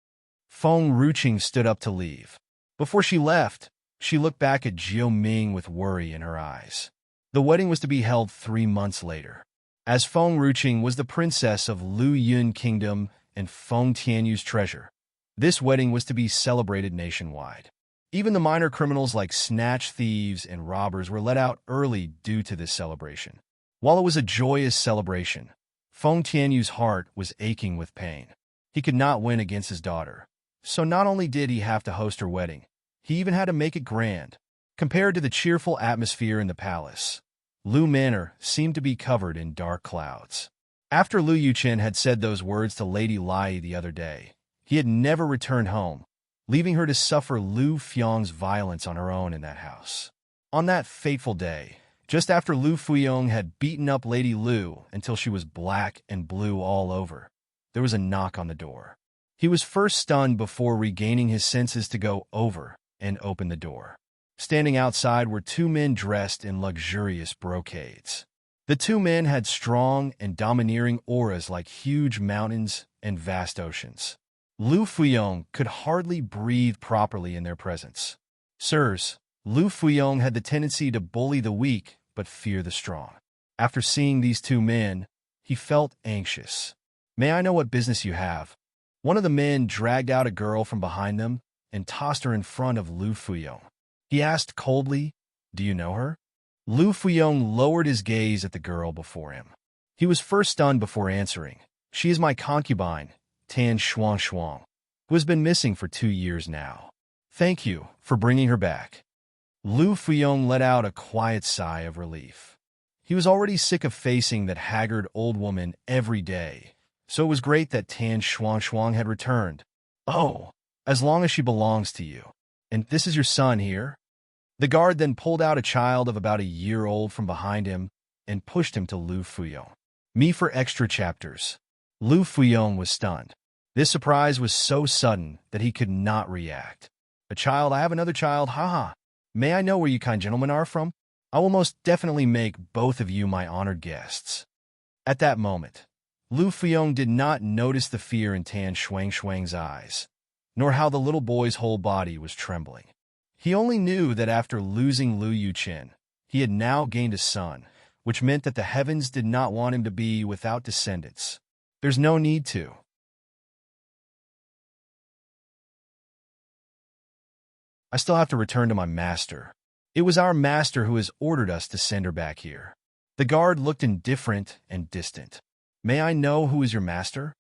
Feng Ruqing stood up to leave. Before she left, she looked back at Jiao Ming with worry in her eyes. The wedding was to be held 3 months later. As Feng Ruqing was the princess of Liu Yun Kingdom and Feng Tianyu's treasure, this wedding was to be celebrated nationwide. Even the minor criminals like snatch thieves and robbers were let out early due to this celebration. While it was a joyous celebration, Feng Tianyu's heart was aching with pain. He could not win against his daughter. So not only did he have to host her wedding, he even had to make it grand. Compared to the cheerful atmosphere in the palace, Liu Manor seemed to be covered in dark clouds. After Liu Yuchen had said those words to Lady Lai the other day, he had never returned home, leaving her to suffer Liu Fuyong's violence on her own in that house. On that fateful day, just after Liu Fuyong had beaten up Lady Liu until she was black and blue all over, there was a knock on the door. He was first stunned before regaining his senses to go over and open the door. Standing outside were 2 men dressed in luxurious brocades. The 2 men had strong and domineering auras like huge mountains and vast oceans. Liu Fuyong could hardly breathe properly in their presence. Sirs, Liu Fuyong had the tendency to bully the weak but fear the strong. After seeing these 2 men, he felt anxious. May I know what business you have? One of the men dragged out a girl from behind them and tossed her in front of Liu Fuyong. He asked coldly, "Do you know her?" Liu Fuyong lowered his gaze at the girl before him. He was first stunned before answering. "She is my concubine, Tan Shuang, who has been missing for 2 years now. Thank you for bringing her back." Liu Fuyong let out a quiet sigh of relief. He was already sick of facing that haggard old woman every day, so it was great that Tan Shuang had returned. "Oh, as long as she belongs to you. And this is your son here?" The guard then pulled out a child of about a year old from behind him and pushed him to Liu Fuyong. "Me for extra chapters." Liu Fuyong was stunned. This surprise was so sudden that he could not react. "A child? I have another child, haha. May I know where you kind gentlemen are from? I will most definitely make both of you my honored guests." At that moment, Liu Fuyong did not notice the fear in Tan Shuang's eyes, nor how the little boy's whole body was trembling. He only knew that after losing Liu Yuchen, he had now gained a son, which meant that the heavens did not want him to be without descendants. There's no need to. I still have to return to my master. It was our master who has ordered us to send her back here. The guard looked indifferent and distant. "May I know who is your master?"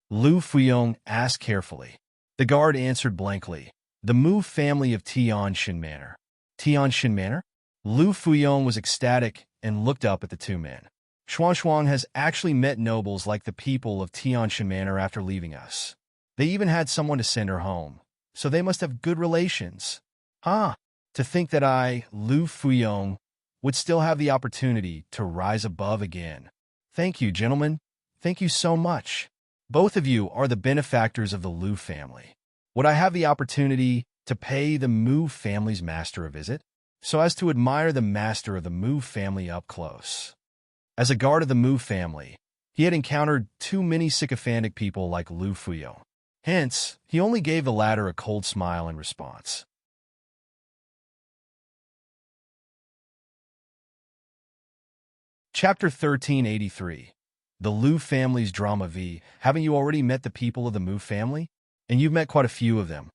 Liu Fuyong asked carefully. The guard answered blankly. "The Mu family of Tianshan Manor." Tianshan Manor? Liu Fuyong was ecstatic and looked up at the 2 men. "Shuang has actually met nobles like the people of Tianshan Manor after leaving us. They even had someone to send her home, so they must have good relations. To think that I, Liu Fuyong, would still have the opportunity to rise above again. Thank you, gentlemen. Thank you so much. Both of you are the benefactors of the Liu family. Would I have the opportunity to pay the Mu family's master a visit, so as to admire the master of the Mu family up close?" As a guard of the Mu family, he had encountered too many sycophantic people like Liu Fuyong. Hence, he only gave the latter a cold smile in response. Chapter 1383. The Liu Family's Drama V. Haven't you already met the people of the Mu family? And you've met quite a few of them.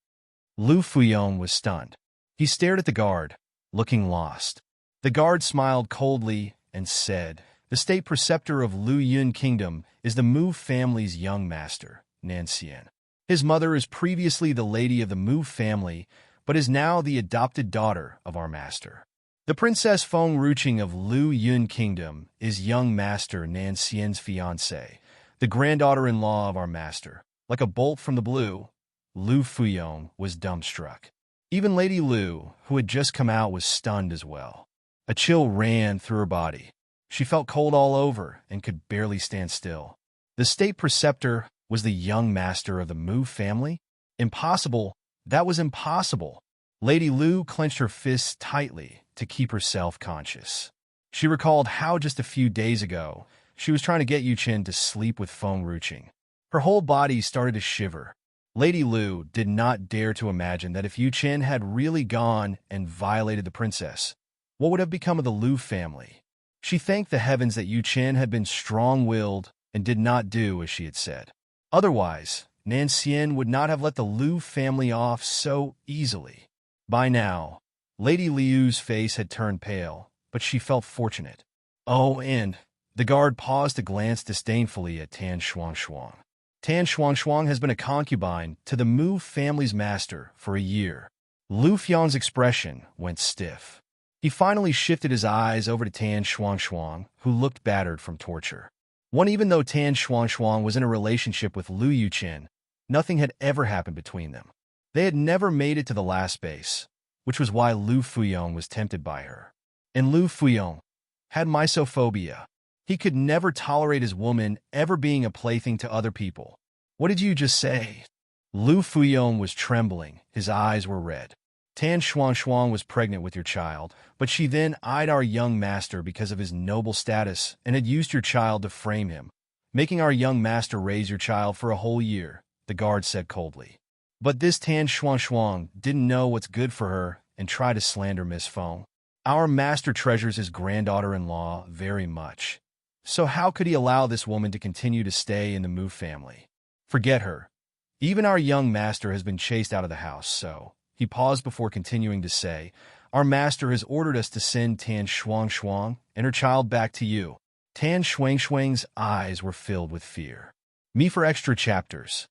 Liu Fuyong was stunned. He stared at the guard, looking lost. The guard smiled coldly and said, "The state preceptor of Liu Yun Kingdom is the Mu family's young master, Nancian. His mother is previously the lady of the Mu family, but is now the adopted daughter of our master. The Princess Feng Ruqing of Liu Yun Kingdom is young master Nancian's fiancée, the granddaughter-in-law of our master." Like a bolt from the blue, Liu Fuyong was dumbstruck. Even Lady Liu, who had just come out, was stunned as well. A chill ran through her body. She felt cold all over and could barely stand still. The state preceptor was the young master of the Mu family? Impossible. That was impossible. Lady Lu clenched her fists tightly to keep herself conscious. She recalled how just a few days ago, she was trying to get Yuchen to sleep with Feng Ruqing. Her whole body started to shiver. Lady Lu did not dare to imagine that if Yuchen had really gone and violated the princess, what would have become of the Lu family? She thanked the heavens that Yuchen had been strong-willed and did not do as she had said. Otherwise, Nan Xian would not have let the Lu family off so easily. By now, Lady Liu's face had turned pale, but she felt fortunate. Oh, and the guard paused to glance disdainfully at Tan Shuangshuang. Tan Shuangshuang has been a concubine to the Mu family's master for a year. Lu Fiang's expression went stiff. He finally shifted his eyes over to Tan Shuangshuang, who looked battered from torture. Even though Tan Shuangshuang was in a relationship with Lu Yuchen, nothing had ever happened between them. They had never made it to the last base, which was why Lu Fuyong was tempted by her. And Lu Fuyong had misophobia. He could never tolerate his woman ever being a plaything to other people. What did you just say? Lu Fuyong was trembling. His eyes were red. Tan Shuangshuang was pregnant with your child, but she then eyed our young master because of his noble status and had used your child to frame him, making our young master raise your child for a whole year, the guard said coldly. But this Tan Shuangshuang didn't know what's good for her and tried to slander Miss Feng. Our master treasures his granddaughter-in-law very much. So how could he allow this woman to continue to stay in the Mu family? Forget her. Even our young master has been chased out of the house, so... He paused before continuing to say, our master has ordered us to send Tan Shuangshuang and her child back to you. Tan Shuangshuang's eyes were filled with fear. Me for extra chapters.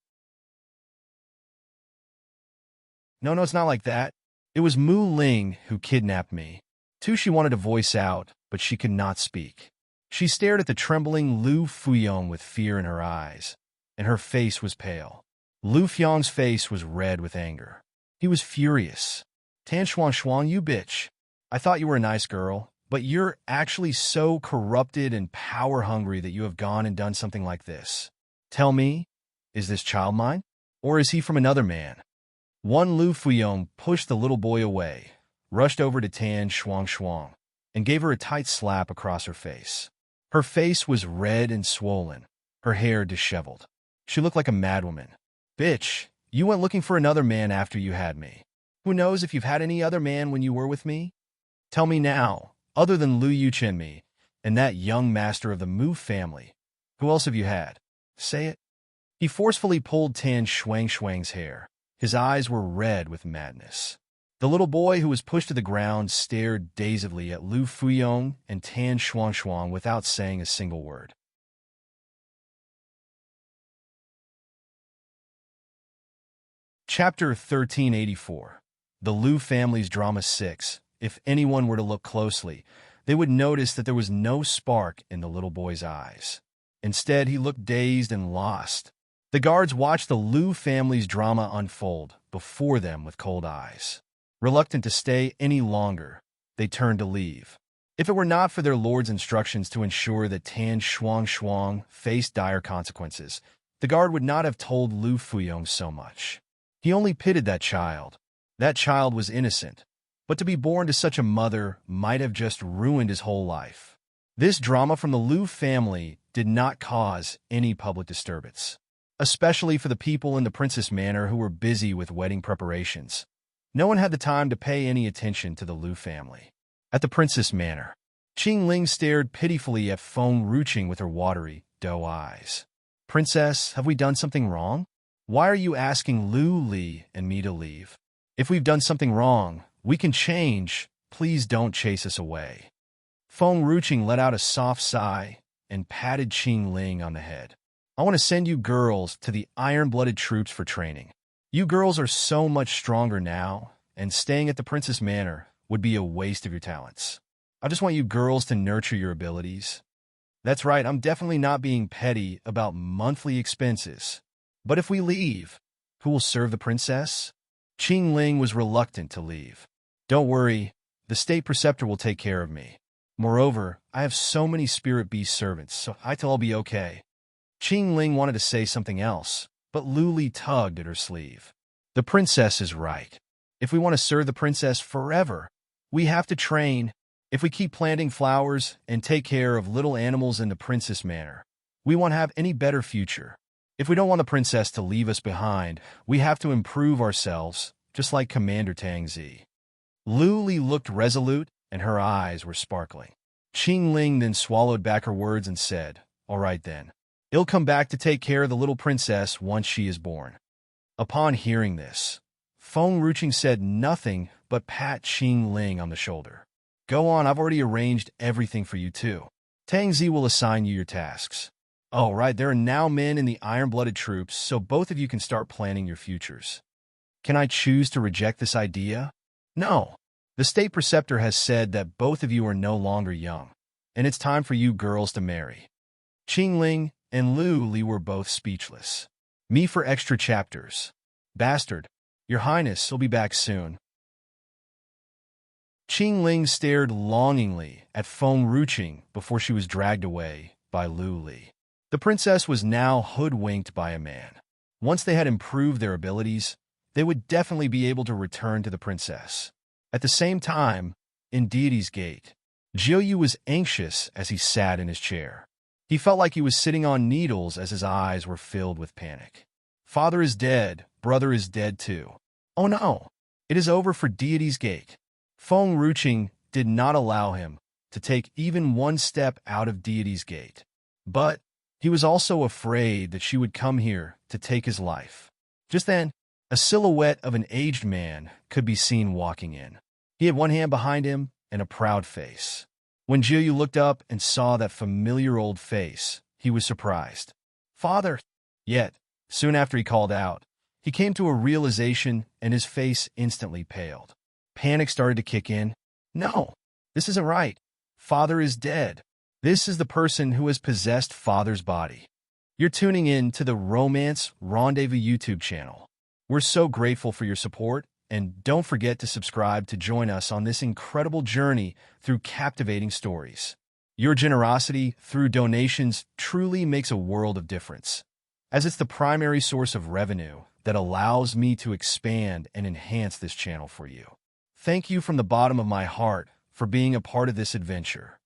No, it's not like that. It was Mu Ling who kidnapped me. Too, she wanted to voice out, but she could not speak. She stared at the trembling Lu Fuyong with fear in her eyes, and her face was pale. Lu Fiang's face was red with anger. He was furious. Tan Shuangshuang, you bitch. I thought you were a nice girl, but you're actually so corrupted and power-hungry that you have gone and done something like this. Tell me, is this child mine? Or is he from another man? Lu Fuyong pushed the little boy away, rushed over to Tan Shuangshuang, and gave her a tight slap across her face. Her face was red and swollen, her hair disheveled. She looked like a madwoman. Bitch, you went looking for another man after you had me. Who knows if you've had any other man when you were with me? Tell me now, other than Lu Yuchen me, and that young master of the Mu family, who else have you had? Say it. He forcefully pulled Tan Shuangshuang's hair. His eyes were red with madness. The little boy who was pushed to the ground stared dazedly at Lu Fuyong and Tan Shuangshuang without saying a single word. Chapter 1384. The Lu Family's Drama 6. If anyone were to look closely, they would notice that there was no spark in the little boy's eyes. Instead, he looked dazed and lost. The guards watched the Lu family's drama unfold before them with cold eyes. Reluctant to stay any longer, they turned to leave. If it were not for their lord's instructions to ensure that Tan Shuangshuang faced dire consequences, the guard would not have told Lu Fuyong so much. He only pitied that child. That child was innocent, but to be born to such a mother might have just ruined his whole life. This drama from the Lu family did not cause any public disturbance, especially for the people in the Princess Manor who were busy with wedding preparations. No one had the time to pay any attention to the Lu family. At the Princess Manor, Qing Ling stared pitifully at Feng Ruqing with her watery, doe eyes. Princess, have we done something wrong? Why are you asking Lu Li and me to leave? If we've done something wrong, we can change. Please don't chase us away. Feng Ruqing let out a soft sigh and patted Qing Ling on the head. I want to send you girls to the iron-blooded troops for training. You girls are so much stronger now, and staying at the Princess Manor would be a waste of your talents. I just want you girls to nurture your abilities. That's right, I'm definitely not being petty about monthly expenses. But if we leave, who will serve the princess? Qing Ling was reluctant to leave. Don't worry, the state preceptor will take care of me. Moreover, I have so many spirit beast servants, so I'll be okay. Qing Ling wanted to say something else, but Lu Li tugged at her sleeve. The princess is right. If we want to serve the princess forever, we have to train. If we keep planting flowers and take care of little animals in the princess manner, we won't have any better future. If we don't want the princess to leave us behind, we have to improve ourselves, just like Commander Tang Zi. Lu Li looked resolute, and her eyes were sparkling. Qing Ling then swallowed back her words and said, "All right then. I'll come back to take care of the little princess once she is born." Upon hearing this, Feng Ruching said nothing but pat Qing Ling on the shoulder. "Go on, I've already arranged everything for you too. Tang Zi will assign you your tasks." "Oh, right, there are now men in the iron-blooded troops, so both of you can start planning your futures." "Can I choose to reject this idea?" "No. The state preceptor has said that both of you are no longer young, and it's time for you girls to marry." Qing Ling and Lu Li were both speechless. "Me for extra chapters. Bastard. Your Highness will be back soon." Qing Ling stared longingly at Feng Ruching before she was dragged away by Lu Li. The princess was now hoodwinked by a man. Once they had improved their abilities, they would definitely be able to return to the princess. At the same time, in Deity's Gate, Jiuyu was anxious as he sat in his chair. He felt like he was sitting on needles as his eyes were filled with panic. Father is dead, brother is dead too. Oh no, it is over for Deity's Gate. Feng Ruching did not allow him to take even one step out of Deity's Gate. But he was also afraid that she would come here to take his life. Just then, a silhouette of an aged man could be seen walking in. He had one hand behind him and a proud face. When Jiuyu looked up and saw that familiar old face, he was surprised. "Father!" Yet, soon after he called out, he came to a realization and his face instantly paled. Panic started to kick in. "No, this isn't right. Father is dead. This is the person who has possessed Father's body." You're tuning in to the Romance Rendezvous YouTube channel. We're so grateful for your support, and don't forget to subscribe to join us on this incredible journey through captivating stories. Your generosity through donations truly makes a world of difference, as it's the primary source of revenue that allows me to expand and enhance this channel for you. Thank you from the bottom of my heart for being a part of this adventure.